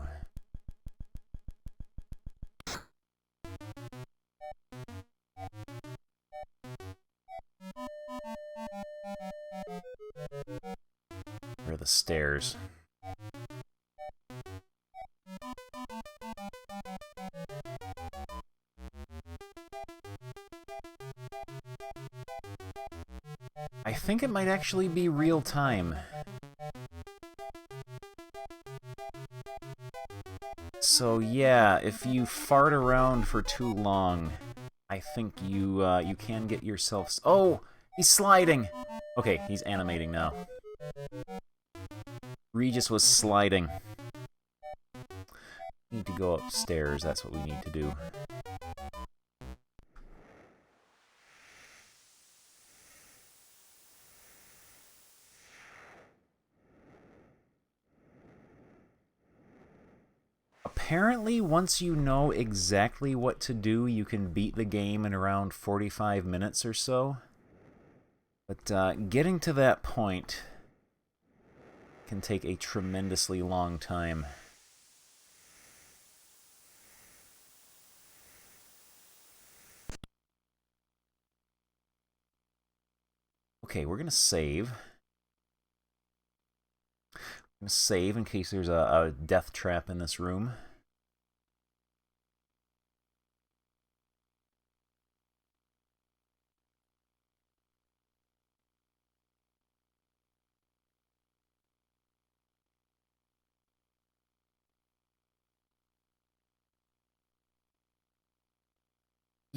Where are the stairs? I think it might actually be real time. So yeah, if you fart around for too long, I think you can get yourself... Oh! He's sliding! Okay, he's animating now. Regis was sliding. We need to go upstairs, that's what we need to do. Apparently, once you know exactly what to do, you can beat the game in around 45 minutes or so. But getting to that point can take a tremendously long time. Okay, we're gonna save. I'm gonna save in case there's a death trap in this room.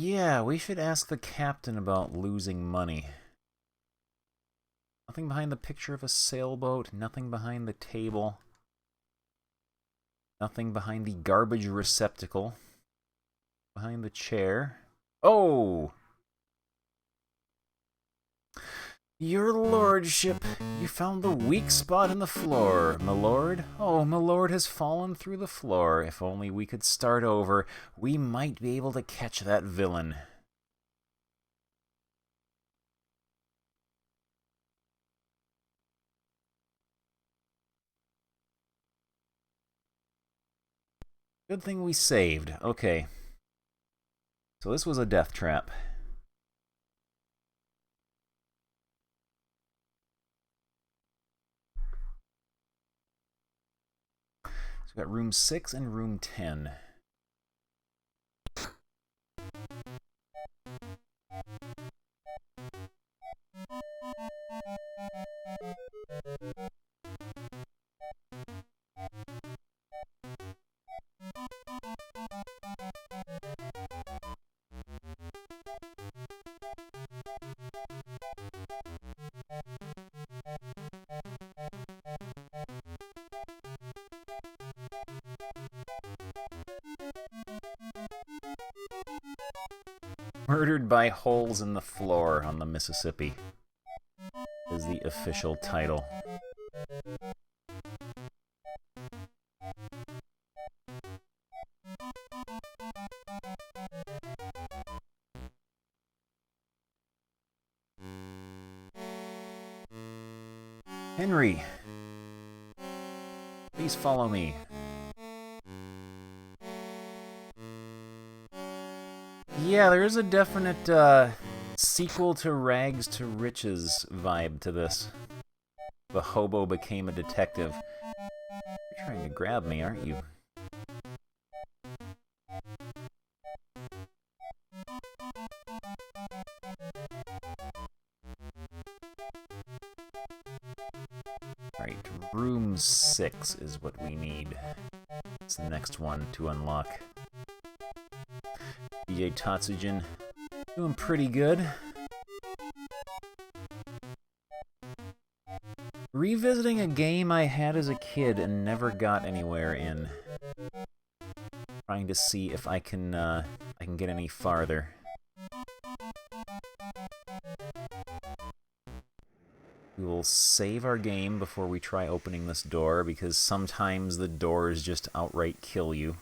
Yeah, we should ask the captain about losing money. Nothing behind the picture of a sailboat, nothing behind the table. Nothing behind the garbage receptacle. Behind the chair. Oh! Your lordship, you found the weak spot in the floor, my lord. Oh, my lord has fallen through the floor. If only we could start over, we might be able to catch that villain. Good thing we saved. Okay. So this was a death trap. So we've got room 6 and room 10. Murdered by holes in the floor on the Mississippi is the official title. Henry, please follow me. Yeah, there is a definite sequel to Rags to Riches vibe to this. The hobo became a detective. You're trying to grab me, aren't you? Alright, room 6 is what we need. It's the next one to unlock. DJ Tatsujin doing pretty good. Revisiting a game I had as a kid and never got anywhere in. Trying to see if I can get any farther. We will save our game before we try opening this door, because sometimes the doors just outright kill you.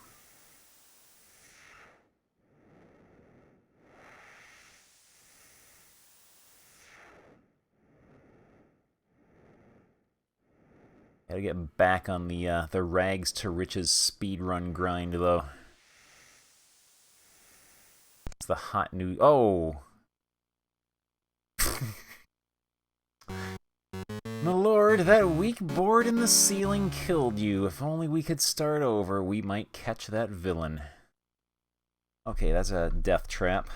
Gotta get back on the Rags to Riches speedrun grind, though. It's the hot new... Oh! My lord, that weak board in the ceiling killed you. If only we could start over, we might catch that villain. Okay, that's a death trap.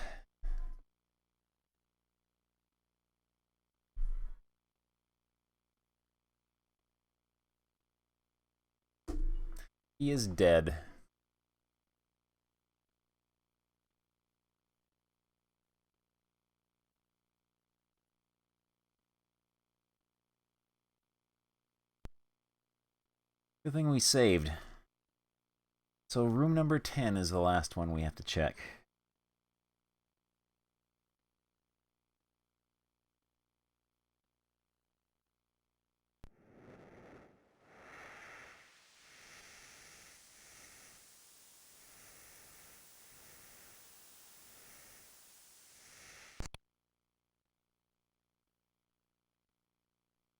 He is dead. Good thing we saved. So room number 10 is the last one we have to check.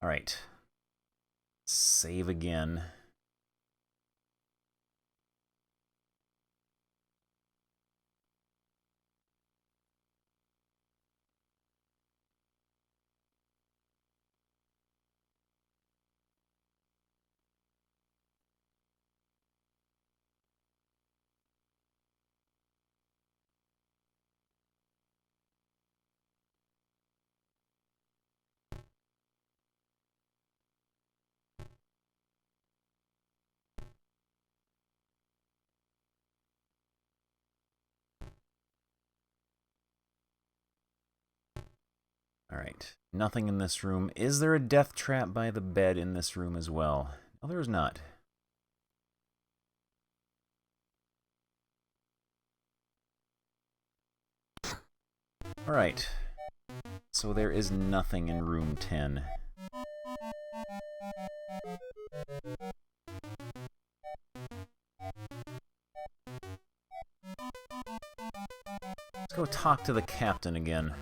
All right. Save again. Alright, nothing in this room. Is there a death trap by the bed in this room as well? No, there is not. Alright, so there is nothing in room 10. Let's go talk to the captain again.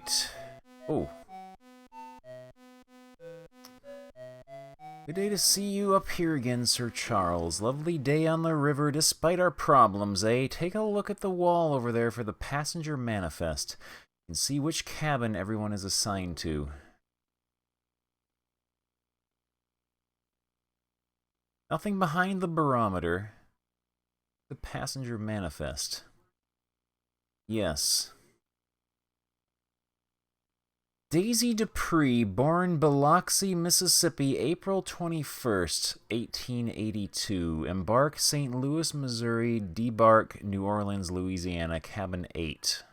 right. Oh. Good day to see you up here again, Sir Charles. Lovely day on the river despite our problems, eh? Take a look at the wall over there for the passenger manifest and see which cabin everyone is assigned to. Nothing behind the barometer. The passenger manifest. Yes. Daisy Dupree, born Biloxi, Mississippi, April 21st, 1882. Embark St. Louis, Missouri. Debark New Orleans, Louisiana, cabin 8.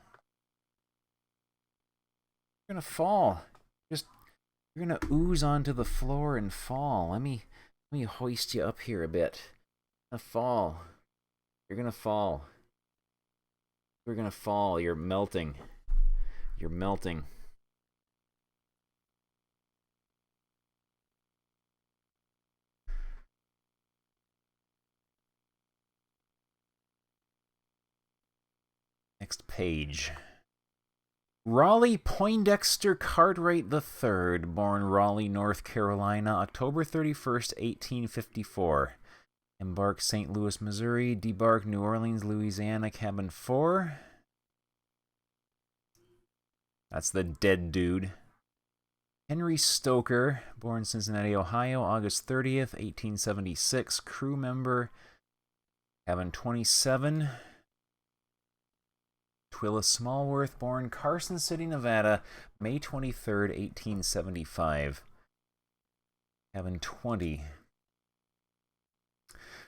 You're gonna fall. You're gonna ooze onto the floor and fall. Let me hoist you up here a bit. You're gonna fall. You're gonna fall. You're gonna fall. You're melting. You're melting. Next page. Raleigh Poindexter Cartwright III, born Raleigh, North Carolina, October 31st, 1854. Embark St. Louis, Missouri. Debark New Orleans, Louisiana, cabin 4. That's the dead dude. Henry Stoker, born Cincinnati, Ohio, August 30th, 1876. Crew member, cabin 27. Twilla Smallworth, born Carson City, Nevada, May 23rd, 1875. Cabin 20.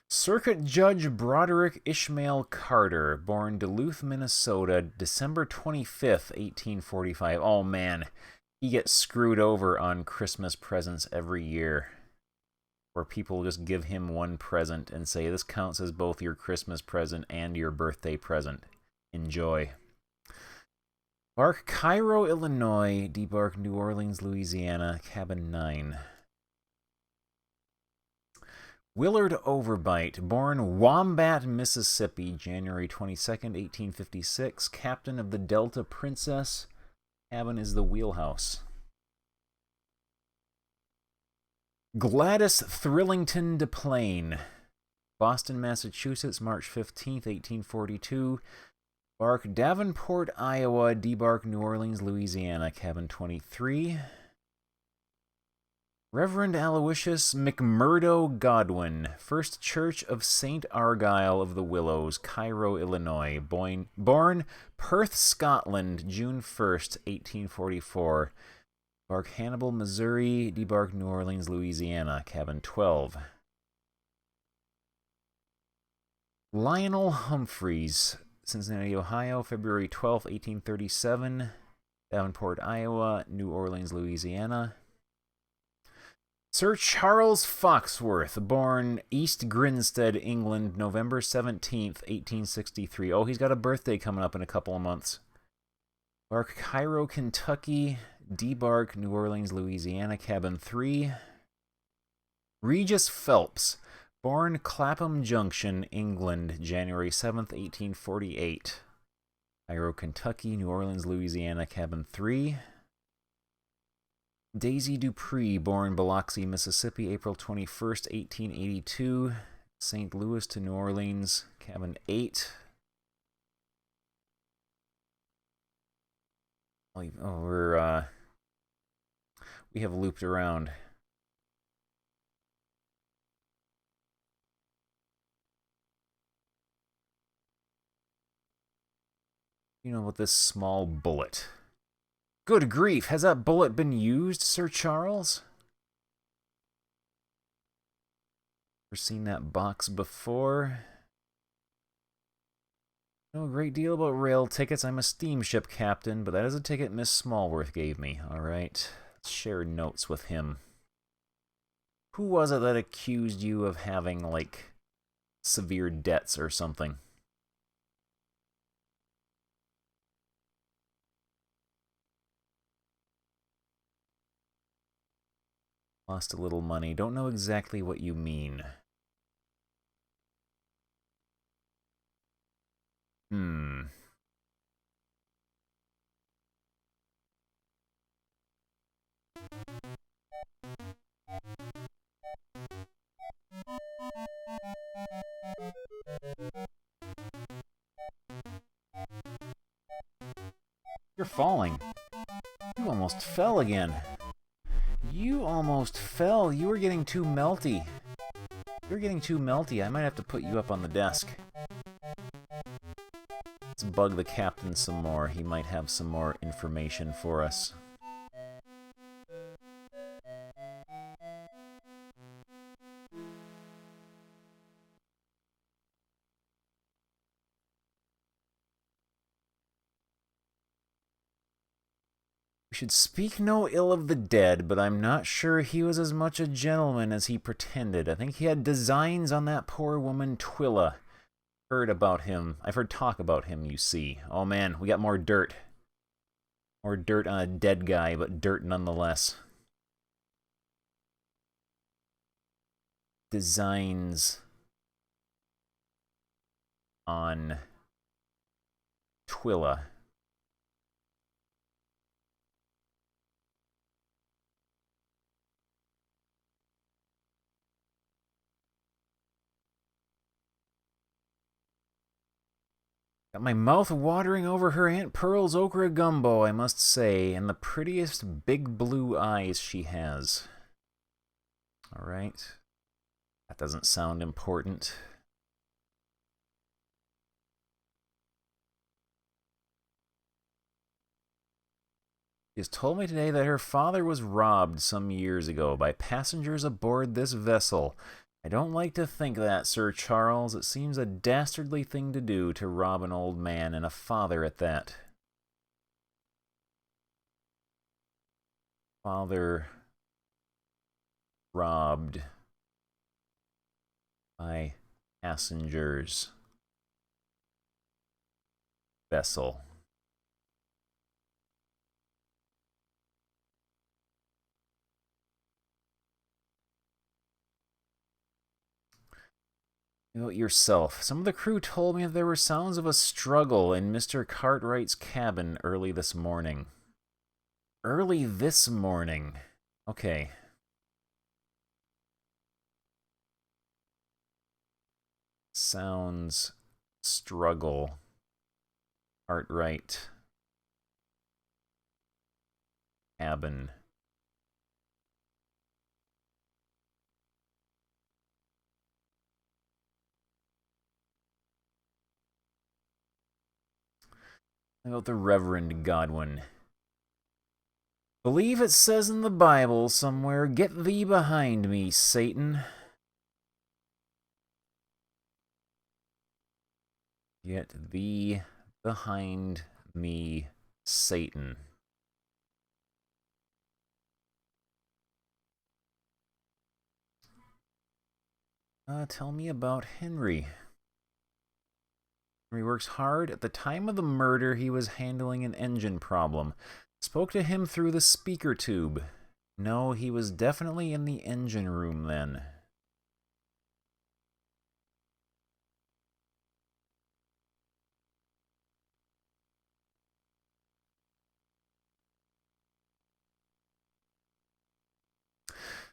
Circuit Judge Broderick Ishmael Carter, born Duluth, Minnesota, December 25th, 1845. Oh man, he gets screwed over on Christmas presents every year, where people just give him one present and say, this counts as both your Christmas present and your birthday present. Enjoy. Bark Cairo, Illinois. Debark New Orleans, Louisiana. Cabin 9. Willard Overbite, born Wombat, Mississippi, January 22nd, 1856. Captain of the Delta Princess. Cabin is the wheelhouse. Gladys Thrillington DePlain, Boston, Massachusetts, March 15th, 1842. Bark Davenport, Iowa. Debark New Orleans, Louisiana. Cabin 23. Reverend Aloysius McMurdo Godwin, First Church of St. Argyle of the Willows, Cairo, Illinois. Born Perth, Scotland, June 1st, 1844. Bark Hannibal, Missouri. Debark New Orleans, Louisiana. Cabin 12. Lionel Humphreys, Cincinnati, Ohio, February 12th, 1837. Davenport, Iowa. New Orleans, Louisiana. Sir Charles Foxworth, born East Grinstead, England, November 17th, 1863. Oh, he's got a birthday coming up in a couple of months. Bark Cairo, Kentucky. Debark New Orleans, Louisiana. Cabin 3. Regis Phelps, born Clapham Junction, England, January 7th, 1848. Cairo, Kentucky. New Orleans, Louisiana. Cabin 3. Daisy Dupree, born Biloxi, Mississippi, April 21st, 1882. St. Louis to New Orleans, cabin 8. Oh, we have looped around. You know, with this small bullet. Good grief, has that bullet been used, Sir Charles? Ever seen that box before? Know a great deal about rail tickets. I'm a steamship captain, but that is a ticket Miss Smallworth gave me. Alright, let's share notes with him. Who was it that accused you of having, like, severe debts or something? Lost a little money. Don't know exactly what you mean. You're falling. You almost fell again. You almost fell. You were getting too melty. You're getting too melty. I might have to put you up on the desk. Let's bug the captain some more. He might have some more information for us. We should speak no ill of the dead, but I'm not sure he was as much a gentleman as he pretended. I think he had designs on that poor woman Twilla. Heard about him. I've heard talk about him, you see. Oh man, we got more dirt. More dirt on a dead guy, but dirt nonetheless. Designs on Twilla. Got my mouth watering over her Aunt Pearl's okra gumbo, I must say, and the prettiest big blue eyes she has. Alright. That doesn't sound important. She has told me today that her father was robbed some years ago by passengers aboard this vessel. I don't like to think that, Sir Charles. It seems a dastardly thing to do, to rob an old man, and a father at that. Father robbed by passengers. Vessel. Note yourself. Some of the crew told me that there were sounds of a struggle in Mr. Cartwright's cabin early this morning. Early this morning. Okay. Sounds, struggle, Cartwright, cabin. About the Reverend Godwin. Believe it says in the Bible somewhere, "Get thee behind me, Satan." Get thee behind me, Satan. Tell me about Henry. He works hard. At the time of the murder, he was handling an engine problem. Spoke to him through the speaker tube. No, he was definitely in the engine room then.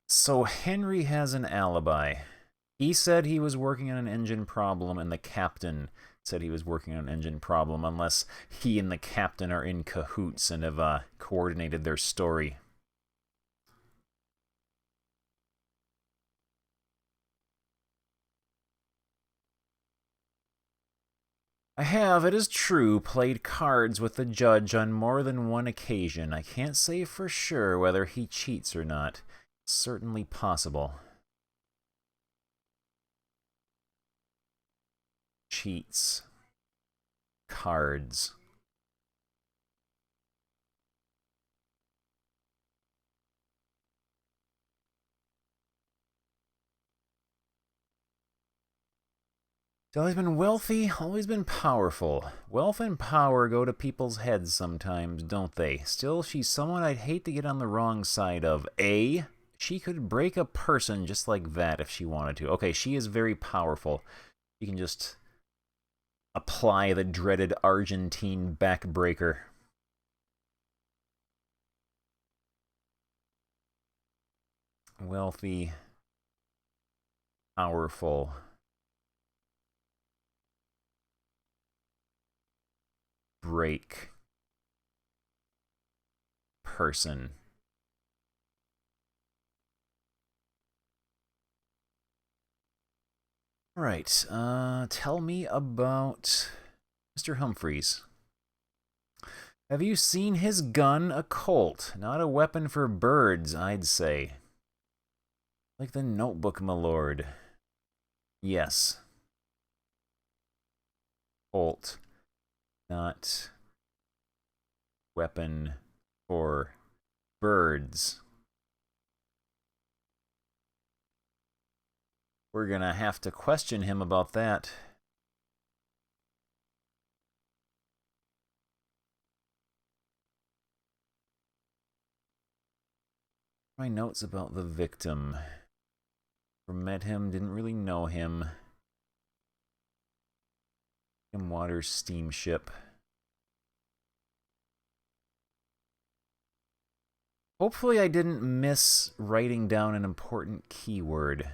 So Henry has an alibi. He said he was working on an engine problem, and the captain said he was working on an engine problem, unless he and the captain are in cahoots and have coordinated their story. I have, it is true, played cards with the judge on more than one occasion. I can't say for sure whether he cheats or not. It's certainly possible. Cheats. Cards. He's always been wealthy, always been powerful. Wealth and power go to people's heads sometimes, don't they? Still, she's someone I'd hate to get on the wrong side of. She could break a person just like that if she wanted to. Okay, she is very powerful. She can just apply the dreaded Argentine backbreaker. Wealthy, powerful break person. Right, tell me about Mr. Humphreys. Have you seen his gun? A Colt. Not a weapon for birds, I'd say. Like the notebook, my lord. Yes. Colt. Not weapon for birds. We're gonna have to question him about that. My notes about the victim. Never met him, didn't really know him. Water steamship. Hopefully I didn't miss writing down an important keyword.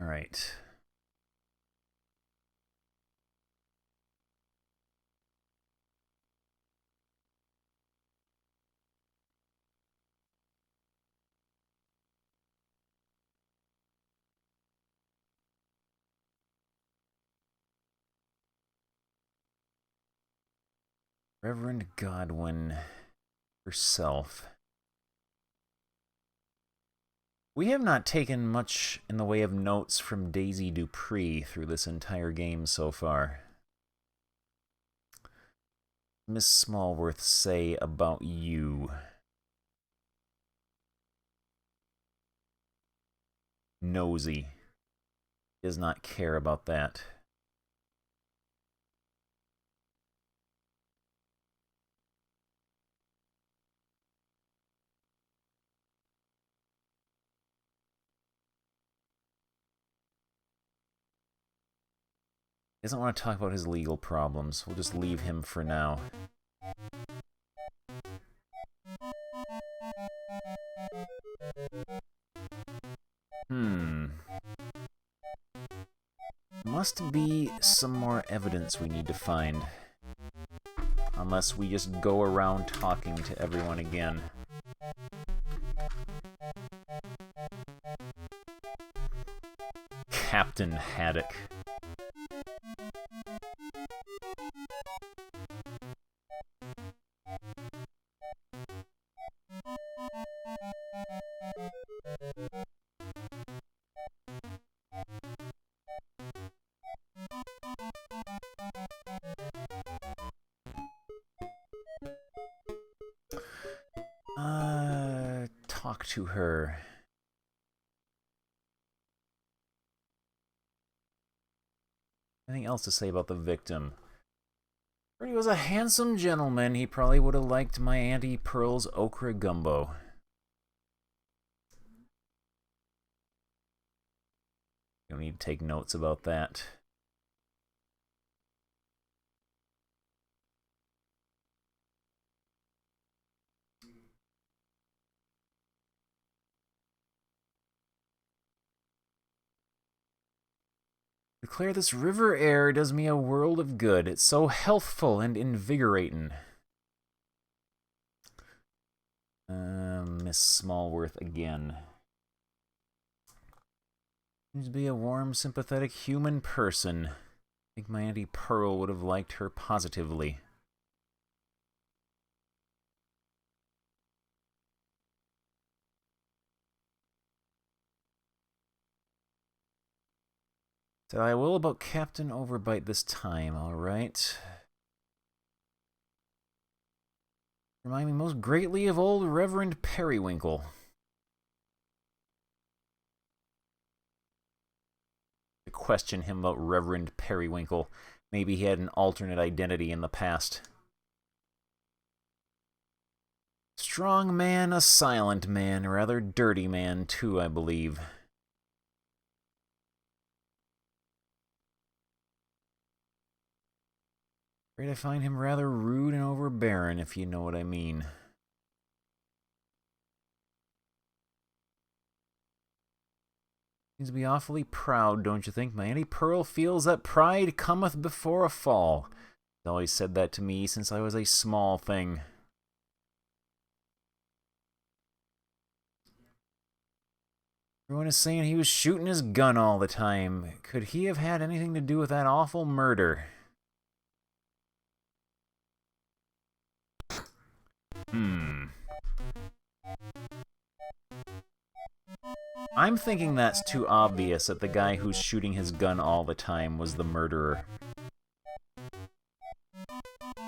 All right. Reverend Godwin herself. We have not taken much in the way of notes from Daisy Dupree through this entire game so far. Miss Smallworth say about you? Nosy. Does not care about that. He doesn't want to talk about his legal problems. We'll just leave him for now. Must be some more evidence we need to find. Unless we just go around talking to everyone again. Captain Haddock. Talk to her. Anything else to say about the victim? He was a handsome gentleman. He probably would have liked my Auntie Pearl's okra gumbo. You don't need to take notes about that. Declare this river air does me a world of good. It's so healthful and invigorating. Miss Smallworth again. Seems to be a warm, sympathetic human person. I think my Auntie Pearl would have liked her positively. So I will about Captain Overbite this time, alright? Remind me most greatly of old Reverend Periwinkle. To question him about Reverend Periwinkle. Maybe he had an alternate identity in the past. Strong man, a silent man, a rather dirty man too, I believe. Afraid I find him rather rude and overbearing, if you know what I mean. Seems to be awfully proud, don't you think? My Auntie Pearl feels that pride cometh before a fall. She's always said that to me since I was a small thing. Everyone is saying he was shooting his gun all the time. Could he have had anything to do with that awful murder? I'm thinking that's too obvious that the guy who's shooting his gun all the time was the murderer.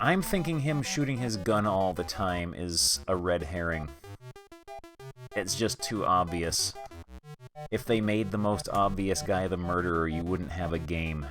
I'm thinking him shooting his gun all the time is a red herring. It's just too obvious. If they made the most obvious guy the murderer, you wouldn't have a game.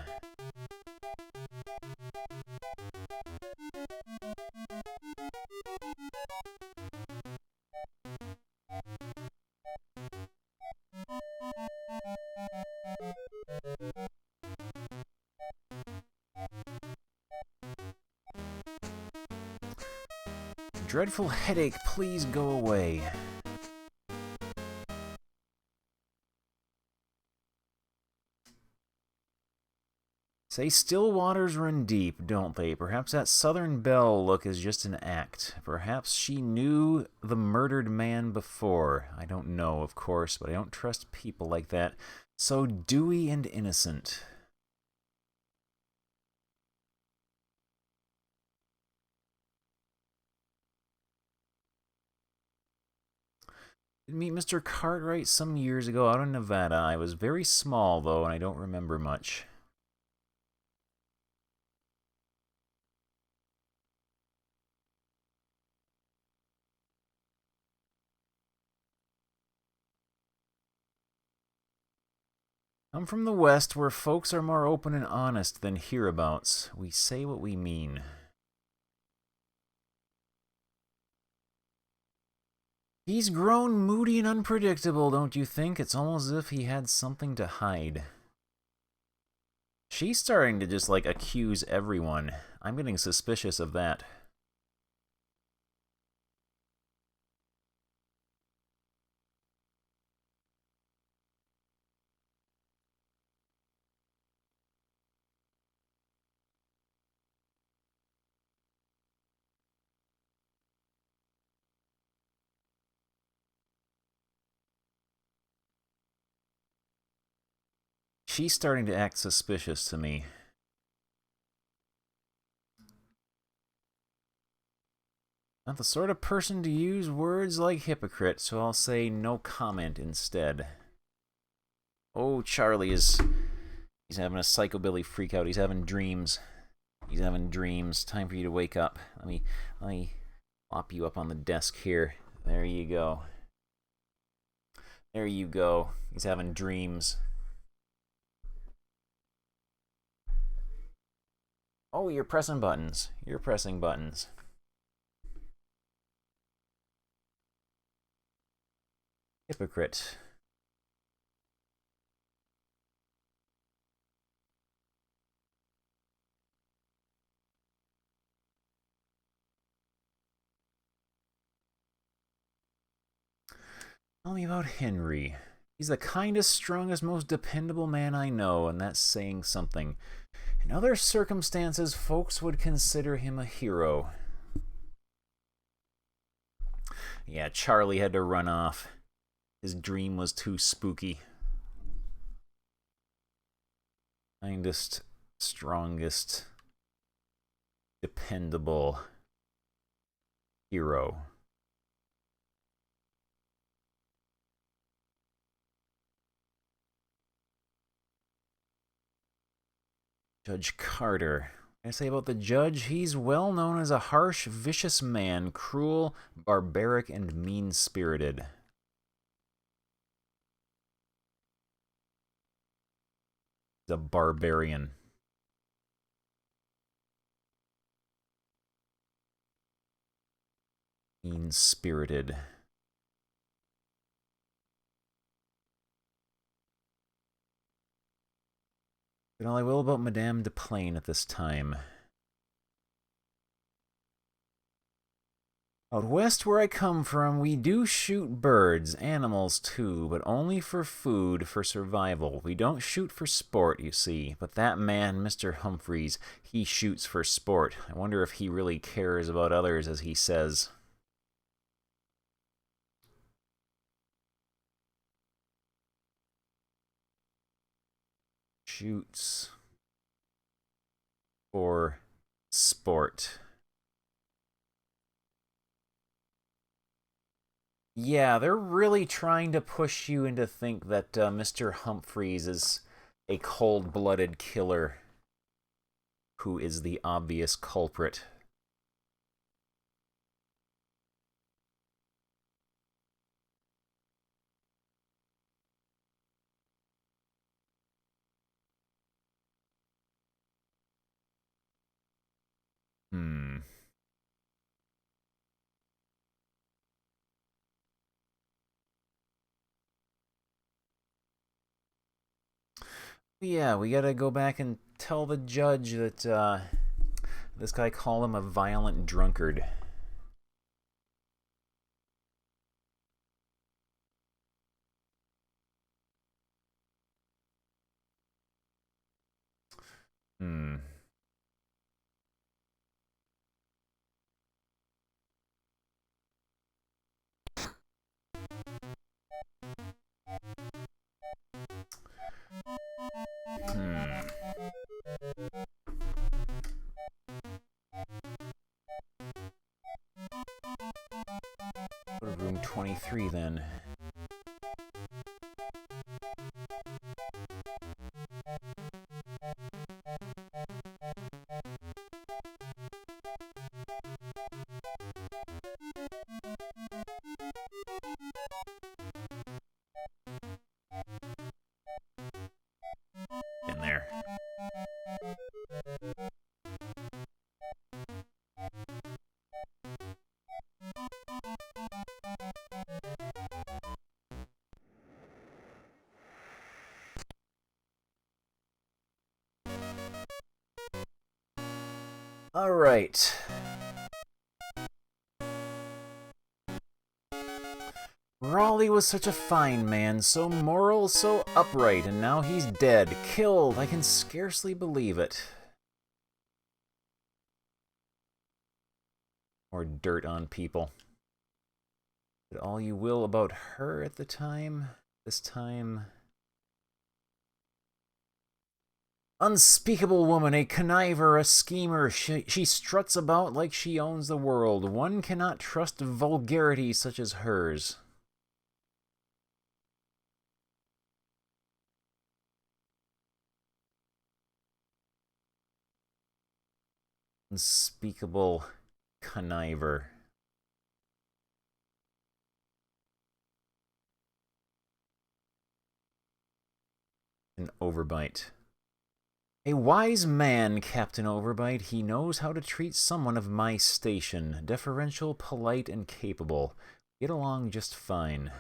Dreadful headache, please go away. Say still waters run deep, don't they? Perhaps that Southern Belle look is just an act. Perhaps she knew the murdered man before. I don't know, of course, but I don't trust people like that. So dewy and innocent. Did meet Mr. Cartwright some years ago out in Nevada. I was very small, though, and I don't remember much. I'm from the West, where folks are more open and honest than hereabouts. We say what we mean. He's grown moody and unpredictable, don't you think? It's almost as if he had something to hide. She's starting to just, like, accuse everyone. I'm getting suspicious of that. She's starting to act suspicious to me. Not the sort of person to use words like hypocrite, so I'll say no comment instead. Oh, Charlie is... He's having a psychobilly freak out. He's having dreams. He's having dreams. Time for you to wake up. Let me plop you up on the desk here. There you go. There you go. He's having dreams. Oh, you're pressing buttons. You're pressing buttons. Hypocrite. Tell me about Henry. He's the kindest, strongest, most dependable man I know, and that's saying something. In other circumstances, folks would consider him a hero. Yeah, Charlie had to run off. His dream was too spooky. Kindest, strongest, dependable hero. Judge Carter. I say about the judge, he's well known as a harsh, vicious man, cruel, barbaric, and mean-spirited. He's a barbarian. Mean-spirited. But all I will about Madame de Plain at this time. Out west where I come from, we do shoot birds, animals too, but only for food, for survival. We don't shoot for sport, you see. But that man, Mr. Humphreys, he shoots for sport. I wonder if he really cares about others, as he says. Shoots for sport. Yeah, they're really trying to push you into think that Mr. Humphreys is a cold-blooded killer who is the obvious culprit. Yeah, we gotta go back and tell the judge that this guy called him a violent drunkard. Hmm. Go to room 23 then. In there. All right. Raleigh was such a fine man, so moral, so upright, and now he's dead, killed. I can scarcely believe it. Or dirt on people. But all you will about her at the time, this time... Unspeakable woman, a conniver, a schemer. She struts about like she owns the world. One cannot trust vulgarity such as hers. Unspeakable conniver. An overbite. A wise man, Captain Overbite. He knows how to treat someone of my station. Deferential, polite, and capable. Get along just fine.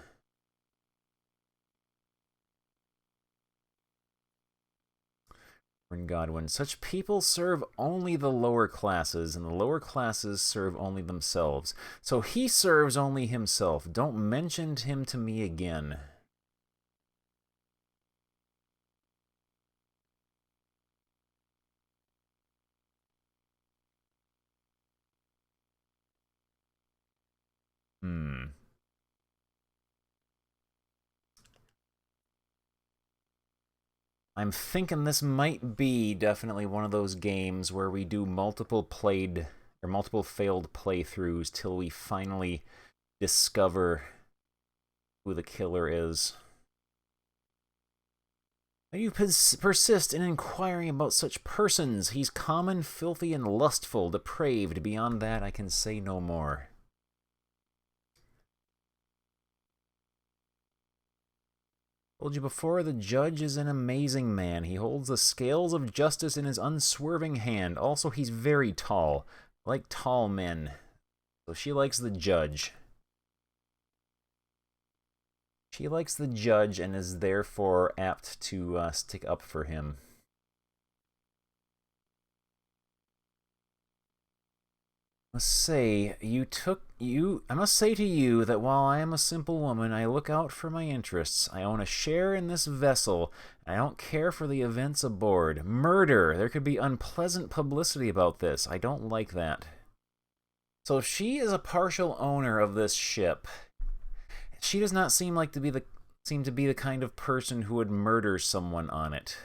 Godwin. Such people serve only the lower classes, and the lower classes serve only themselves. So he serves only himself. Don't mention him to me again. I'm thinking this might be definitely one of those games where we do multiple failed playthroughs till we finally discover who the killer is. You persist in inquiring about such persons. He's common, filthy, and lustful, depraved. Beyond that, I can say no more. Told you before, the judge is an amazing man. He holds the scales of justice in his unswerving hand. Also, he's very tall. I like tall men. So she likes the judge. She likes the judge and is therefore apt to stick up for him. I must say to you that while I am a simple woman, I look out for my interests. I own a share in this vessel. I don't care for the events aboard. Murder! There could be unpleasant publicity about this. I don't like that. So if she is a partial owner of this ship, she does not seem to be the kind of person who would murder someone on it.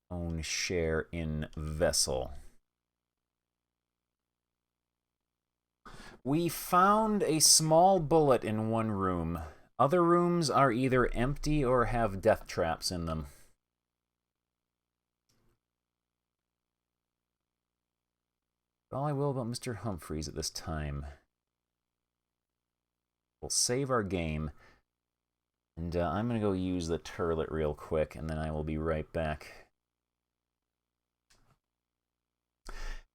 Own share in vessel. We found a small bullet in one room. Other rooms are either empty or have death traps in them. All I will about Mr. Humphreys at this time. We'll save our game. And I'm going to go use the turlet real quick, and then I will be right back.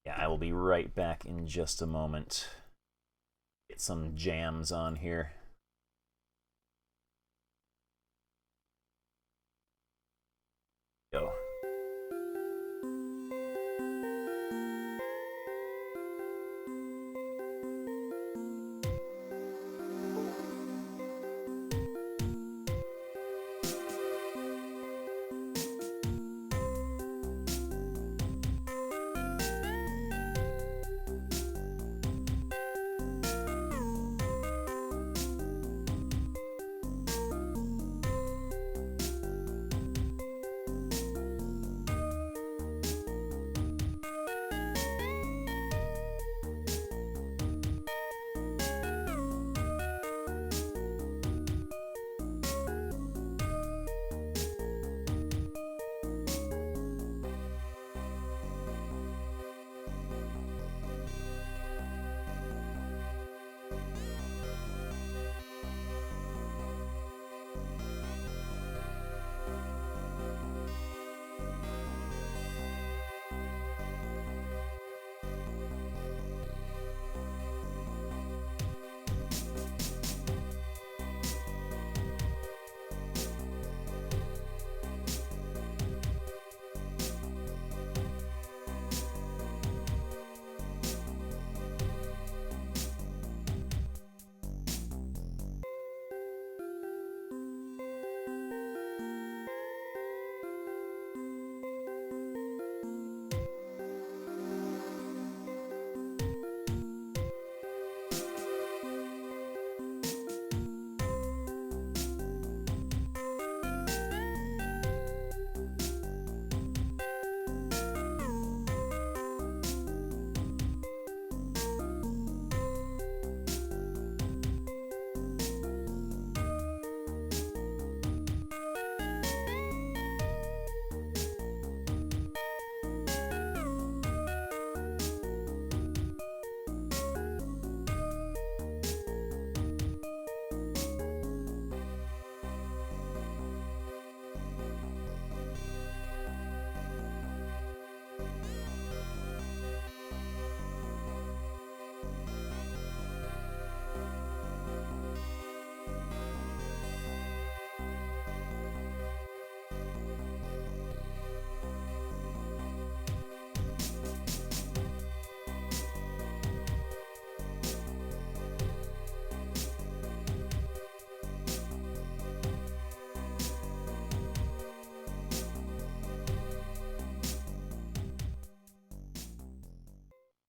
Yeah, I will be right back in just a moment. Get some jams on here. Go.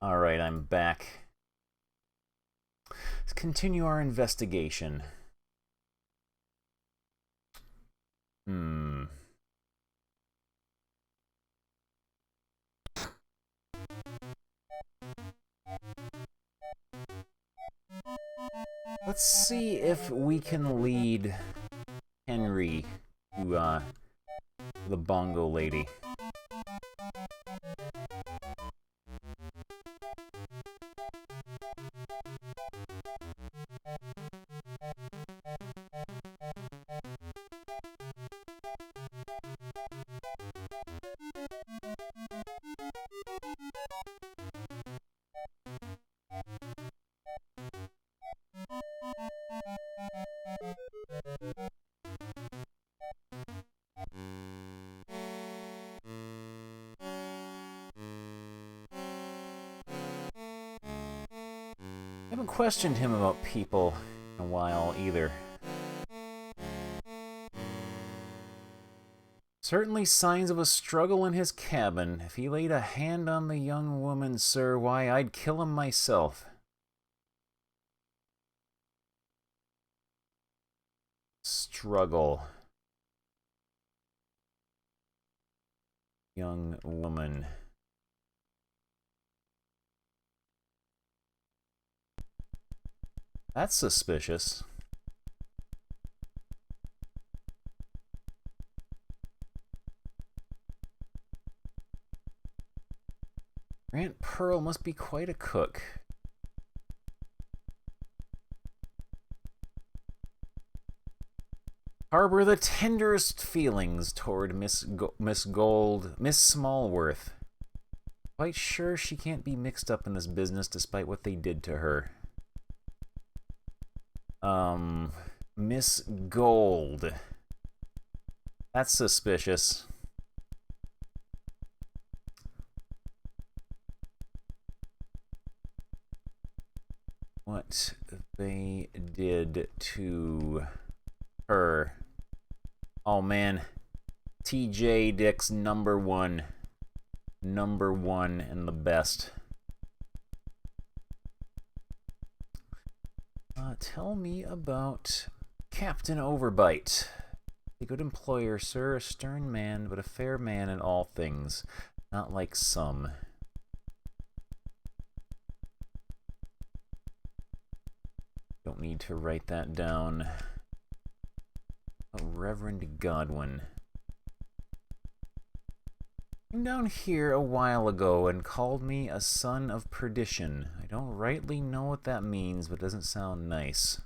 Alright, I'm back. Let's continue our investigation. Let's see if we can lead Henry to the bongo lady. I haven't questioned him about people in a while either. Certainly signs of a struggle in his cabin. If he laid a hand on the young woman, sir, why, I'd kill him myself. Struggle. Young woman. That's suspicious. Aunt Pearl must be quite a cook. Harbor the tenderest feelings toward Miss Smallworth. Quite sure she can't be mixed up in this business despite what they did to her. Miss Gold. That's suspicious. What they did to her. Oh man. TJ Dick's number one. Number one and the best. Tell me about Captain Overbite. A good employer, sir, a stern man, but a fair man in all things. Not like some. Don't need to write that down. Reverend Godwin. Came down here a while ago and called me a son of perdition. I don't rightly know what that means, but it doesn't sound nice.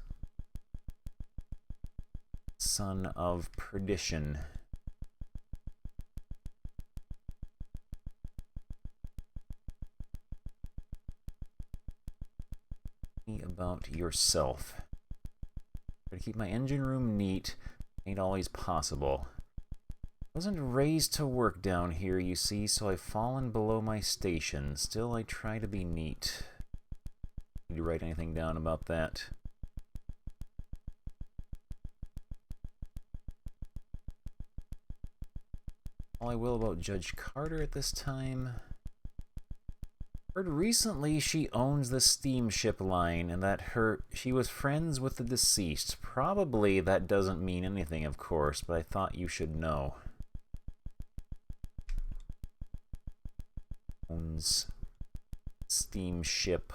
Son of perdition. Tell me about yourself. Try to keep my engine room neat. Ain't always possible. Wasn't raised to work down here, you see, so I've fallen below my station. Still, I try to be neat. Need to write anything down about that? All I will about Judge Carter at this time. Heard recently she owns the steamship line and that she was friends with the deceased. Probably that doesn't mean anything, of course, but I thought you should know. Owns steamship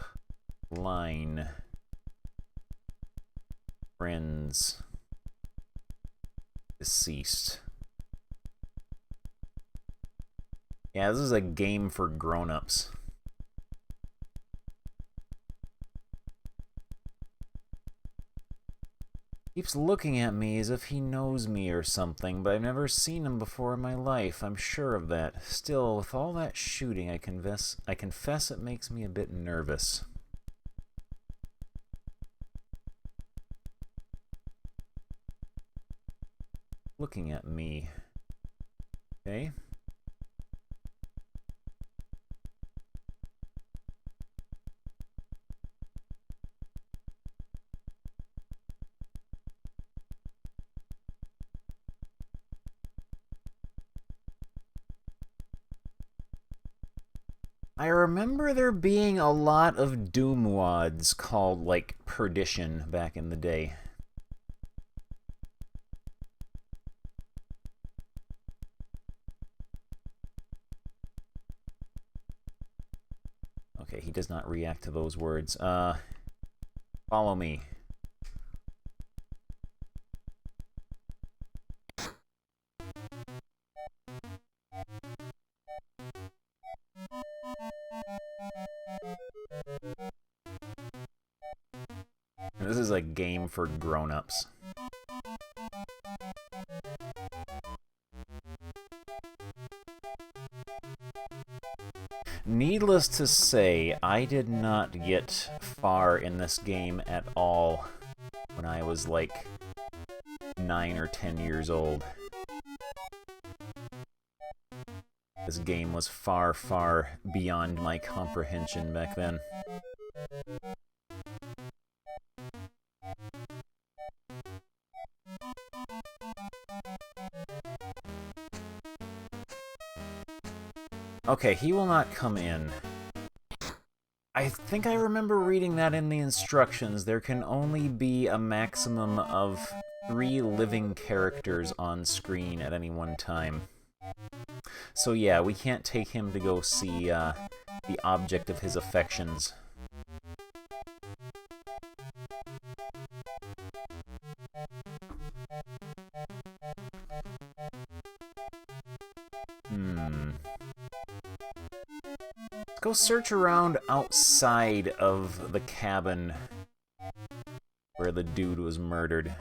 line. Friends. Deceased. Yeah, this is a game for grown-ups. Keeps looking at me as if he knows me or something, but I've never seen him before in my life, I'm sure of that. Still, with all that shooting, I confess it makes me a bit nervous. Looking at me. Okay. I remember there being a lot of doomwads called, like, Perdition back in the day. Okay, he does not react to those words. Follow me. game for grown-ups. Needless to say, I did not get far in this game at all when I was like 9 or 10 years old. This game was far, far beyond my comprehension back then. Okay, he will not come in. I think I remember reading that in the instructions. There can only be a maximum of 3 living characters on screen at any one time. So yeah, we can't take him to go see the object of his affections. Let's go search around outside of the cabin where the dude was murdered.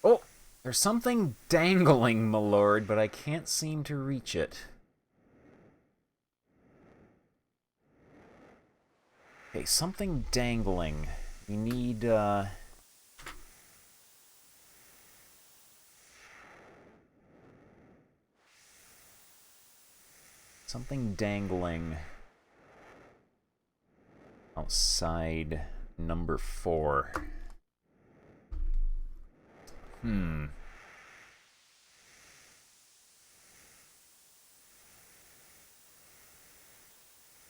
Oh! There's something dangling, my lord, but I can't seem to reach it. Okay, something dangling. We need, something dangling outside number 4.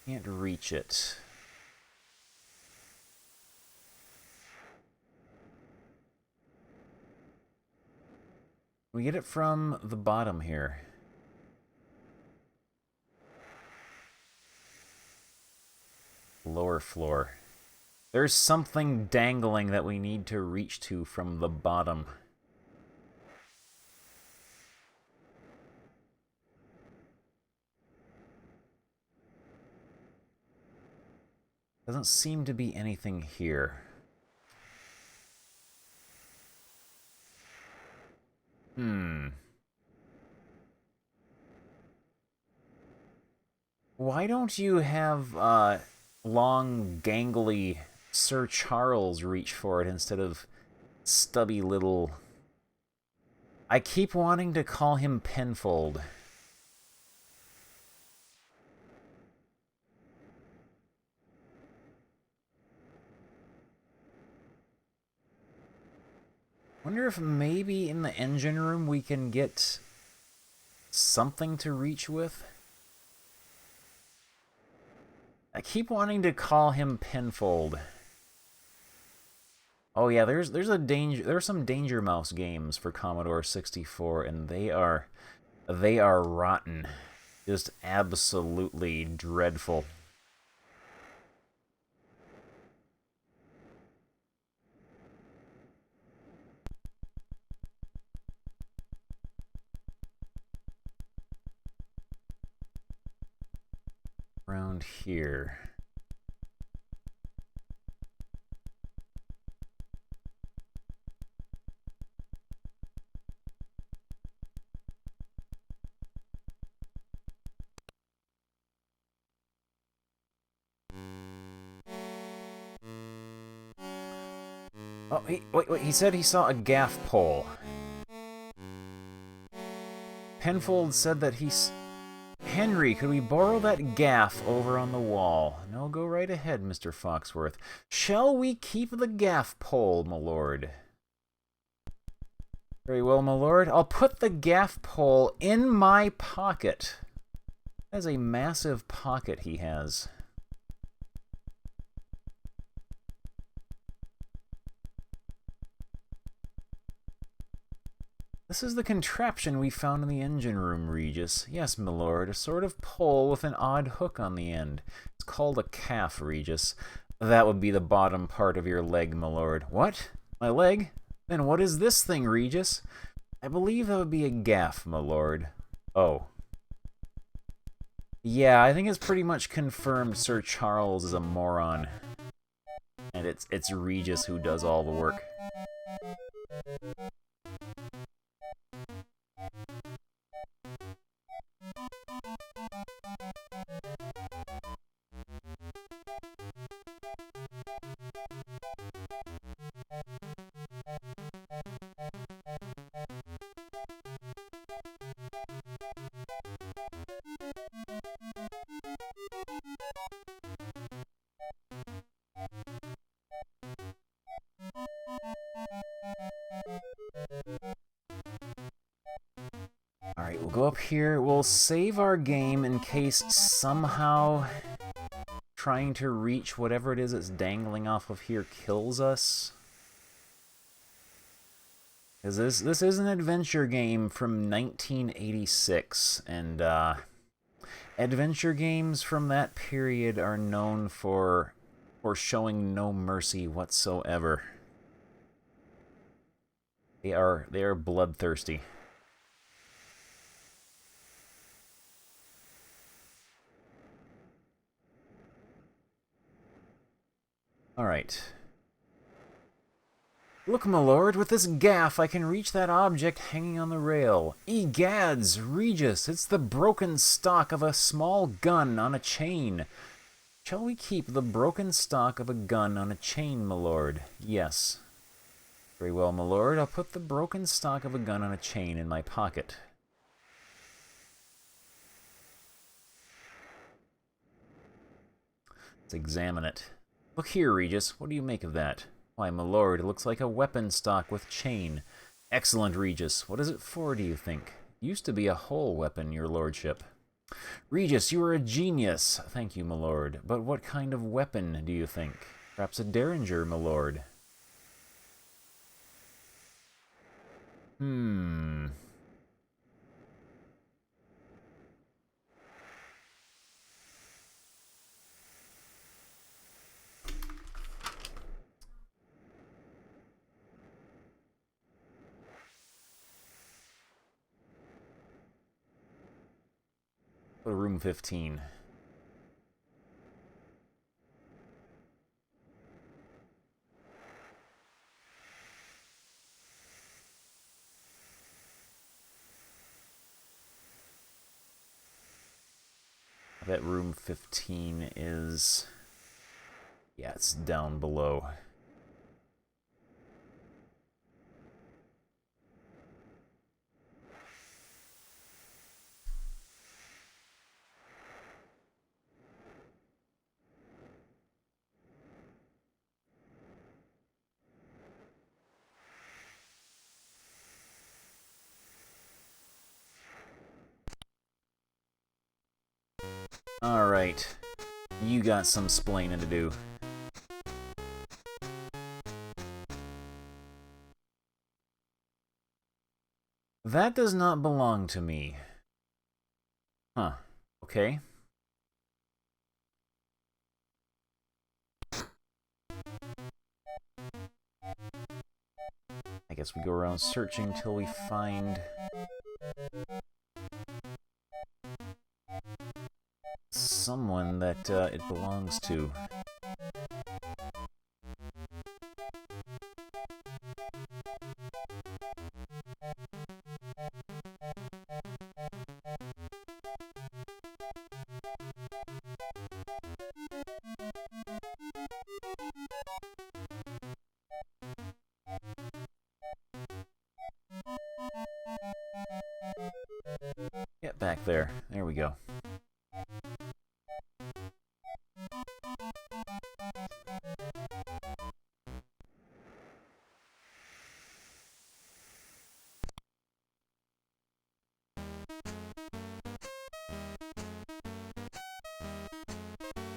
Can't reach it. We get it from the bottom here. Lower floor. There's something dangling that we need to reach to from the bottom. Doesn't seem to be anything here. Why don't you have, long, gangly Sir Charles reach for it instead of stubby little... I keep wanting to call him Penfold. Wonder if maybe in the engine room we can get something to reach with? I keep wanting to call him Penfold. Oh yeah, there are some Danger Mouse games for Commodore 64, and they are rotten. Just absolutely dreadful. Around here. Oh, wait, he said he saw a gaff pole. Penfold said that Henry, could we borrow that gaff over on the wall? No, go right ahead, Mr. Foxworth. Shall we keep the gaff pole, my lord? Very well, my lord. I'll put the gaff pole in my pocket. That's a massive pocket he has. This is the contraption we found in the engine room, Regis. Yes, my lord, a sort of pole with an odd hook on the end. It's called a calf, Regis. That would be the bottom part of your leg, my lord. What? My leg? Then what is this thing, Regis? I believe that would be a gaff, my lord. Oh. Yeah, I think it's pretty much confirmed Sir Charles is a moron. And it's Regis who does all the work. Alright, we'll go up here. We'll save our game in case somehow trying to reach whatever it is that's dangling off of here kills us. Because this is an adventure game from 1986, and adventure games from that period are known for showing no mercy whatsoever. They are bloodthirsty. Alright. Look, my lord, with this gaff I can reach that object hanging on the rail. Egads, Regis, it's the broken stock of a small gun on a chain. Shall we keep the broken stock of a gun on a chain, my lord? Yes. Very well, my lord, I'll put the broken stock of a gun on a chain in my pocket. Let's examine it. Look here, Regis, what do you make of that? Why, my lord, it looks like a weapon stock with chain. Excellent, Regis. What is it for, do you think? Used to be a whole weapon, your lordship. Regis, you are a genius. Thank you, my lord. But what kind of weapon do you think? Perhaps a derringer, my lord. Go to room 15. I bet room 15 is... yeah, it's down below. Alright, you got some splaining to do. That does not belong to me. Huh, okay. I guess we go around searching till we find... someone that it belongs to. Get back there. There we go.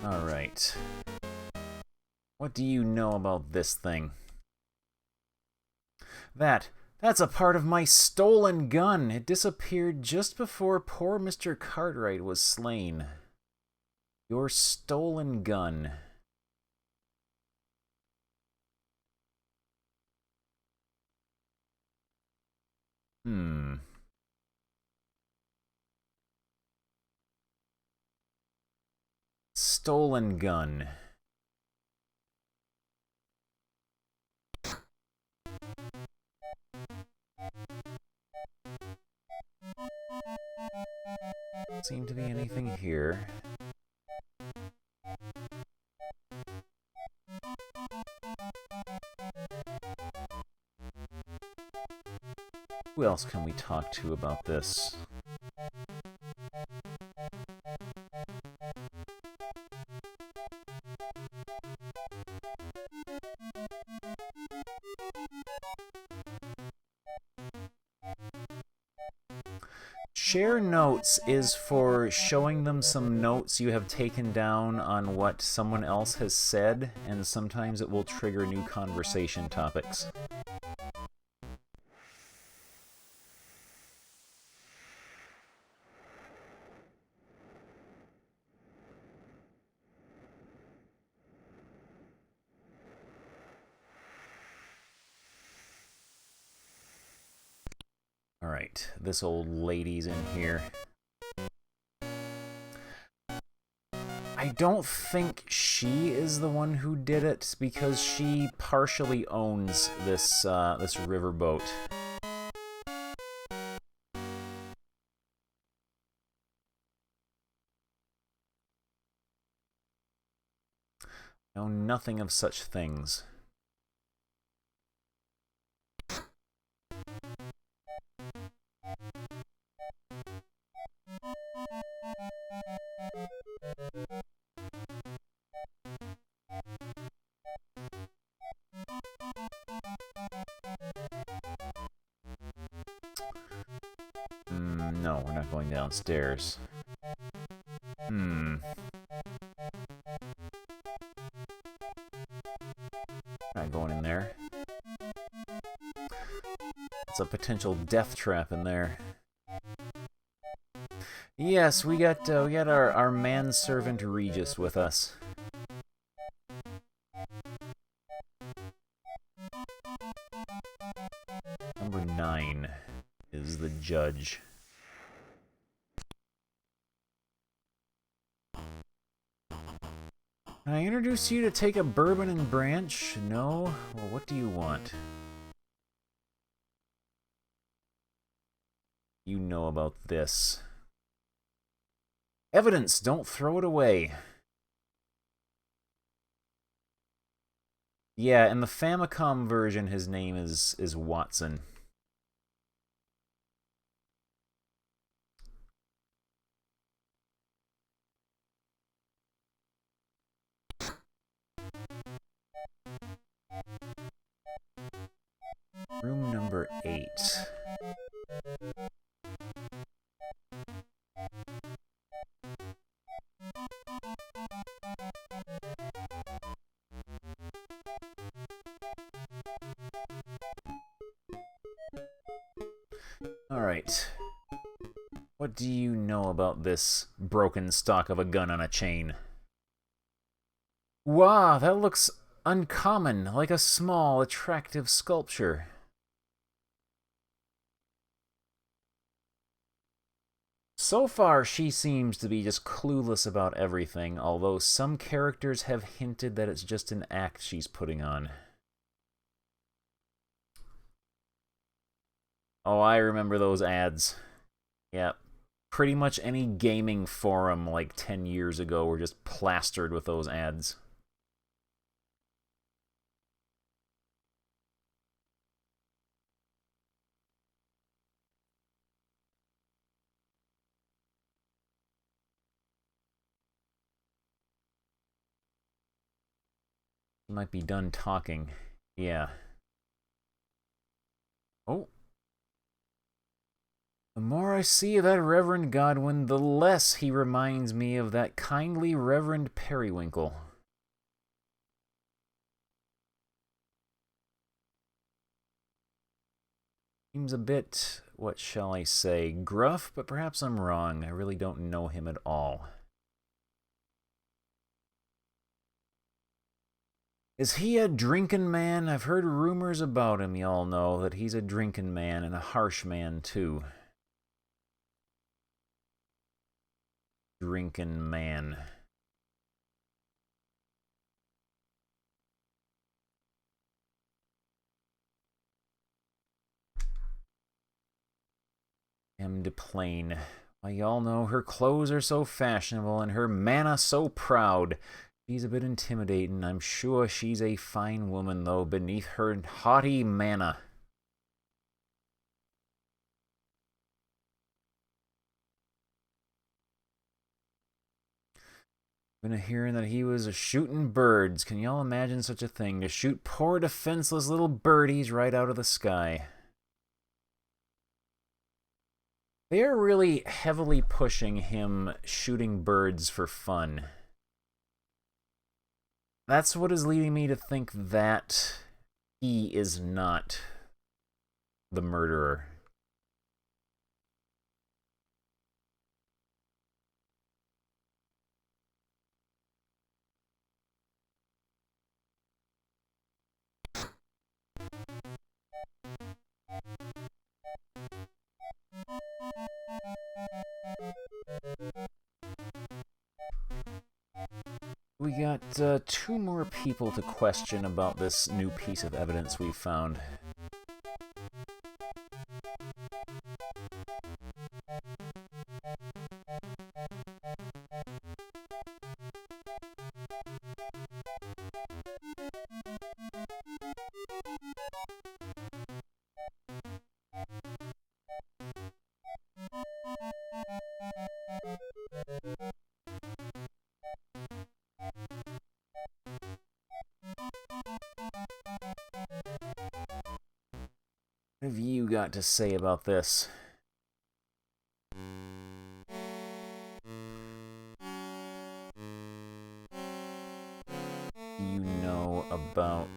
Alright. What do you know about this thing? That's a part of my stolen gun. It disappeared just before poor Mr. Cartwright was slain. Your stolen gun. Stolen gun. Doesn't seem to be anything here. Who else can we talk to about this? Share notes is for showing them some notes you have taken down on what someone else has said, and sometimes it will trigger new conversation topics. Alright, this old lady's in here. I don't think she is the one who did it, because she partially owns this, this riverboat. I know nothing of such things. No, we're not going downstairs. Not going in there. It's a potential death trap in there. Yes, we got our manservant Regis with us. Number 9 is the judge. Can I introduce you to take a bourbon and branch? No? Well, what do you want? You know about this. Evidence! Don't throw it away. Yeah, in the Famicom version, his name is Watson. Room number 8. Alright. What do you know about this broken stock of a gun on a chain? Wow, that looks uncommon, like a small, attractive sculpture. So far, she seems to be just clueless about everything, although some characters have hinted that it's just an act she's putting on. Oh, I remember those ads. Yeah, pretty much any gaming forum like 10 years ago were just plastered with those ads. You might be done talking. Yeah. Oh. The more I see of that Reverend Godwin, the less he reminds me of that kindly Reverend Periwinkle. Seems a bit, what shall I say, gruff, but perhaps I'm wrong. I really don't know him at all. Is he a drinking man? I've heard rumors about him, y'all know, that he's a drinking man and a harsh man, too. Drinking man. M. DePlane. Why, y'all know her clothes are so fashionable and her manna so proud. She's a bit intimidating. I'm sure she's a fine woman, though, beneath her haughty manna. Been hearing that he was shooting birds. Can y'all imagine such a thing? To shoot poor defenseless little birdies right out of the sky. They are really heavily pushing him shooting birds for fun. That's what is leading me to think that he is not the murderer. We got 2 more people to question about this new piece of evidence we found. What have you got to say about this? You know about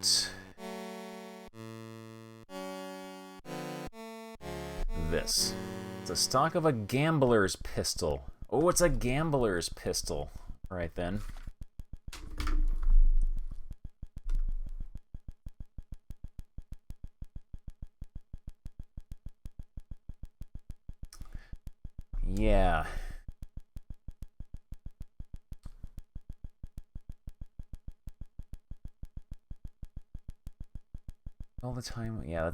this. It's a stock of a gambler's pistol. Oh, it's a gambler's pistol. Right then. Yeah. All the time. Yeah,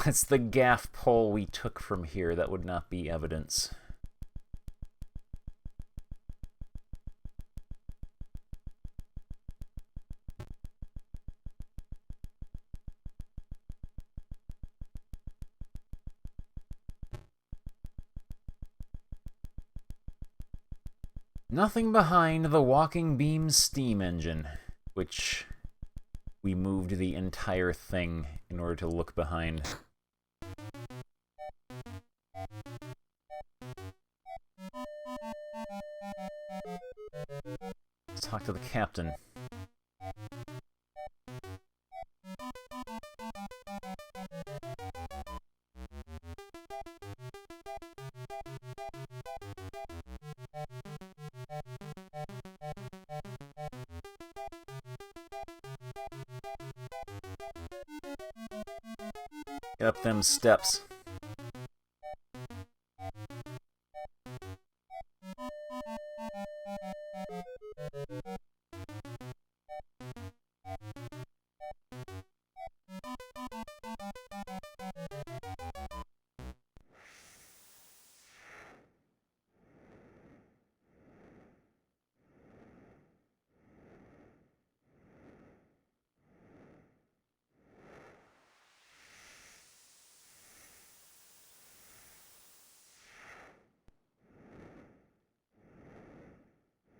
that's the gaff pole we took from here. That would not be evidence. Nothing behind the walking beam steam engine, which we moved the entire thing in order to look behind. Let's talk to the captain. Get up them steps.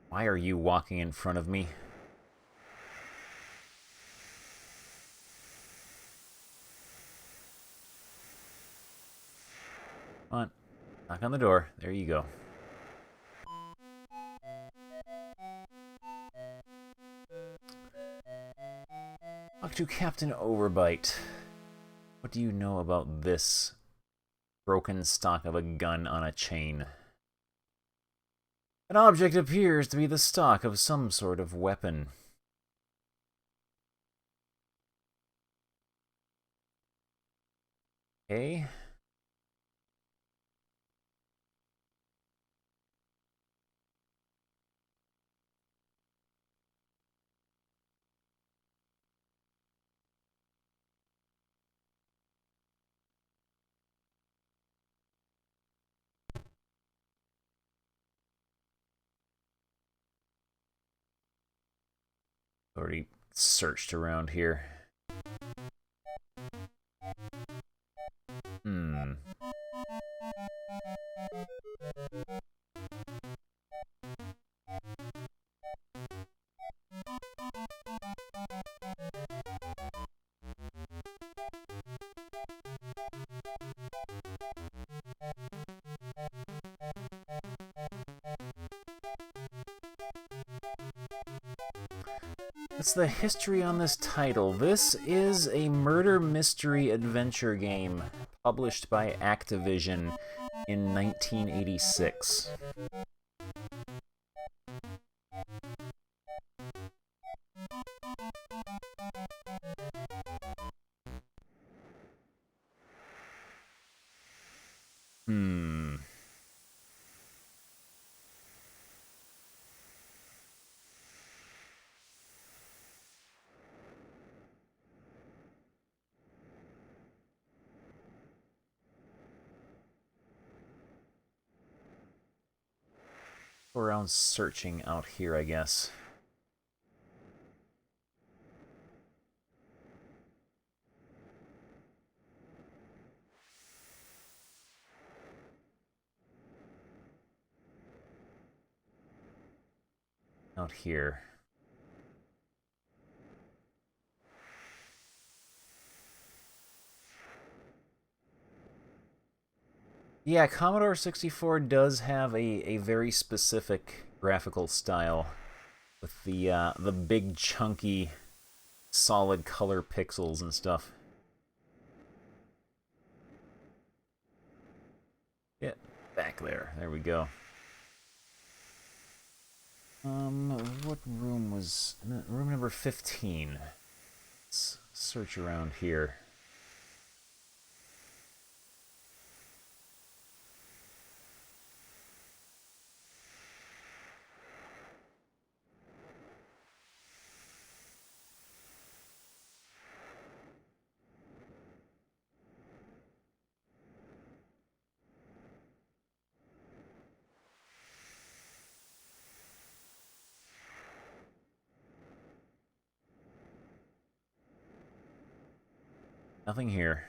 Why are you walking in front of me? Come on. Knock on the door. There you go. Talk to Captain Overbite. What do you know about this broken stock of a gun on a chain? An object appears to be the stock of some sort of weapon. Okay. Already searched around here. Hmm. That's the history on this title. This is a murder mystery adventure game published by Activision in 1986. Hmm. Go around searching out here, I guess. Out here. Yeah, Commodore 64 does have a very specific graphical style with the big chunky solid color pixels and stuff. Get back there. There we go. What room was... Room number 15. Let's search around here. Nothing here.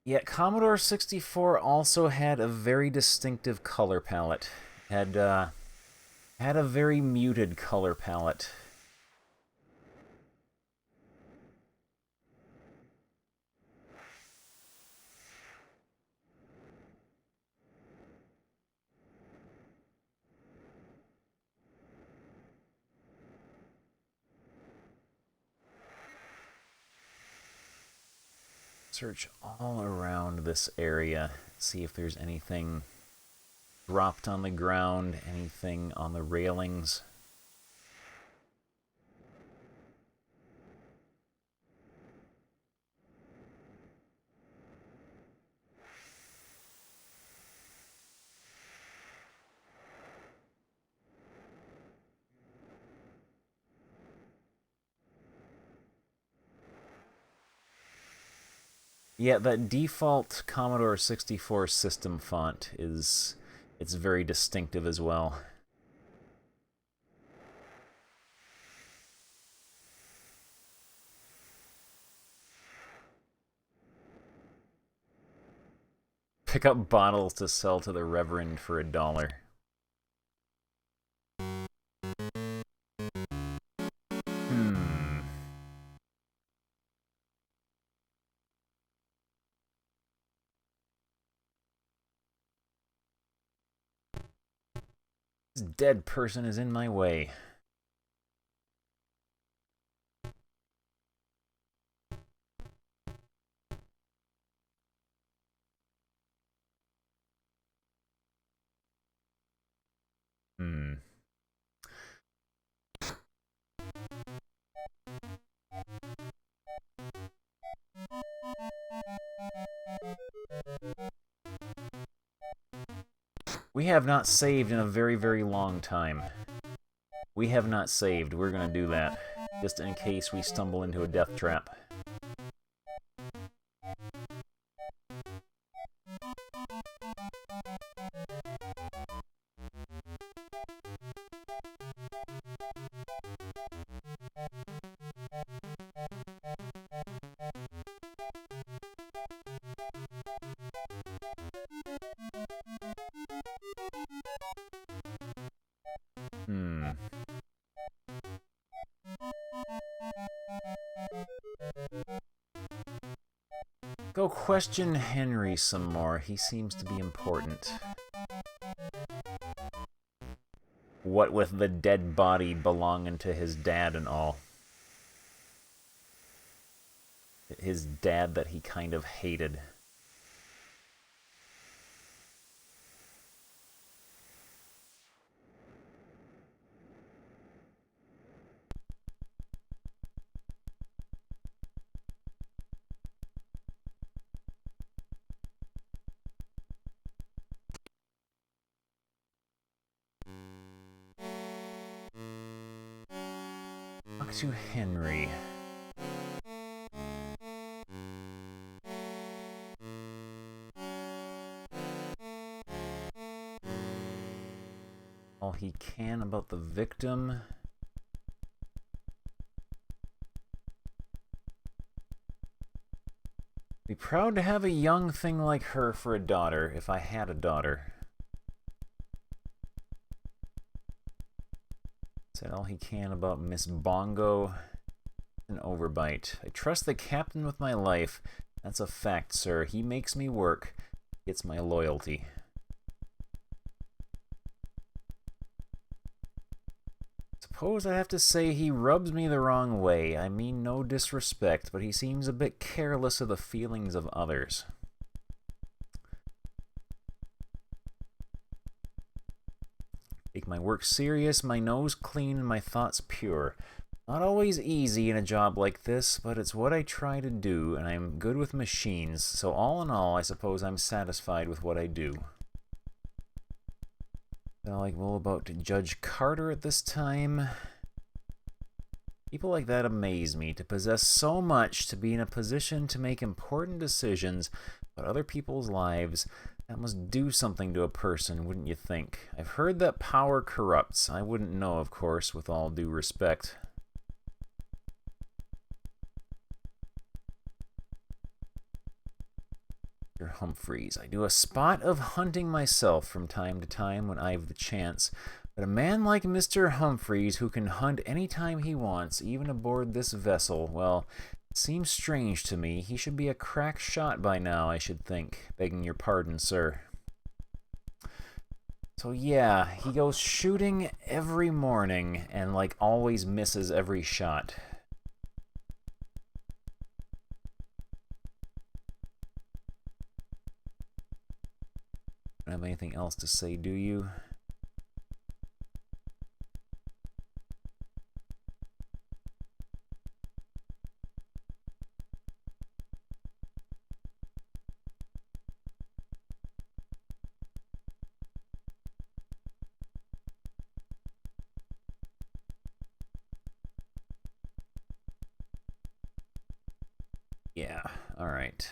Yet Commodore 64 also had a very distinctive color palette. Had a very muted color palette. Search all around this area. See if there's anything dropped on the ground, anything on the railings. Yeah, that default Commodore 64 system font it's very distinctive as well. Pick up bottles to sell to the Reverend for $1. Hmm. This dead person is in my way. Hmm. We have not saved in a very, very long time. We have not saved. We're gonna do that, just in case we stumble into a death trap. Go question Henry some more. He seems to be important. What with the dead body belonging to his dad and all. His dad that he kind of hated. Talk to Henry. All he can about the victim. Be proud to have a young thing like her for a daughter, if I had a daughter. Said all he can about Miss Bongo. An overbite. I trust the captain with my life. That's a fact, sir. He makes me work. It's my loyalty. Suppose I have to say he rubs me the wrong way. I mean no disrespect, but he seems a bit careless of the feelings of others. Take my work serious, my nose clean, and my thoughts pure. Not always easy in a job like this, but it's what I try to do, and I'm good with machines, so all in all, I suppose I'm satisfied with what I do. Felt like well about to Judge Carter at this time. People like that amaze me, to possess so much, to be in a position to make important decisions about other people's lives. That must do something to a person, wouldn't you think? I've heard that power corrupts. I wouldn't know, of course, with all due respect. Humphreys. I do a spot of hunting myself from time to time when I have the chance, but a man like Mr. Humphreys who can hunt any time he wants, even aboard this vessel, well, it seems strange to me. He should be a crack shot by now, I should think. Begging your pardon, sir. So yeah, he goes shooting every morning and like always misses every shot. Don't have anything else to say, do you? Yeah, all right.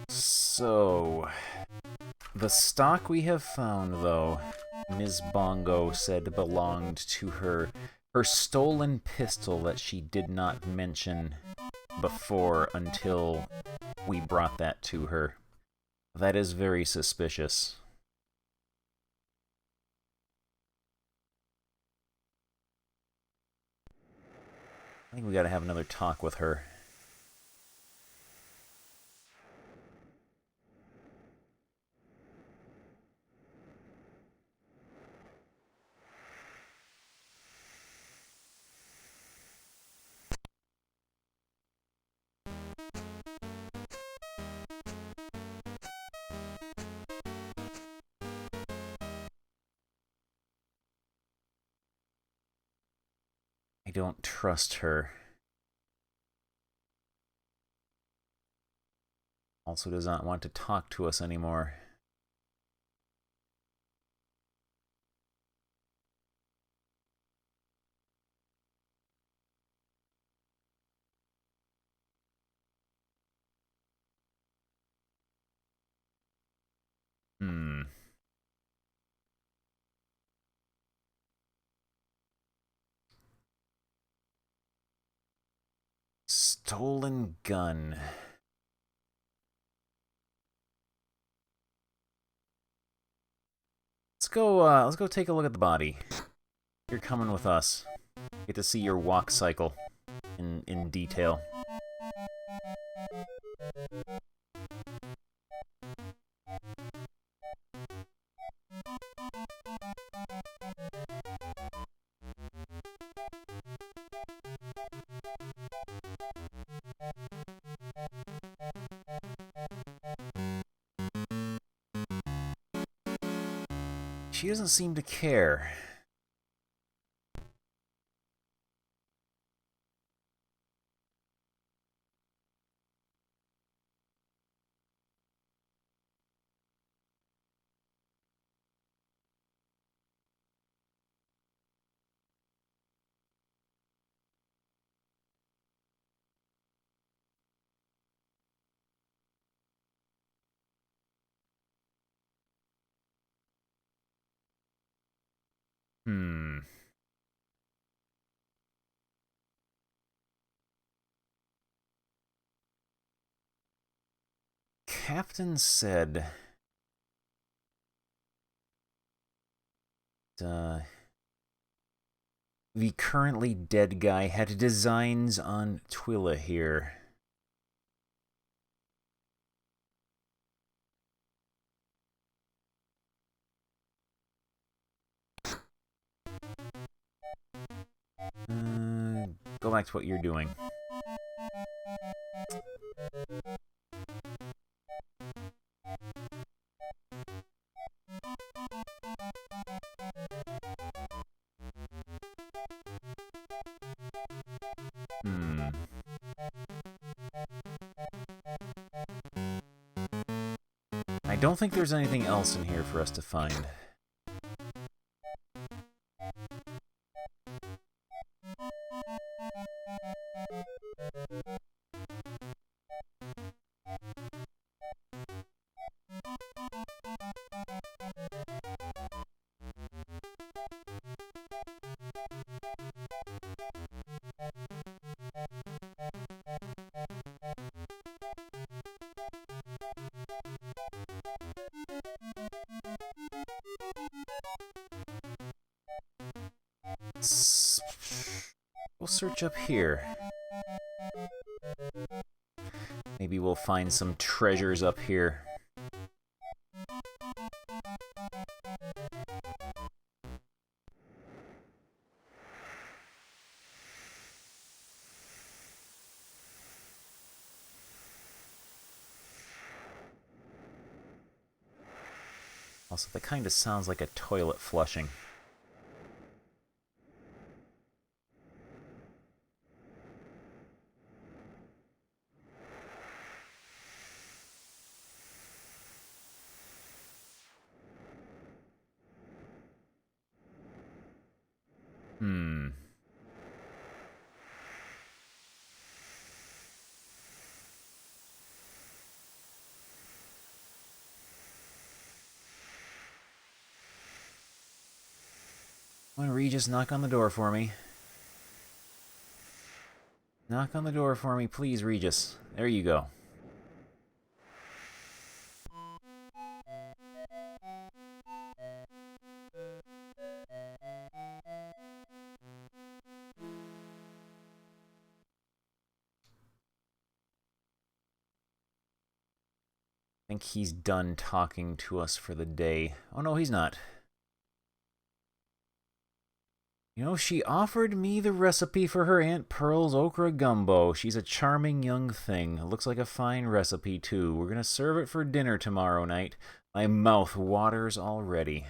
So, the stock we have found, though, Ms. Bongo said belonged to her stolen pistol that she did not mention before until we brought that to her. That is very suspicious. I think we gotta have another talk with her. I don't trust her. Also does not want to talk to us anymore. Stolen gun. Let's go take a look at the body. You're coming with us. Get to see your walk cycle in detail. She doesn't seem to care. Captain said... the currently dead guy had designs on Twila here. Go back to what you're doing. I don't think there's anything else in here for us to find. We'll search up here. Maybe we'll find some treasures up here. Also, that kind of sounds like a toilet flushing. Come on, Regis, knock on the door for me. Knock on the door for me, please, Regis. There you go. I think he's done talking to us for the day. Oh no, he's not. You know, she offered me the recipe for her Aunt Pearl's okra gumbo. She's a charming young thing. It looks like a fine recipe, too. We're gonna serve it for dinner tomorrow night. My mouth waters already.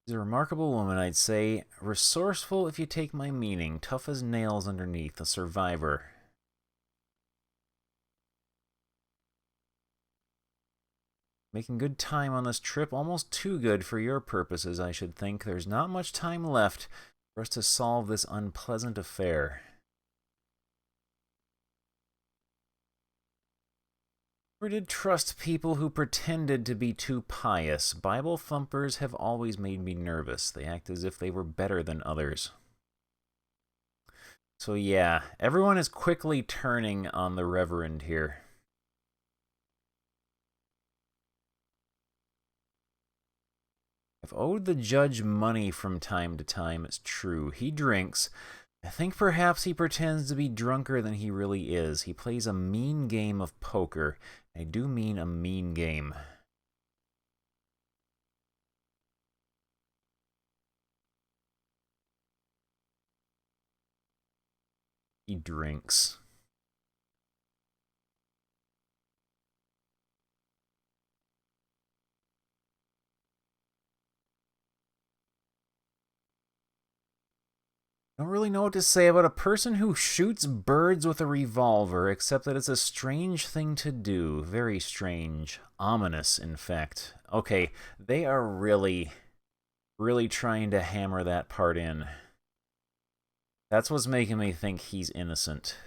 She's a remarkable woman, I'd say. Resourceful if you take my meaning. Tough as nails underneath. A survivor. Making good time on this trip. Almost too good for your purposes, I should think. There's not much time left for us to solve this unpleasant affair. Never did trust people who pretended to be too pious. Bible thumpers have always made me nervous. They act as if they were better than others. So yeah, everyone is quickly turning on the Reverend here. I've owed the judge money from time to time, it's true. He drinks. I think perhaps he pretends to be drunker than he really is. He plays a mean game of poker. I do mean a mean game. He drinks. Don't really know what to say about a person who shoots birds with a revolver, except that it's a strange thing to do. Very strange. Ominous, in fact. Okay, they are really trying to hammer that part in. That's what's making me think he's innocent.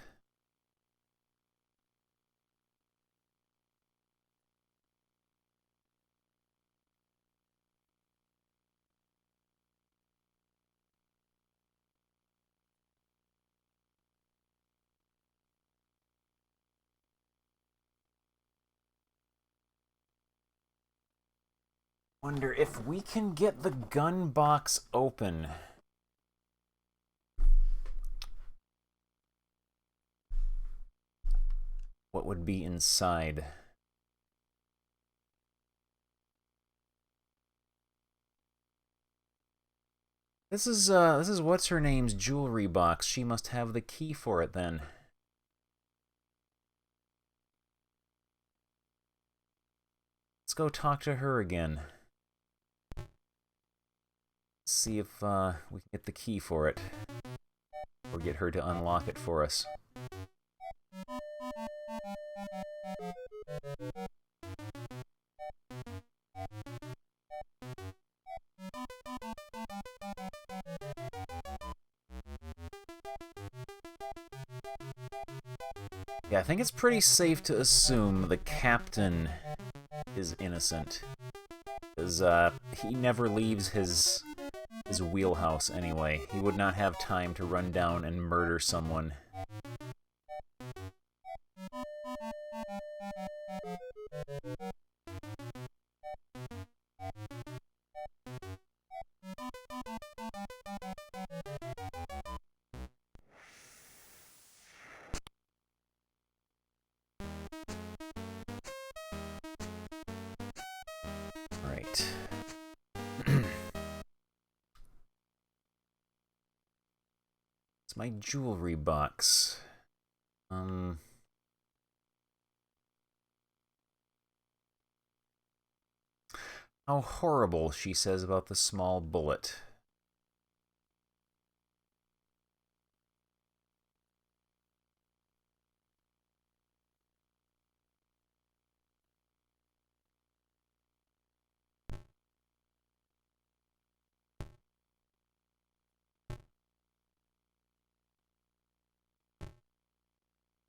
Wonder if we can get the gun box open. What would be inside? This is what's her name's jewelry box. She must have the key for it then. Let's go talk to her again. See if we can get the key for it. Or get her to unlock it for us. Yeah, I think it's pretty safe to assume the captain is innocent. Because he never leaves his wheelhouse anyway. He would not have time to run down and murder someone. Right. It's my jewelry box. How horrible, she says about the small bullet.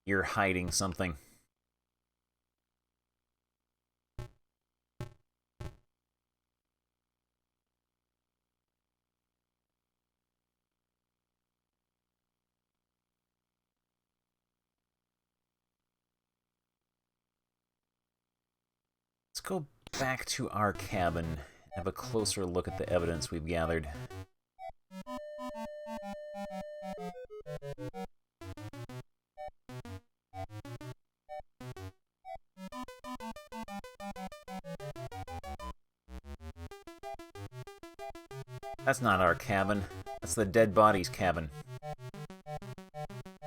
You're hiding something. Let's go back to our cabin and have a closer look at the evidence we've gathered. That's not our cabin. That's the dead body's cabin.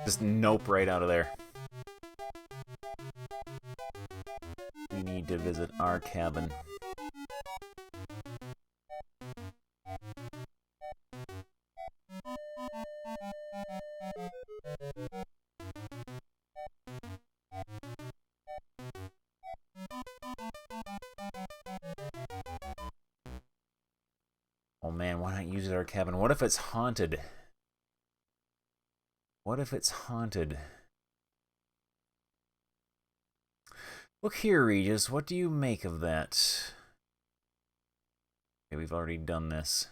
Just nope right out of there. We need to visit our cabin. Oh man, why not use it at our cabin? What if it's haunted? What if it's haunted? Look here, Regis, what do you make of that? Okay, we've already done this.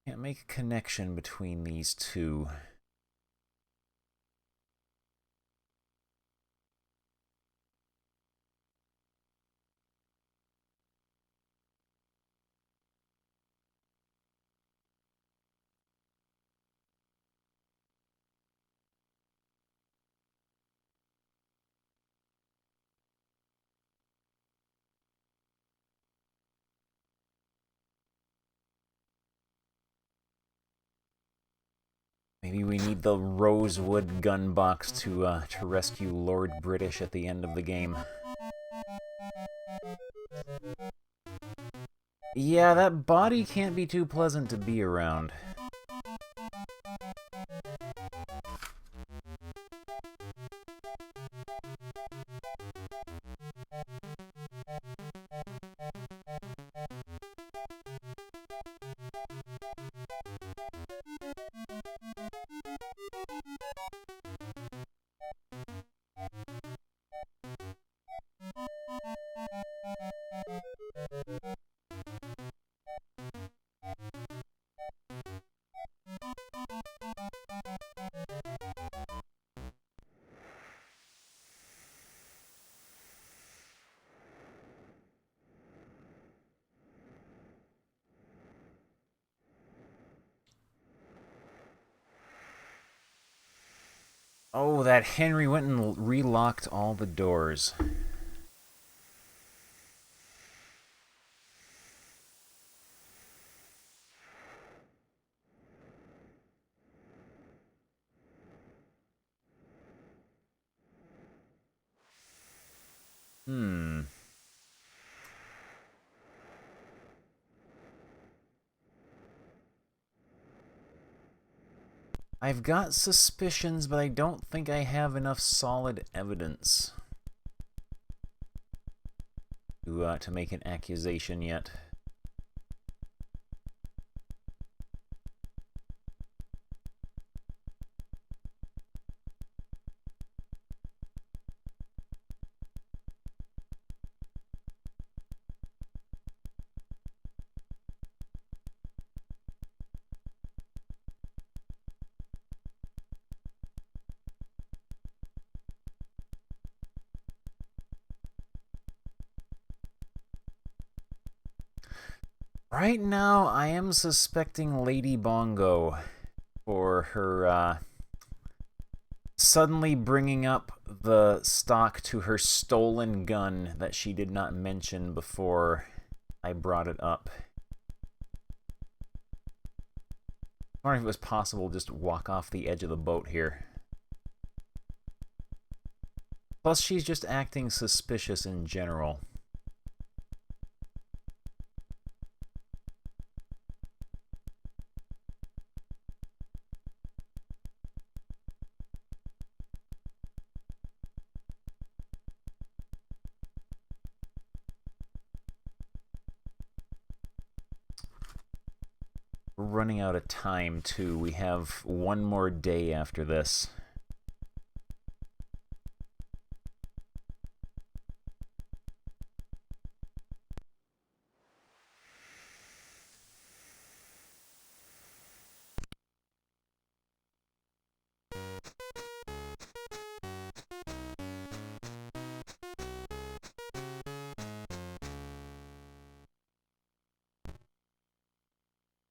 Can't make a connection between these two. Maybe we need the Rosewood gun box to rescue Lord British at the end of the game. Yeah, that body can't be too pleasant to be around. Oh, that Henry went and relocked all the doors. I've got suspicions, but I don't think I have enough solid evidence to make an accusation yet. Right now, I am suspecting Lady Bongo for her suddenly bringing up the stock to her stolen gun that she did not mention before I brought it up. I wonder if it was possible to just walk off the edge of the boat here. Plus, she's just acting suspicious in general. We're running out of time, too. We have one more day after this.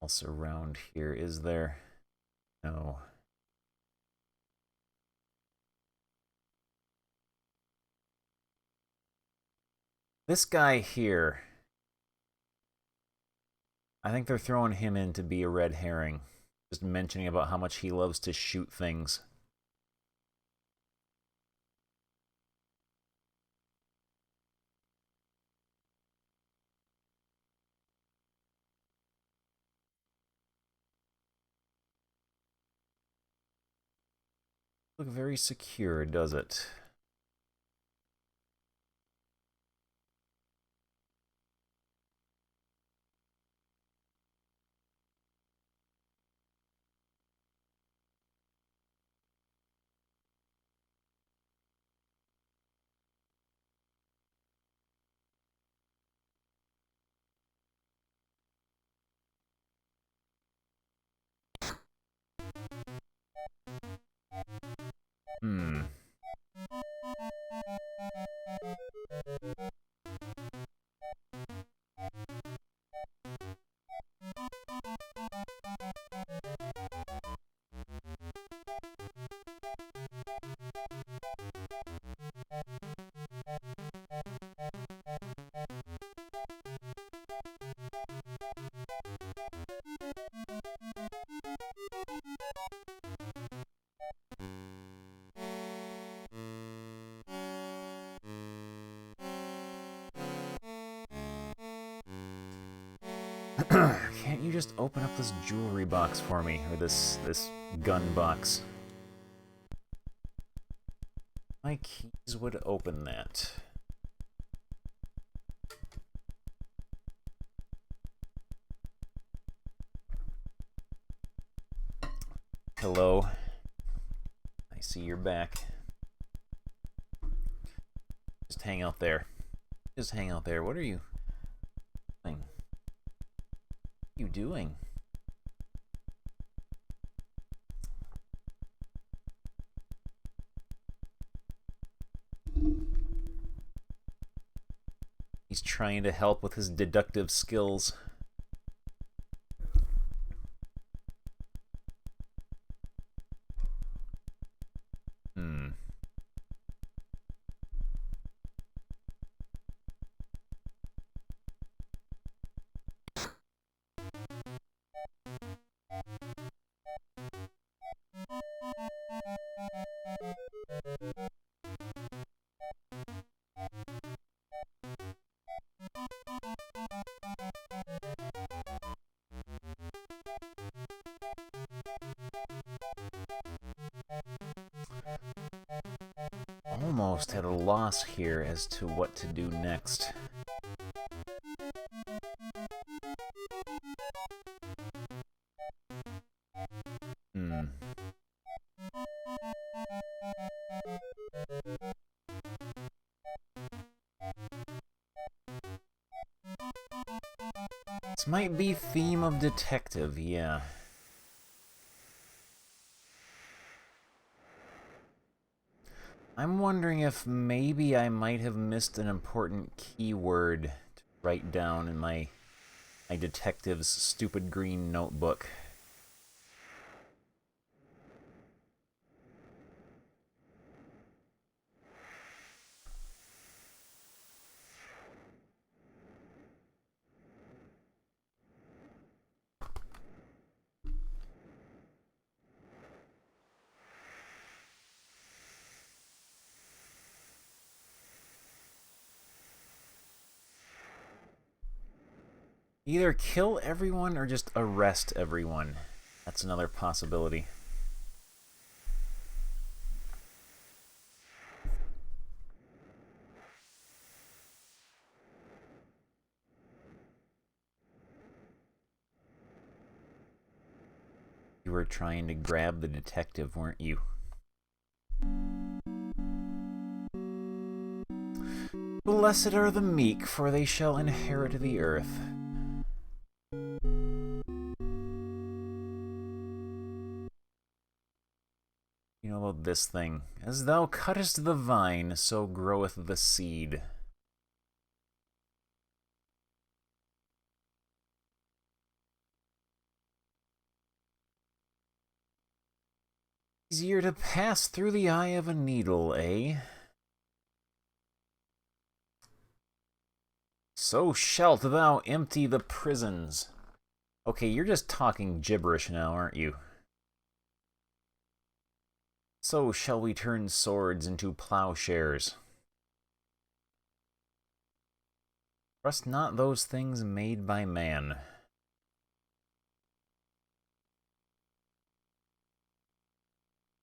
Else around here, is there? No. This guy here, I think they're throwing him in to be a red herring. Just mentioning about how much he loves to shoot things. Look very secure, does it? Hmm. Can't you just open up this jewelry box for me? Or this gun box? My keys would open that. Hello. I see you're back. Just hang out there. Just hang out there. What are you doing? What are you doing? He's trying to help with his deductive skills. Almost at a loss here as to what to do next. This might be theme of detective, yeah. I'm wondering if maybe I might have missed an important keyword to write down in my detective's stupid green notebook. Either kill everyone or just arrest everyone. That's another possibility. You were trying to grab the detective, weren't you? Blessed are the meek, for they shall inherit the earth. You know about this thing. As thou cuttest the vine, so groweth the seed. Easier to pass through the eye of a needle, eh? So shalt thou empty the prisons. Okay, you're just talking gibberish now, aren't you? So shall we turn swords into plowshares. Trust not those things made by man.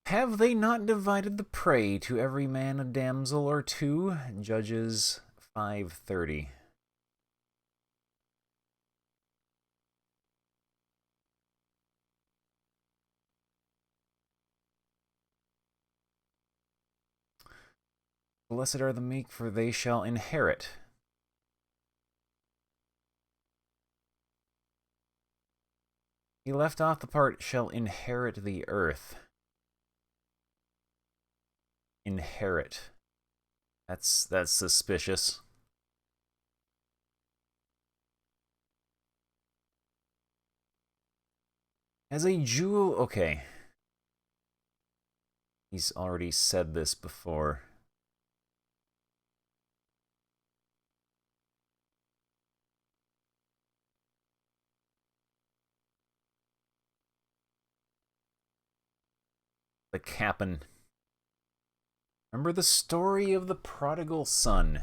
Have they not divided the prey to every man a damsel or two? Judges 5:30. Blessed are the meek, for they shall inherit. He left off the part, shall inherit the earth. inherit. That's suspicious. As a jewel... Okay. He's already said this before. The Cap'n. Remember the story of the prodigal son?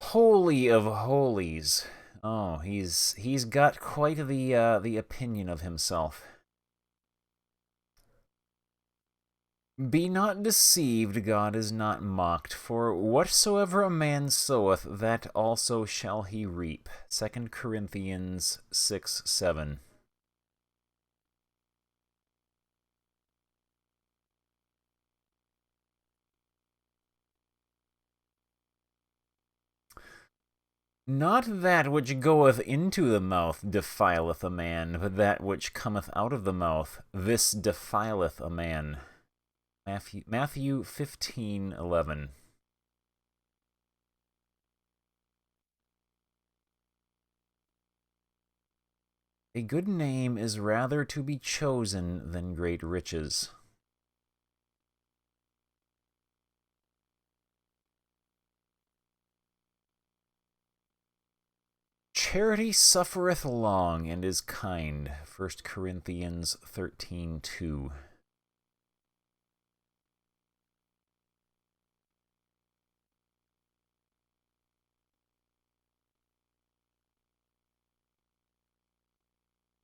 Holy of holies. Oh, he's got quite the opinion of himself. Be not deceived, God is not mocked, for whatsoever a man soweth, that also shall he reap. 2 Corinthians 6:7. Not that which goeth into the mouth defileth a man, but that which cometh out of the mouth, this defileth a man. Matthew 15:11. A good name is rather to be chosen than great riches. Charity suffereth long and is kind. 1 Corinthians 13:2.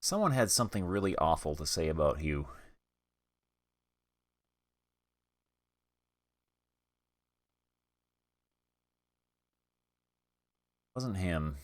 Someone had something really awful to say about Hugh. Wasn't him.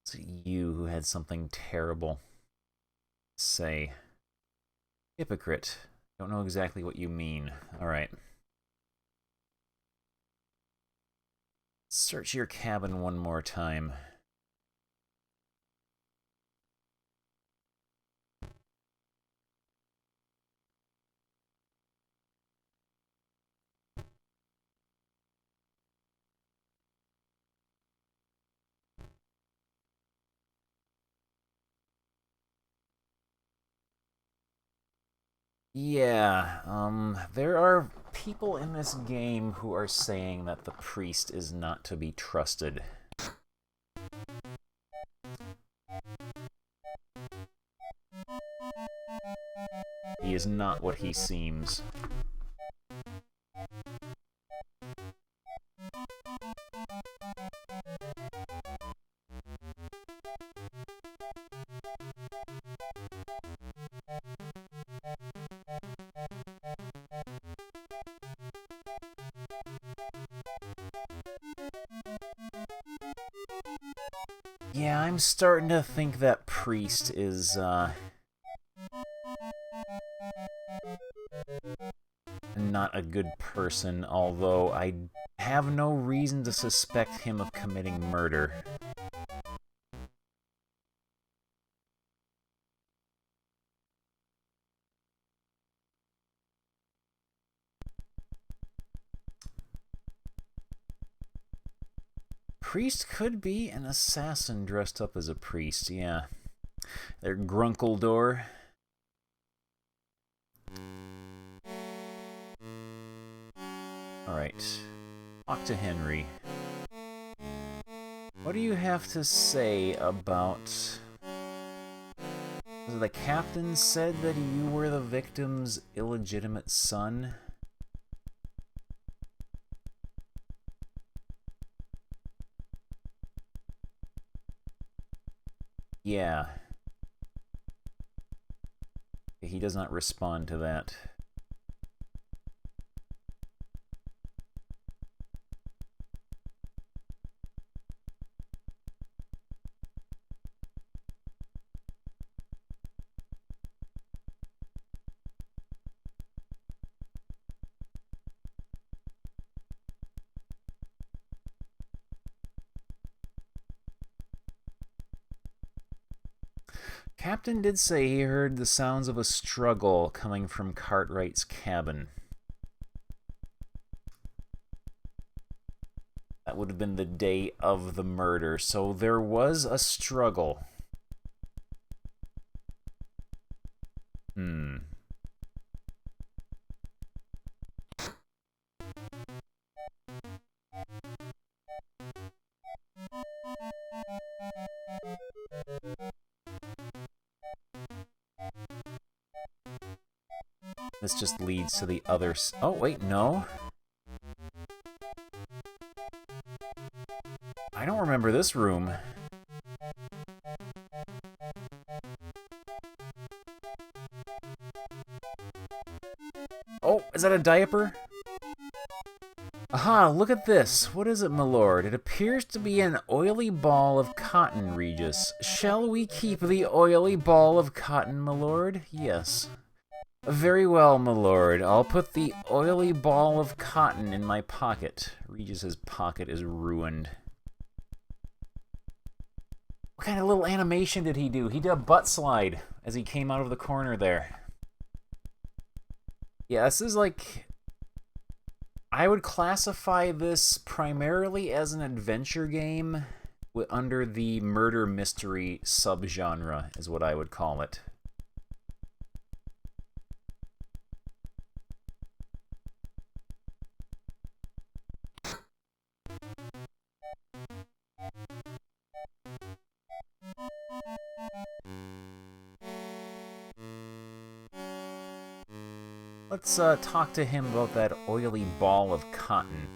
It's you who had something terrible to say. Hypocrite. Don't know exactly what you mean. Alright. Search your cabin one more time. Yeah, there are people in this game who are saying that the priest is not to be trusted. He is not what he seems. Yeah, I'm starting to think that priest is, not a good person, although I have no reason to suspect him of committing murder. Priest could be an assassin dressed up as a priest, yeah. They're Grunkledor. Alright. Talk to Henry. What do you have to say about... The captain said that you were the victim's illegitimate son? Yeah. He does not respond to that. Captain did say he heard the sounds of a struggle coming from Cartwright's cabin. That would have been the day of the murder, so there was a struggle. This just leads to the other... Oh, wait, no. I don't remember this room. Oh, is that a diaper? Aha, look at this. What is it, my lord? It appears to be an oily ball of cotton, Regis. Shall we keep the oily ball of cotton, my lord? Yes. Very well, my lord. I'll put the oily ball of cotton in my pocket. Regis's pocket is ruined. What kind of little animation did he do? He did a butt slide as he came out of the corner there. Yeah, this is like... I would classify this primarily as an adventure game under the murder mystery subgenre, is what I would call it. Let's talk to him about that oily ball of cotton.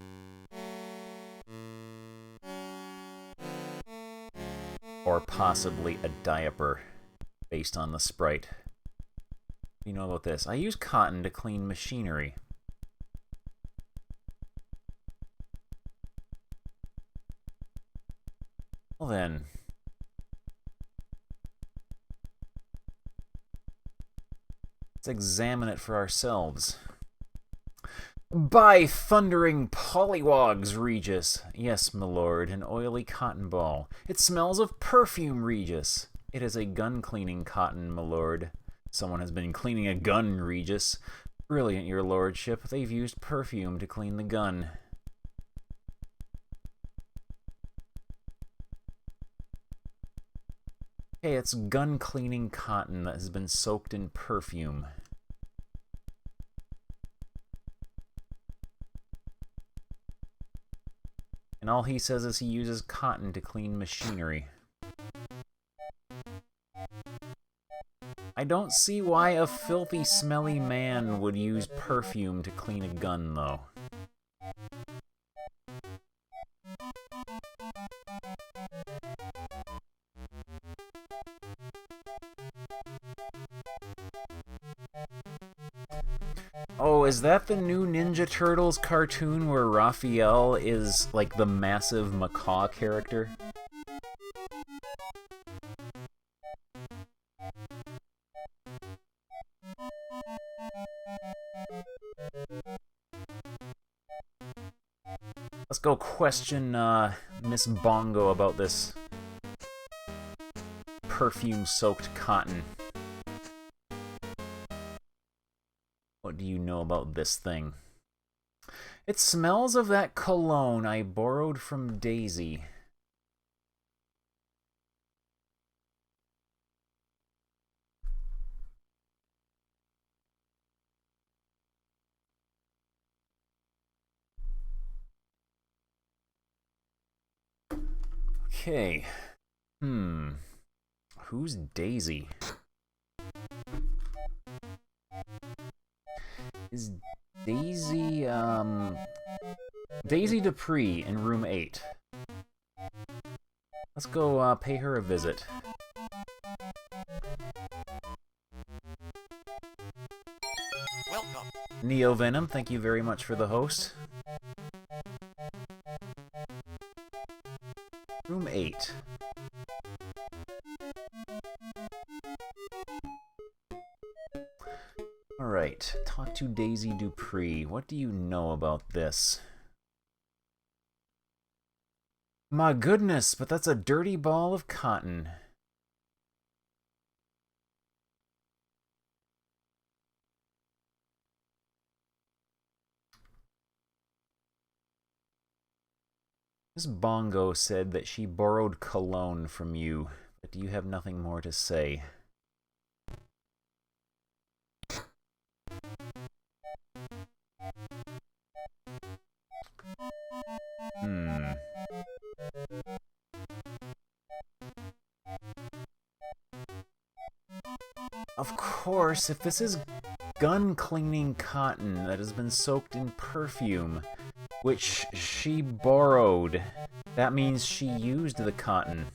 Or possibly a diaper, based on the sprite. What do you know about this? I use cotton to clean machinery. Well then... let's examine it for ourselves. By thundering pollywogs, Regis. Yes, my lord, an oily cotton ball. It smells of perfume, Regis. It is a gun-cleaning cotton, my lord. Someone has been cleaning a gun, Regis. Brilliant, your lordship. They've used perfume to clean the gun. Okay, it's gun-cleaning cotton that has been soaked in perfume. And all he says is he uses cotton to clean machinery. I don't see why a filthy, smelly man would use perfume to clean a gun, though. Oh, is that the new Ninja Turtles cartoon where Raphael is, like, the massive macaw character? Let's go question Miss Bongo about this perfume-soaked cotton. What do you know about this thing? It smells of that cologne I borrowed from Daisy. Okay. Who's Daisy? Is Daisy, Daisy Dupree in room 8. Let's go pay her a visit. Welcome. Neo Venom, thank you very much for the host. Room 8. Alright, talk to Daisy Dupree. What do you know about this? My goodness, but that's a dirty ball of cotton. Miss Bongo said that she borrowed cologne from you, but do you have nothing more to say? Of course, if this is gun-cleaning cotton that has been soaked in perfume, which she borrowed, that means she used the cotton.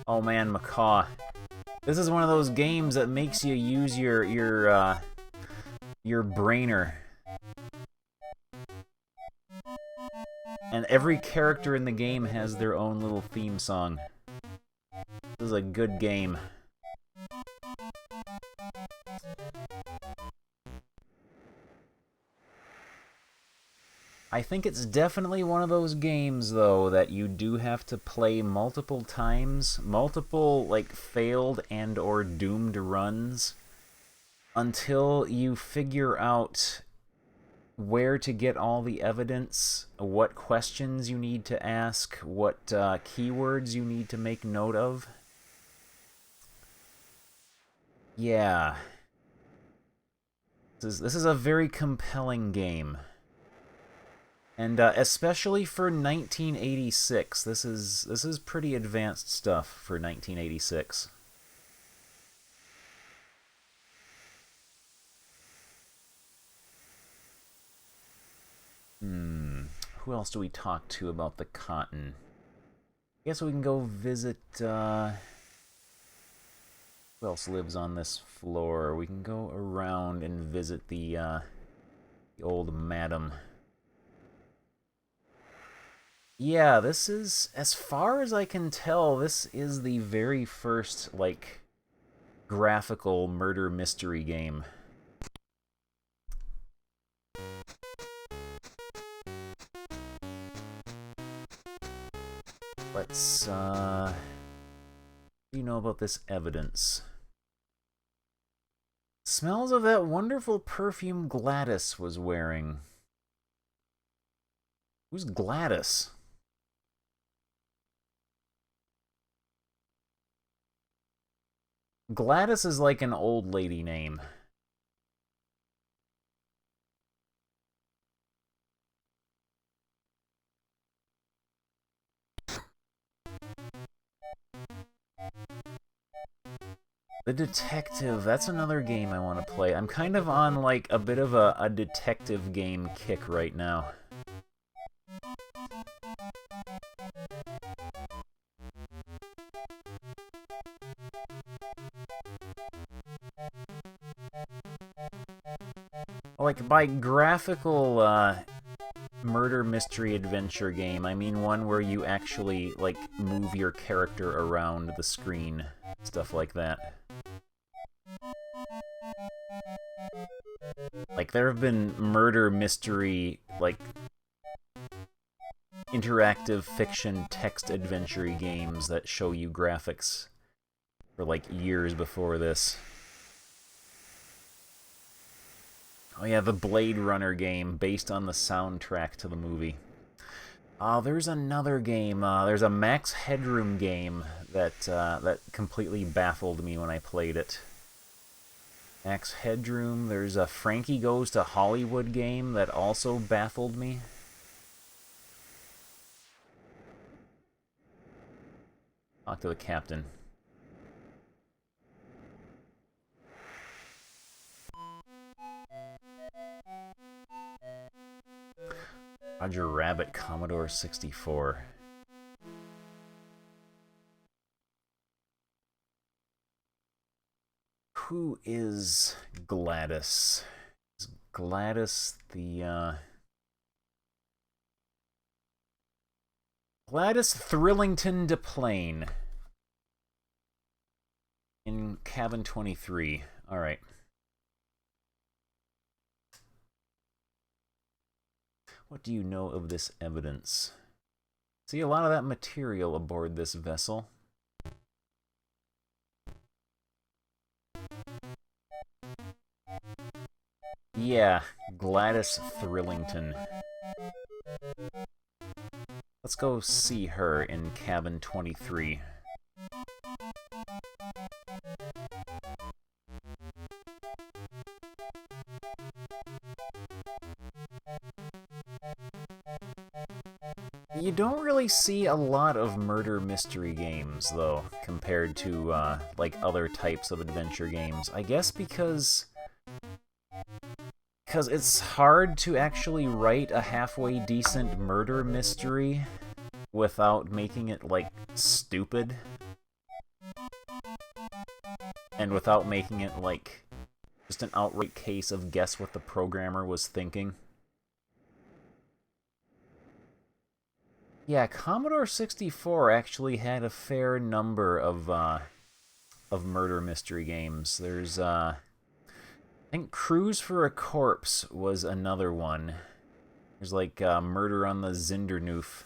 Oh man, Macaw. This is one of those games that makes you use your brainer. And every character in the game has their own little theme song. This is a good game. I think it's definitely one of those games, though, that you do have to play multiple times, multiple, like, failed and or doomed runs, until you figure out where to get all the evidence, what questions you need to ask, what keywords you need to make note of. Yeah. This is a very compelling game. And especially for 1986, this is pretty advanced stuff for 1986. Who else do we talk to about the cotton? I guess we can go visit, who else lives on this floor? We can go around and visit the old madam. Yeah, this is, as far as I can tell, this is the very first, like, graphical murder mystery game. Let's, what do you know about this evidence? Smells of that wonderful perfume Gladys was wearing. Who's Gladys? Gladys is like an old lady name. The Detective, that's another game I want to play. I'm kind of on, like, a bit of a detective game kick right now. Like, by graphical, murder mystery adventure game, I mean one where you actually, like, move your character around the screen. Stuff like that. Like, there have been murder mystery, like, interactive fiction text adventure games that show you graphics for, like, years before this. Oh yeah, the Blade Runner game, based on the soundtrack to the movie. There's another game, there's a Max Headroom game that completely baffled me when I played it. Max Headroom, there's a Frankie Goes to Hollywood game that also baffled me. Talk to the captain. Roger Rabbit, Commodore 64. who is Gladys? Is Gladys the, Gladys Thrillington DePlane in Cabin 23. Alright. What do you know of this evidence? See a lot of that material aboard this vessel. Yeah, Gladys Thrillington. Let's go see her in Cabin 23. You don't really see a lot of murder mystery games, though, compared to, like, other types of adventure games. I guess because it's hard to actually write a halfway decent murder mystery without making it, like, stupid. And without making it, like, just an outright case of guess what the programmer was thinking. Yeah, Commodore 64 actually had a fair number of murder mystery games. There's, I think Cruise for a Corpse was another one. There's, like, Murder on the Zinderneuf.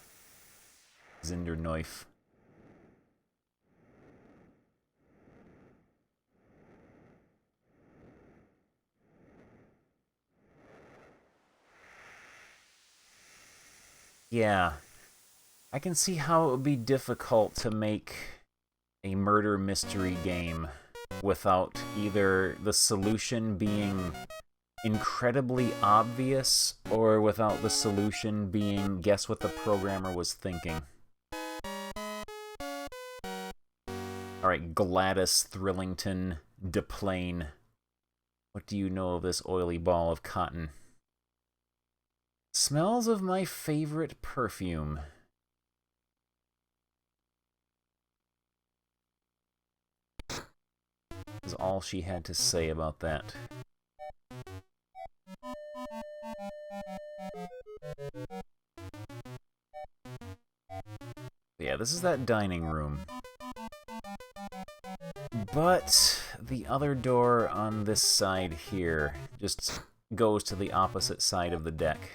Yeah. I can see how it would be difficult to make a murder mystery game without either the solution being incredibly obvious or without the solution being guess what the programmer was thinking. Alright, Gladys Thrillington DePlane. What do you know of this oily ball of cotton? Smells of my favorite perfume. Is all she had to say about that. Yeah, this is that dining room. But the other door on this side here just goes to the opposite side of the deck.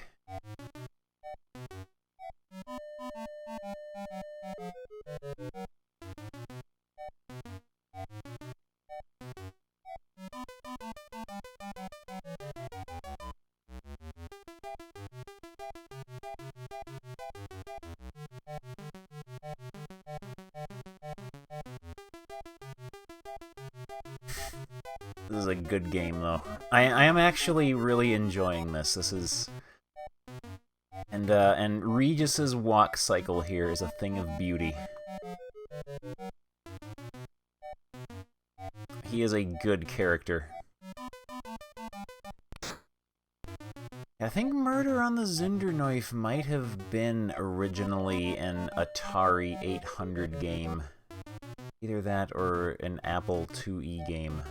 This is a good game, though. I am actually really enjoying this. This is... And Regis's walk cycle here is a thing of beauty. He is a good character. I think Murder on the Zinderneuf might have been originally an Atari 800 game. Either that or an Apple IIe game.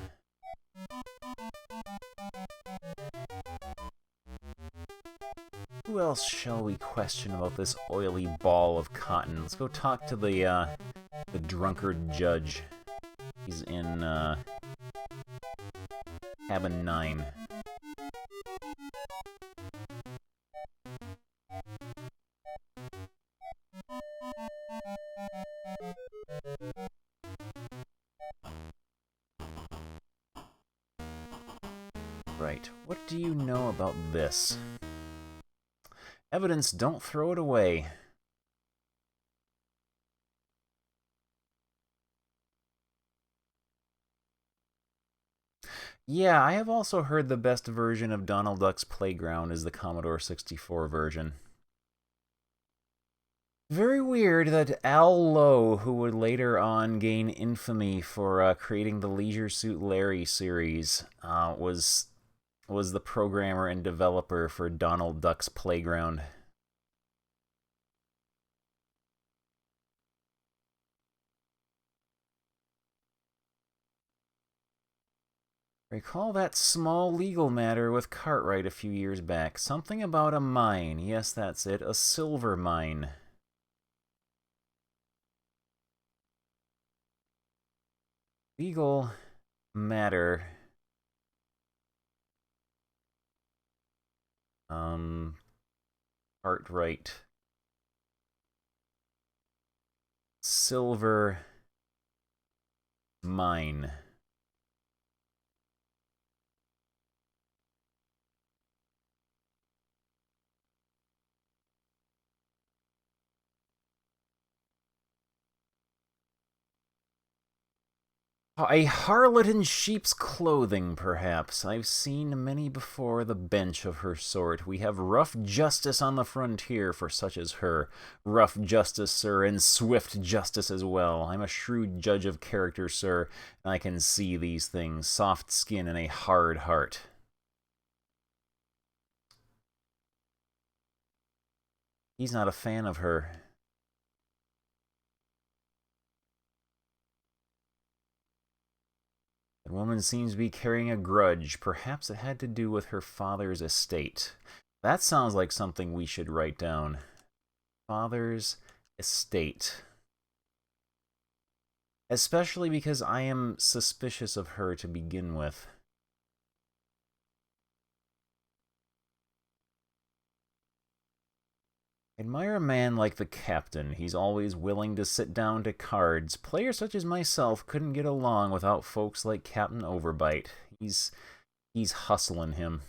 Who else shall we question about this oily ball of cotton? Let's go talk to the drunkard judge. He's in, Cabin 9. Right, what do you know about this? Evidence, don't throw it away. Yeah, I have also heard the best version of Donald Duck's Playground is the Commodore 64 version. Very weird that Al Lowe, who would later on gain infamy for creating the Leisure Suit Larry series, was the programmer and developer for Donald Duck's Playground. Recall that small legal matter with Cartwright a few years back. Something about a mine. Yes, that's it. A silver mine. Legal matter. Cartwright. Silver mine. A harlot in sheep's clothing, perhaps. I've seen many before the bench of her sort. We have rough justice on the frontier for such as her. Rough justice, sir, and swift justice as well. I'm a shrewd judge of character, sir, and I can see these things. Soft skin and a hard heart. He's not a fan of her. The woman seems to be carrying a grudge. Perhaps it had to do with her father's estate. That sounds like something we should write down. Father's estate. Especially because I am suspicious of her to begin with. Admire a man like the captain. He's always willing to sit down to cards. Players such as myself couldn't get along without folks like Captain Overbite. He's hustling him.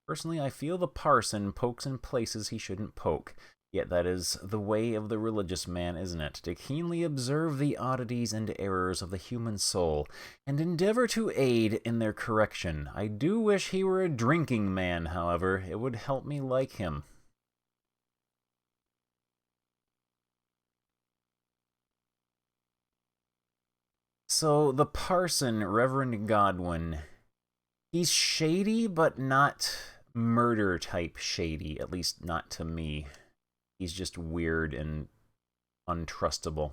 Personally, I feel the parson pokes in places he shouldn't poke. Yet that is the way of the religious man, isn't it? To keenly observe the oddities and errors of the human soul, and endeavor to aid in their correction. I do wish he were a drinking man, however. It would help me like him. So, the parson, Reverend Godwin, he's shady, but not murder-type shady, at least not to me. He's just weird and untrustable.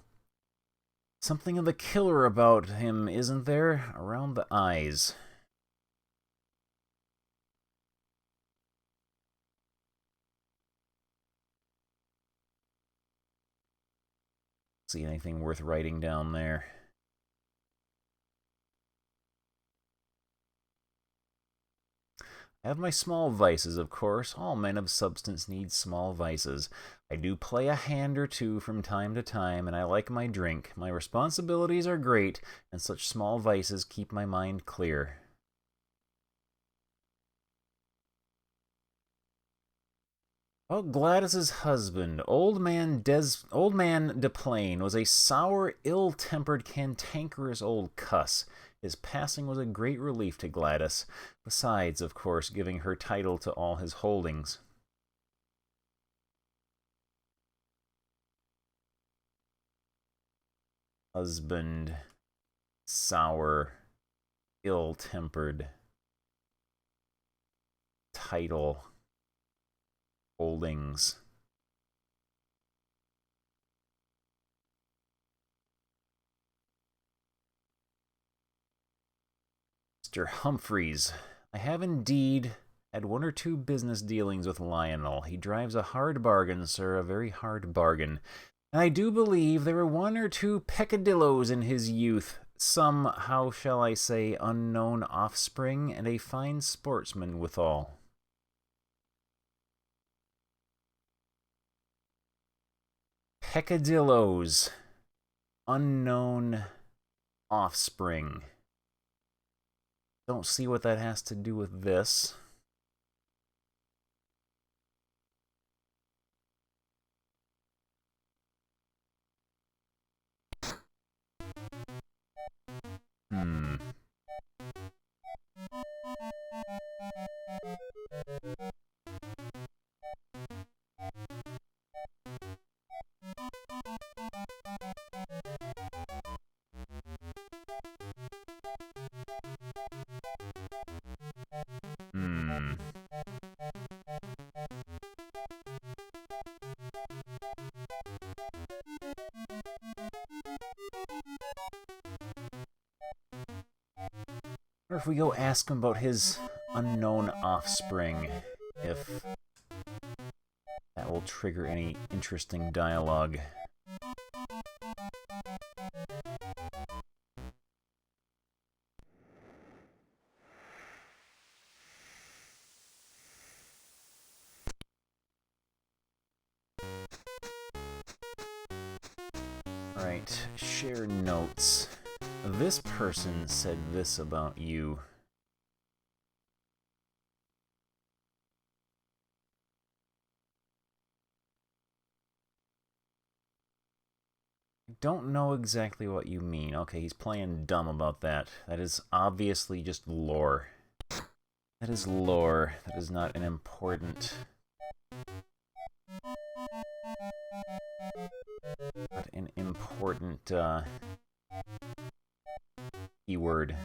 Something of the killer about him, isn't there? Around the eyes. See anything worth writing down there? I have my small vices, of course. All men of substance need small vices. I do play a hand or two from time to time, and I like my drink. My responsibilities are great, and such small vices keep my mind clear. Oh, Gladys's husband, old man DePlane, was a sour, ill-tempered, cantankerous old cuss. His passing was a great relief to Gladys, besides, of course, giving her title to all his holdings. Husband, sour, ill-tempered, title, holdings. Mr. Humphreys. I have indeed had one or two business dealings with Lionel. He drives a hard bargain, sir, a very hard bargain. And I do believe there were one or two peccadilloes in his youth, some, how shall I say, unknown offspring, and a fine sportsman withal. Peccadilloes, unknown offspring. Don't see what that has to do with this. Or if we go ask him about his unknown offspring, if that will trigger any interesting dialogue. Right, share notes. This person said this about you. I don't know exactly what you mean. Okay, he's playing dumb about that. That is obviously just lore. That is lore. That is not an important... Not an important, keyword.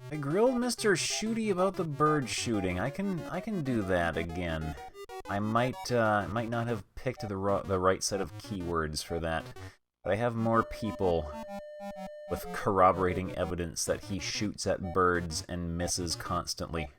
I grilled Mr. Shooty about the bird shooting. I can do that again. I might not have picked the right set of keywords for that, but I have more people with corroborating evidence that he shoots at birds and misses constantly.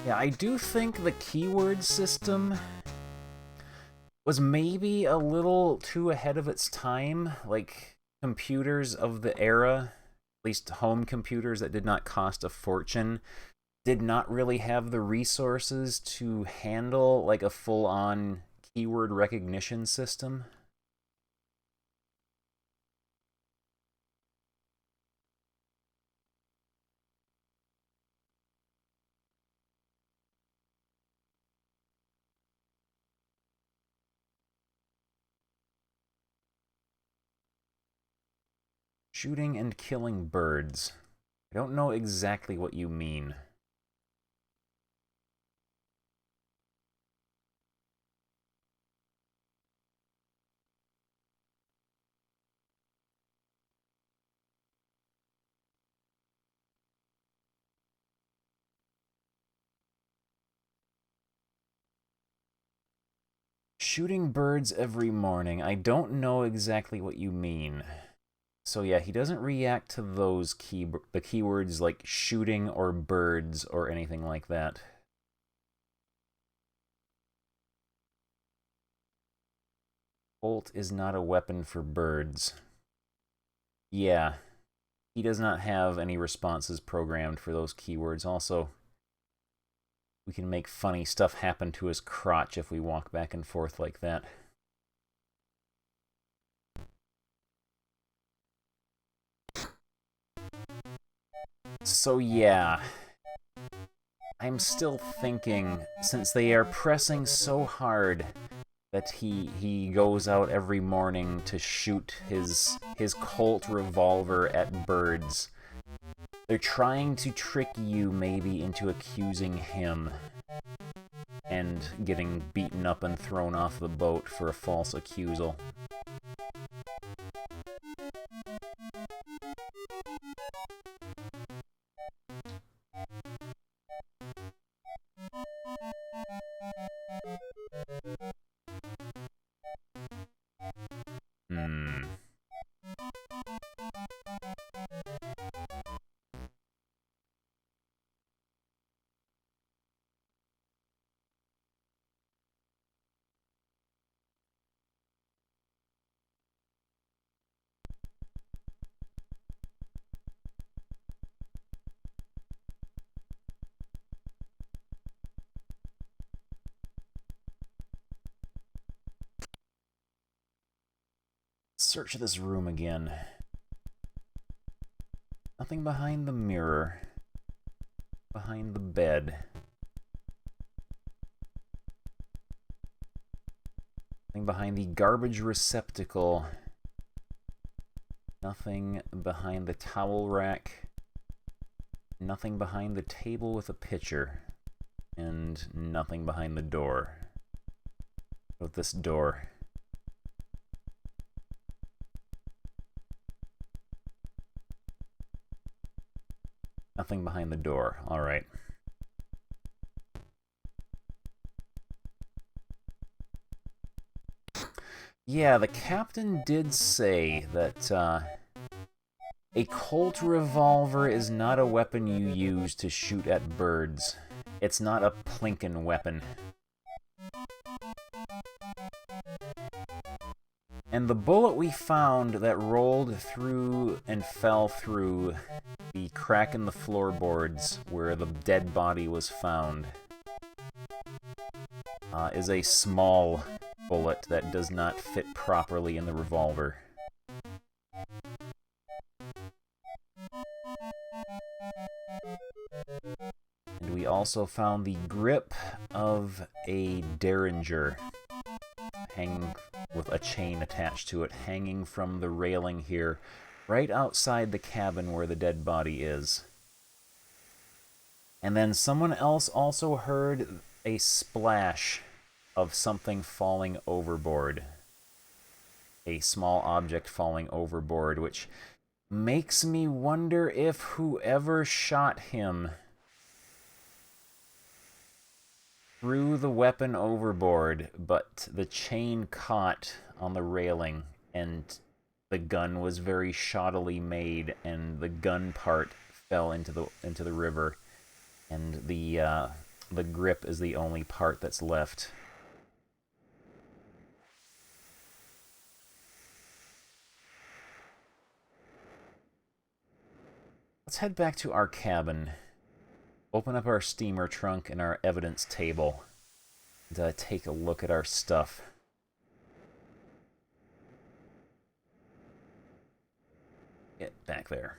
Yeah, I do think the keyword system was maybe a little too ahead of its time. Like, computers of the era, at least home computers that did not cost a fortune, did not really have the resources to handle, like, a full-on keyword recognition system. Shooting and killing birds. I don't know exactly what you mean. Shooting birds every morning. I don't know exactly what you mean. So yeah, he doesn't react to those the keywords like shooting or birds or anything like that. Bolt is not a weapon for birds. Yeah, he does not have any responses programmed for those keywords. Also, we can make funny stuff happen to his crotch if we walk back and forth like that. So yeah, I'm still thinking, since they are pressing so hard that he goes out every morning to shoot his Colt revolver at birds, they're trying to trick you maybe into accusing him and getting beaten up and thrown off the boat for a false accusal. Search this room again. Nothing behind the mirror. Behind the bed. Nothing behind the garbage receptacle. Nothing behind the towel rack. Nothing behind the table with a pitcher. And nothing behind the door. What about this door? Nothing behind the door. Alright. Yeah, the captain did say that a Colt revolver is not a weapon you use to shoot at birds. It's not a plinkin weapon. And the bullet we found that rolled through and fell through the crack in the floorboards where the dead body was found is a small bullet that does not fit properly in the revolver. And we also found the grip of a derringer hanging with a chain attached to it, hanging from the railing here, right outside the cabin where the dead body is. And then someone else also heard a splash of something falling overboard. A small object falling overboard, which makes me wonder if whoever shot him threw the weapon overboard, but the chain caught on the railing, and the gun was very shoddily made, and the gun part fell into the river, and the grip is the only part that's left. Let's head back to our cabin, open up our steamer trunk and our evidence table, and take a look at our stuff. Get back there.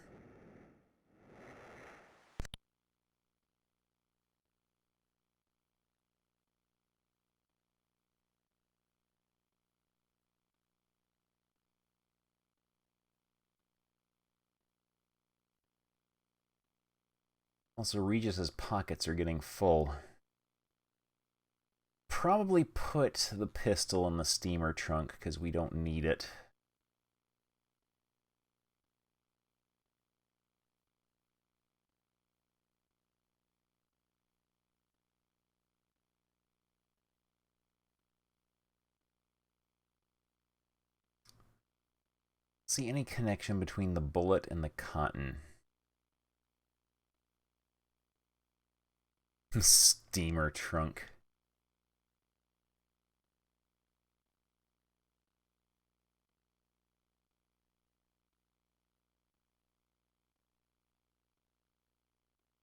Also, Regis's pockets are getting full. Probably put the pistol in the steamer trunk, because we don't need it. See any connection between the bullet and the cotton? Steamer trunk.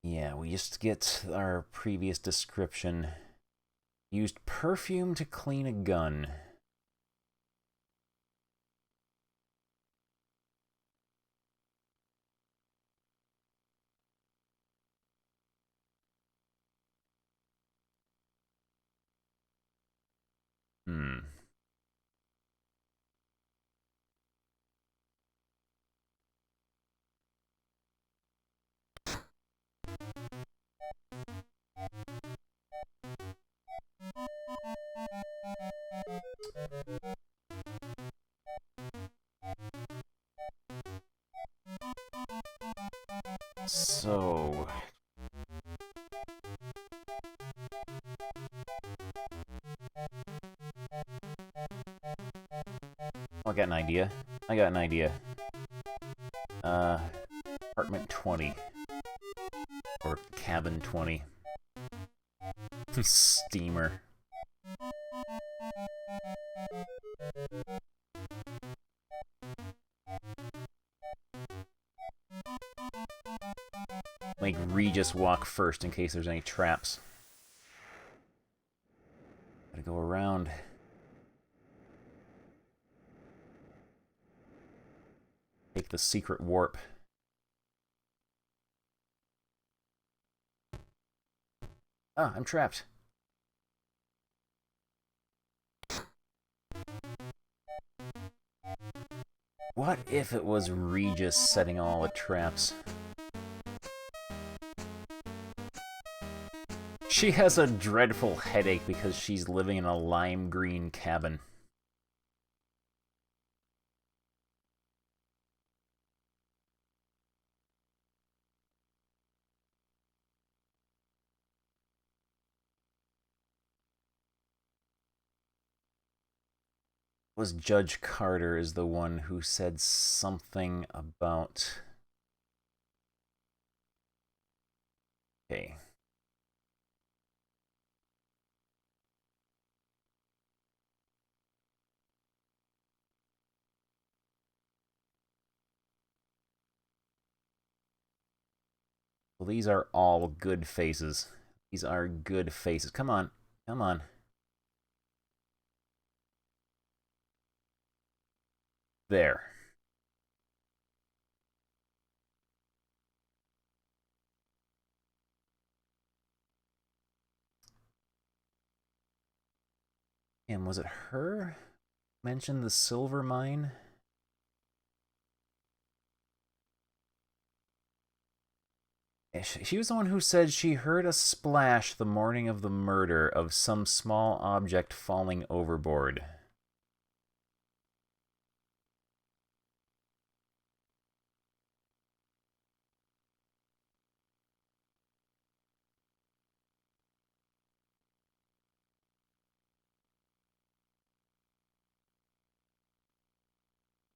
Yeah, we just get our previous description. Used perfume to clean a gun. So... I got an idea. Apartment 20. Or cabin 20. Steamer. Make Regis walk first in case there's any traps. Gotta go around. Take the secret warp. Ah, I'm trapped. What if it was Regis setting all the traps? She has a dreadful headache because she's living in a lime green cabin. Was Judge Carter is the one who said something about... Okay. Well, these are all good faces. These are good faces. Come on. Come on. There. And was it her? Mentioned the silver mine? She was the one who said she heard a splash the morning of the murder of some small object falling overboard.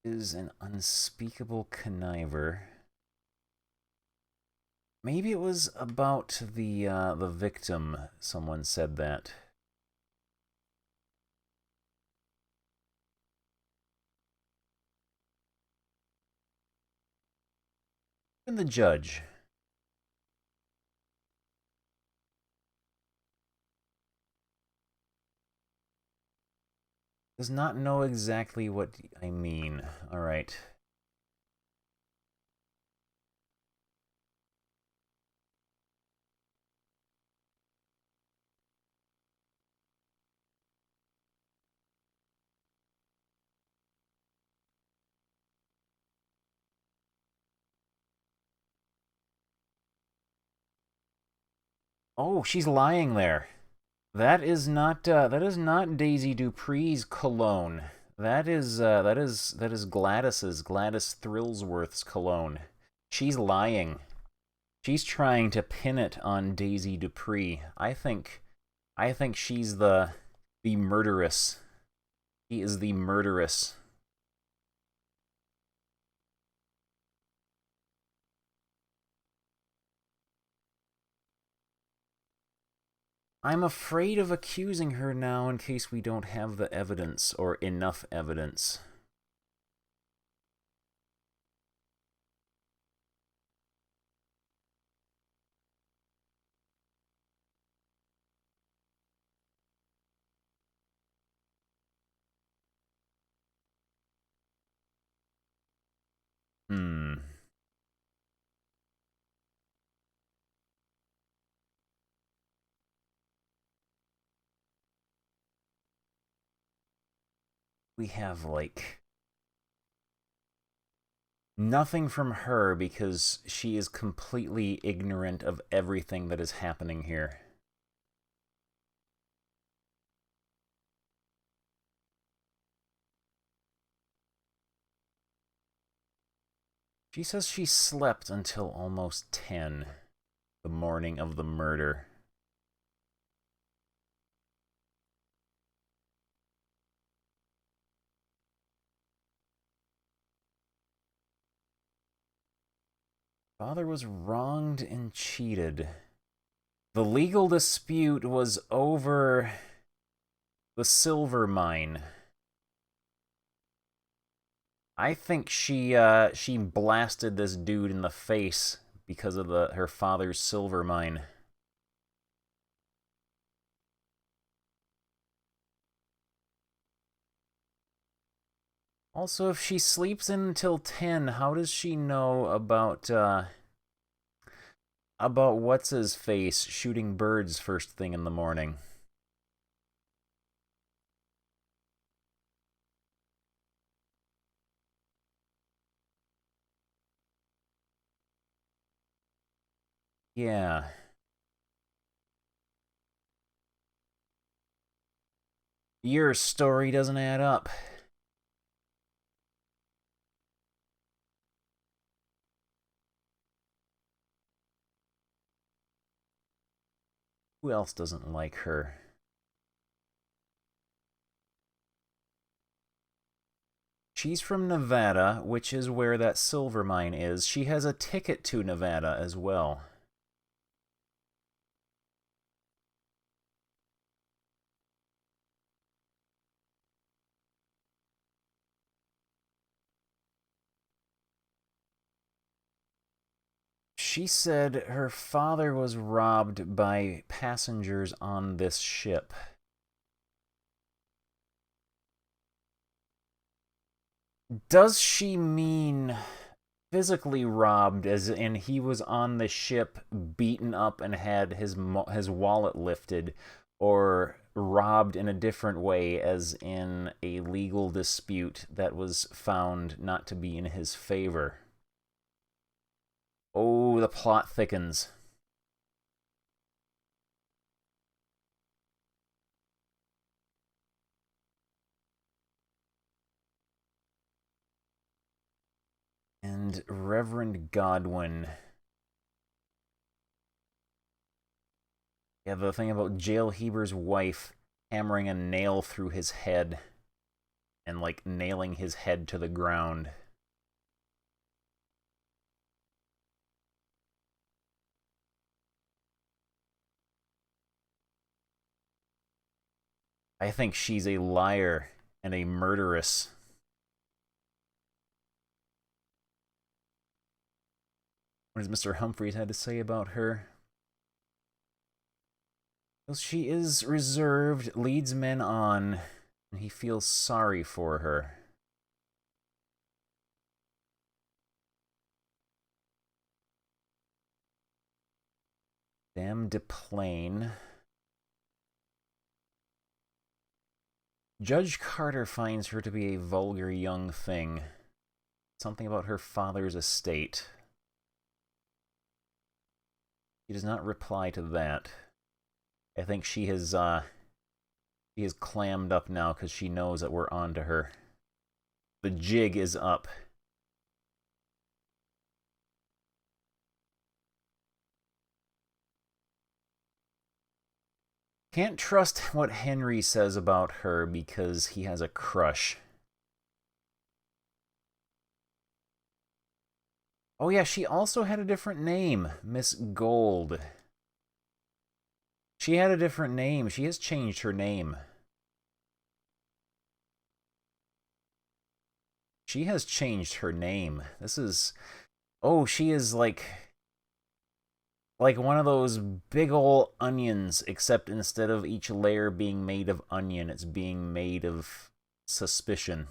Is an unspeakable conniver. Maybe it was about the victim. Someone said that. And the judge. Does not know exactly what I mean. All right. Oh, she's lying there. That is not Daisy Dupree's cologne. That is Gladys Thrillsworth's cologne. She's lying. She's trying to pin it on Daisy Dupree. I think she's the murderess. She is the murderess. I'm afraid of accusing her now in case we don't have the evidence or enough evidence. We have, like, nothing from her because she is completely ignorant of everything that is happening here. She says she slept until almost 10, the morning of the murder. Father was wronged and cheated. The legal dispute was over the silver mine. I think she blasted this dude in the face because of her father's silver mine. Also, if she sleeps in until 10, how does she know about what's-his-face shooting birds first thing in the morning? Yeah. Your story doesn't add up. Who else doesn't like her? She's from Nevada, which is where that silver mine is. She has a ticket to Nevada as well. She said her father was robbed by passengers on this ship. Does she mean physically robbed, as in he was on the ship beaten up and had his wallet lifted, or robbed in a different way, as in a legal dispute that was found not to be in his favor? Oh, the plot thickens. And Reverend Godwin. Yeah, the thing about Jail Heber's wife hammering a nail through his head and, like, nailing his head to the ground. I think she's a liar and a murderess. What does Mr. Humphreys had to say about her? Well, she is reserved, leads men on, and he feels sorry for her. Dame de Plain. Judge Carter finds her to be a vulgar young thing. Something about her father's estate. He does not reply to that. I think she has clammed up now because she knows that we're on to her. The jig is up. Can't trust what Henry says about her because he has a crush. Oh yeah, she also had a different name, Miss Gold. She had a different name. She has changed her name. She has changed her name. This is... Oh, she is like one of those big ol' onions, except instead of each layer being made of onion, it's being made of suspicion.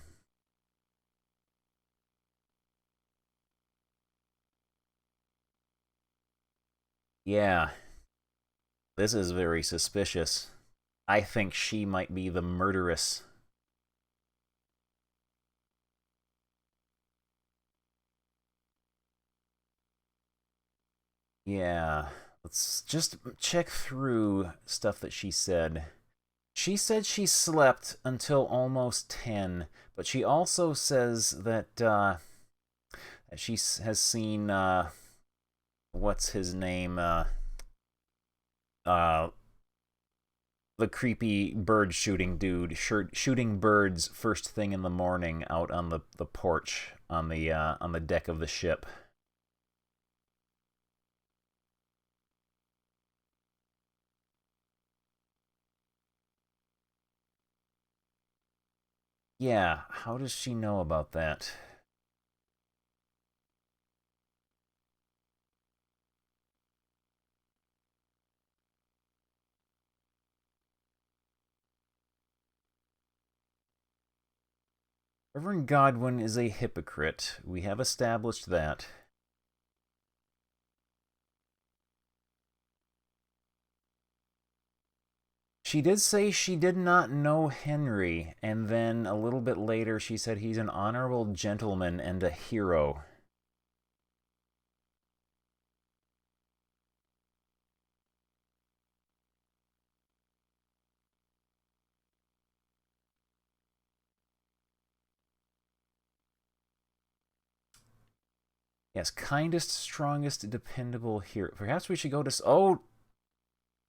Yeah. This is very suspicious. I think she might be the murderess. Yeah. Let's just check through stuff that she said. She said she slept until almost 10, but she also says that she has seen, what's his name, the creepy bird shooting dude shooting birds first thing in the morning out on the porch on the deck of the ship. Yeah, how does she know about that? Reverend Godwin is a hypocrite. We have established that. She did say she did not know Henry, and then a little bit later she said he's an honorable gentleman and a hero. Yes, kindest, strongest, dependable hero. Perhaps we should go to... Oh!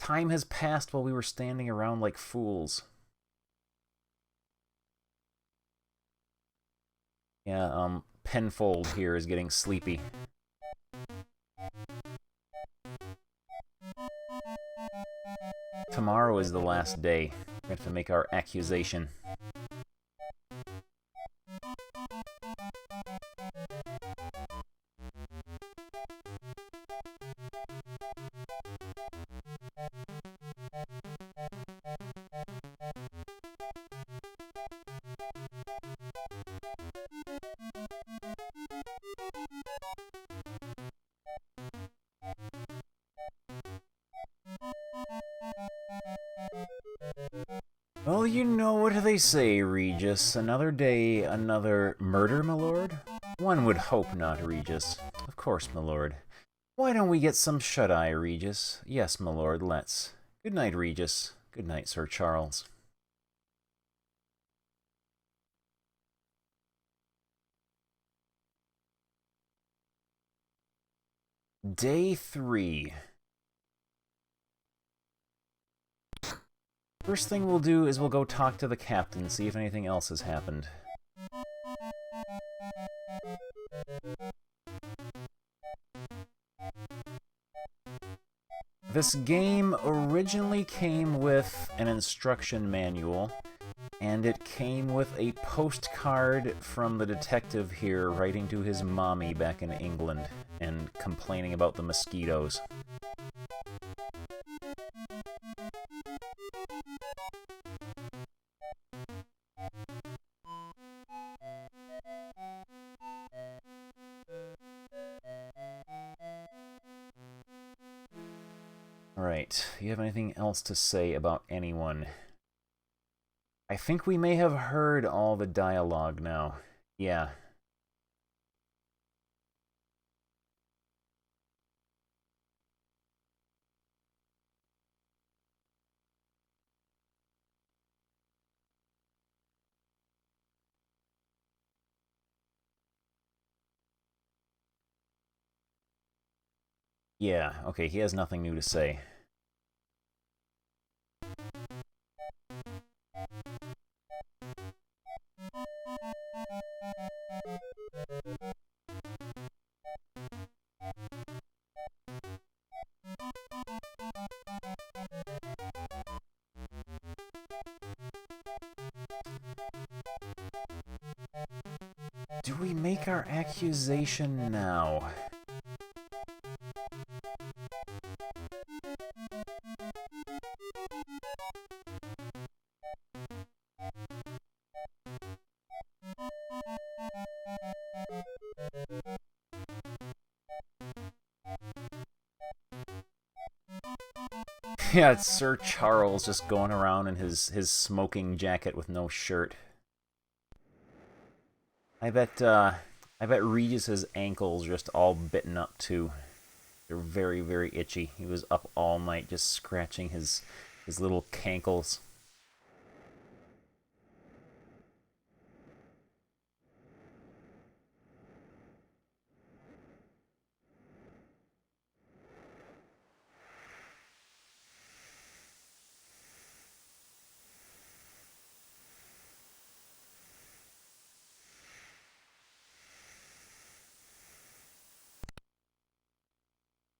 Time has passed while we were standing around like fools. Yeah, Penfold here is getting sleepy. Tomorrow is the last day. We have to make our accusation. Well, you know what they say, Regis. Another day, another murder, my lord? One would hope not, Regis. Of course, my lord. Why don't we get some shut-eye, Regis? Yes, my lord, let's. Good night, Regis. Good night, Sir Charles. Day 3. First thing we'll do is we'll go talk to the captain, see if anything else has happened. This game originally came with an instruction manual, and it came with a postcard from the detective here writing to his mommy back in England and complaining about the mosquitoes. Alright, do you have anything else to say about anyone? I think we may have heard all the dialogue now. Yeah. Yeah, okay, he has nothing new to say. Do we make our accusation now? Yeah, it's Sir Charles just going around in his smoking jacket with no shirt. I bet Regis's ankles just all bitten up too. They're very, very itchy. He was up all night just scratching his little cankles.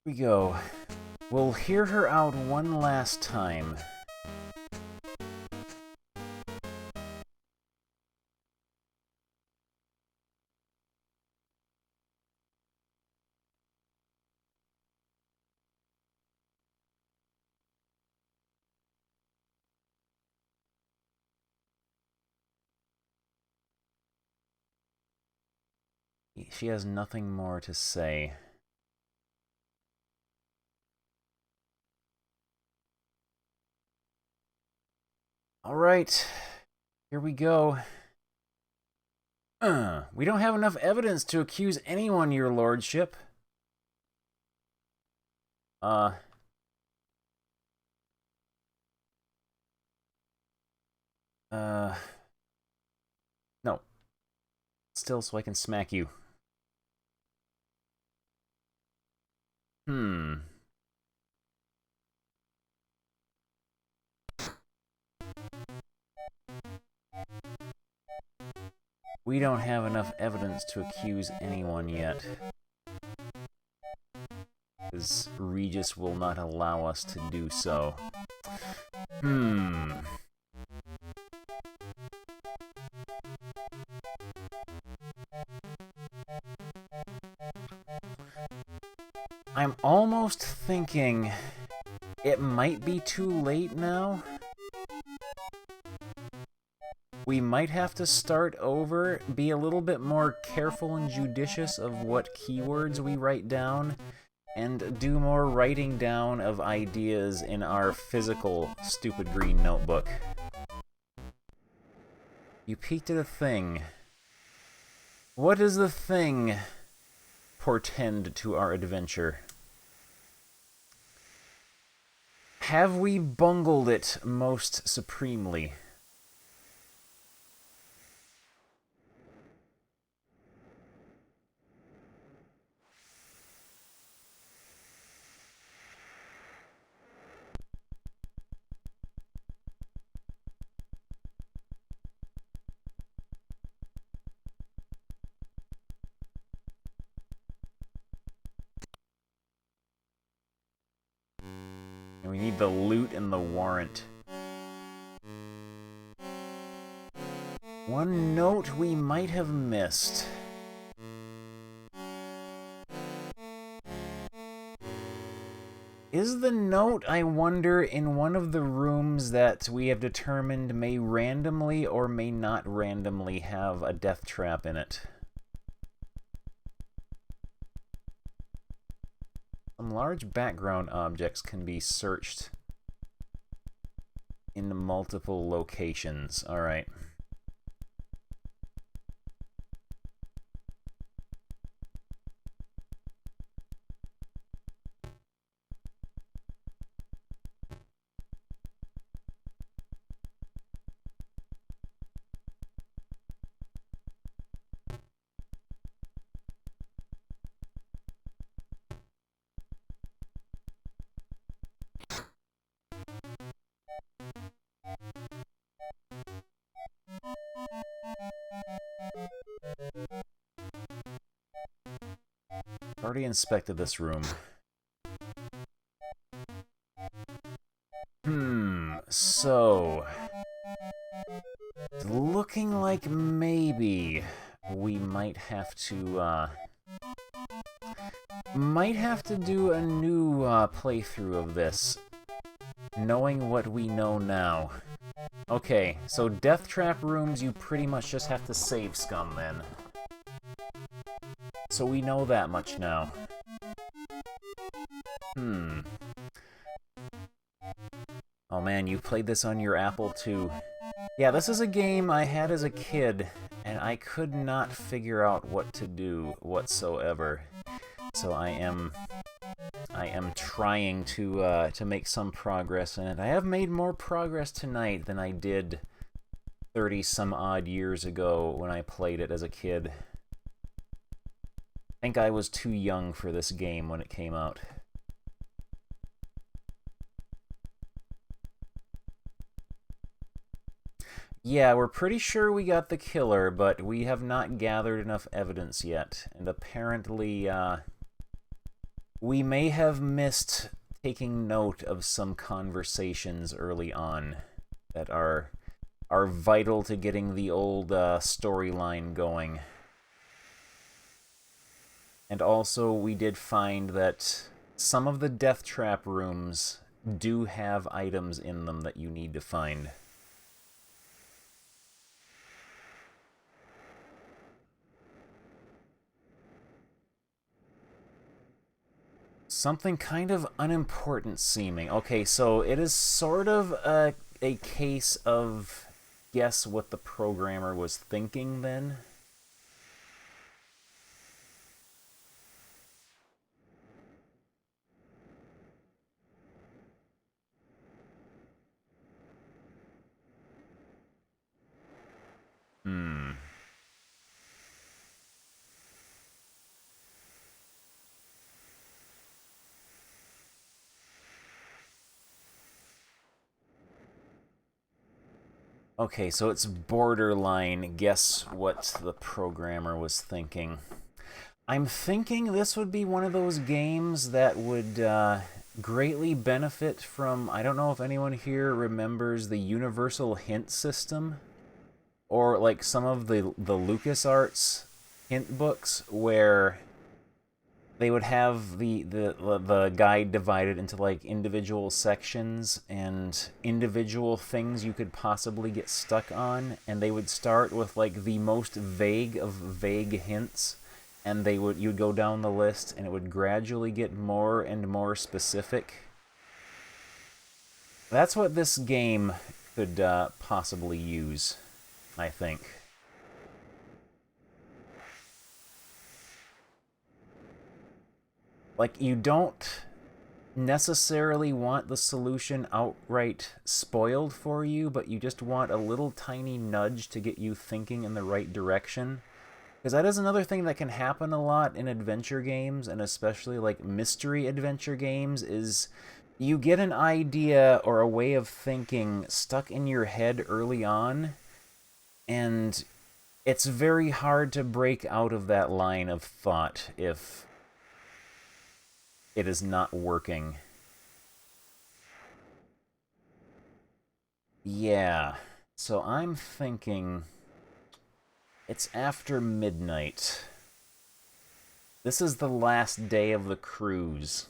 Here we go. We'll hear her out one last time. She has nothing more to say. Alright, here we go. We don't have enough evidence to accuse anyone, your lordship. No. Still, so I can smack you. we don't have enough evidence to accuse anyone yet. Because Regis will not allow us to do so. I'm almost thinking it might be too late now. We might have to start over, be a little bit more careful and judicious of what keywords we write down, and do more writing down of ideas in our physical stupid green notebook. You peeked at a thing. What does the thing portend to our adventure? Have we bungled it most supremely? And we need the loot and the warrant. One note we might have missed. Is the note, I wonder, in one of the rooms that we have determined may randomly or may not randomly have a death trap in it? Some large background objects can be searched in multiple locations. Alright. Already inspected this room. So... it's looking like maybe we might have to do a new playthrough of this, knowing what we know now. Okay, so death trap rooms, you pretty much just have to save scum then. So we know that much now. Oh man, you played this on your Apple too. Yeah, this is a game I had as a kid, and I could not figure out what to do whatsoever. So I am trying to make some progress in it. I have made more progress tonight than I did 30-some-odd years ago when I played it as a kid. I think I was too young for this game when it came out. Yeah, we're pretty sure we got the killer, but we have not gathered enough evidence yet. And apparently, we may have missed taking note of some conversations early on that are vital to getting the old storyline going. And also, we did find that some of the death trap rooms do have items in them that you need to find. Something kind of unimportant seeming. Okay, so it is sort of a case of guess what the programmer was thinking then. Okay, so it's borderline. Guess what the programmer was thinking. I'm thinking this would be one of those games that would greatly benefit from... I don't know if anyone here remembers the universal hint system, or like some of the LucasArts hint books where they would have the guide divided into like individual sections and individual things you could possibly get stuck on, and they would start with like the most vague of vague hints, and you'd go down the list and it would gradually get more and more specific. That's what this game could possibly use, I think. Like, you don't necessarily want the solution outright spoiled for you, but you just want a little tiny nudge to get you thinking in the right direction. Because that is another thing that can happen a lot in adventure games, and especially like mystery adventure games, is you get an idea or a way of thinking stuck in your head early on, and it's very hard to break out of that line of thought if it is not working. Yeah, so I'm thinking it's after midnight. This is the last day of the cruise.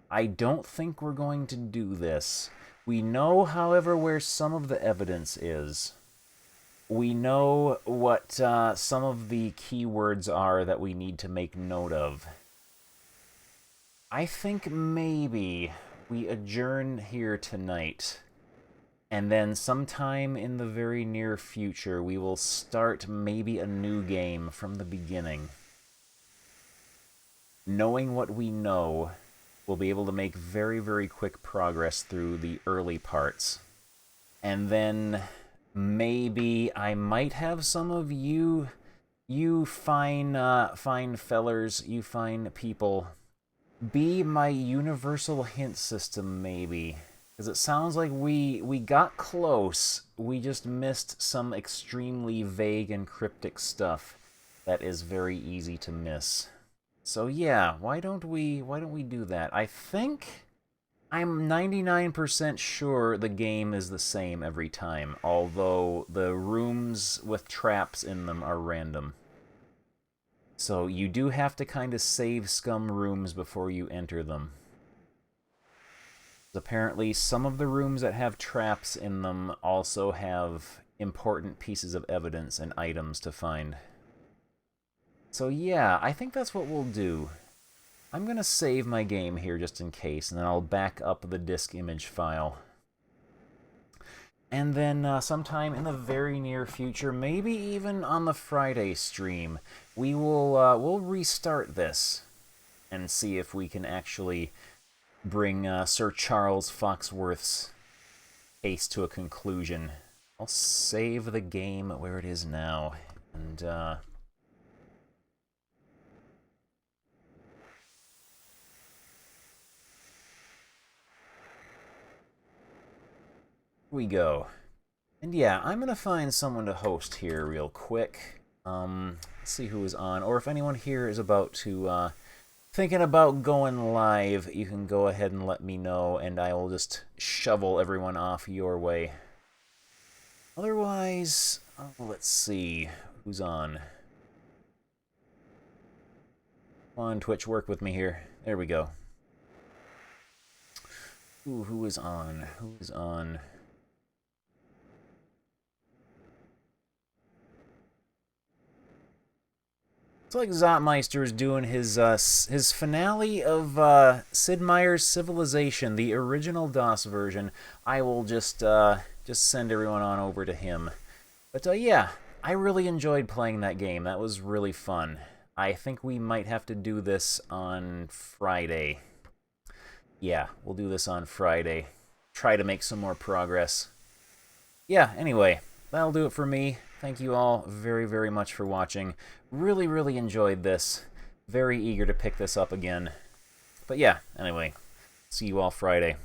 I don't think we're going to do this. We know, however, where some of the evidence is. We know what some of the keywords are that we need to make note of. I think maybe we adjourn here tonight, and then sometime in the very near future we will start maybe a new game from the beginning. Knowing what we know, we'll be able to make very, very quick progress through the early parts. And then maybe I might have some of you fine fellers, you fine people, be my universal hint system, maybe. Because it sounds like we got close, we just missed some extremely vague and cryptic stuff that is very easy to miss. So yeah, why don't we do that? I think I'm 99% sure the game is the same every time, although the rooms with traps in them are random. So you do have to kind of save scum rooms before you enter them. Apparently, some of the rooms that have traps in them also have important pieces of evidence and items to find. So yeah, I think that's what we'll do. I'm going to save my game here just in case, and then I'll back up the disk image file. And then sometime in the very near future, maybe even on the Friday stream, we'll restart this and see if we can actually bring Sir Charles Foxworth's case to a conclusion. I'll save the game where it is now, and we go. And yeah, I'm gonna find someone to host here real quick. Let's see who is on, or if anyone here is about to thinking about going live, you can go ahead and let me know, and I will just shovel everyone off your way. Otherwise, let's see who's on. Come on, Twitch, work with me here. There we go. Ooh, who is on? Who is on? It's like Zotmeister is doing his finale of Sid Meier's Civilization, the original DOS version. I will just send everyone on over to him. But yeah, I really enjoyed playing that game. That was really fun. I think we might have to do this on Friday. Yeah, we'll do this on Friday. Try to make some more progress. Yeah, anyway, that'll do it for me. Thank you all very, very much for watching. Really, really enjoyed this. Very eager to pick this up again. But yeah, anyway, see you all Friday.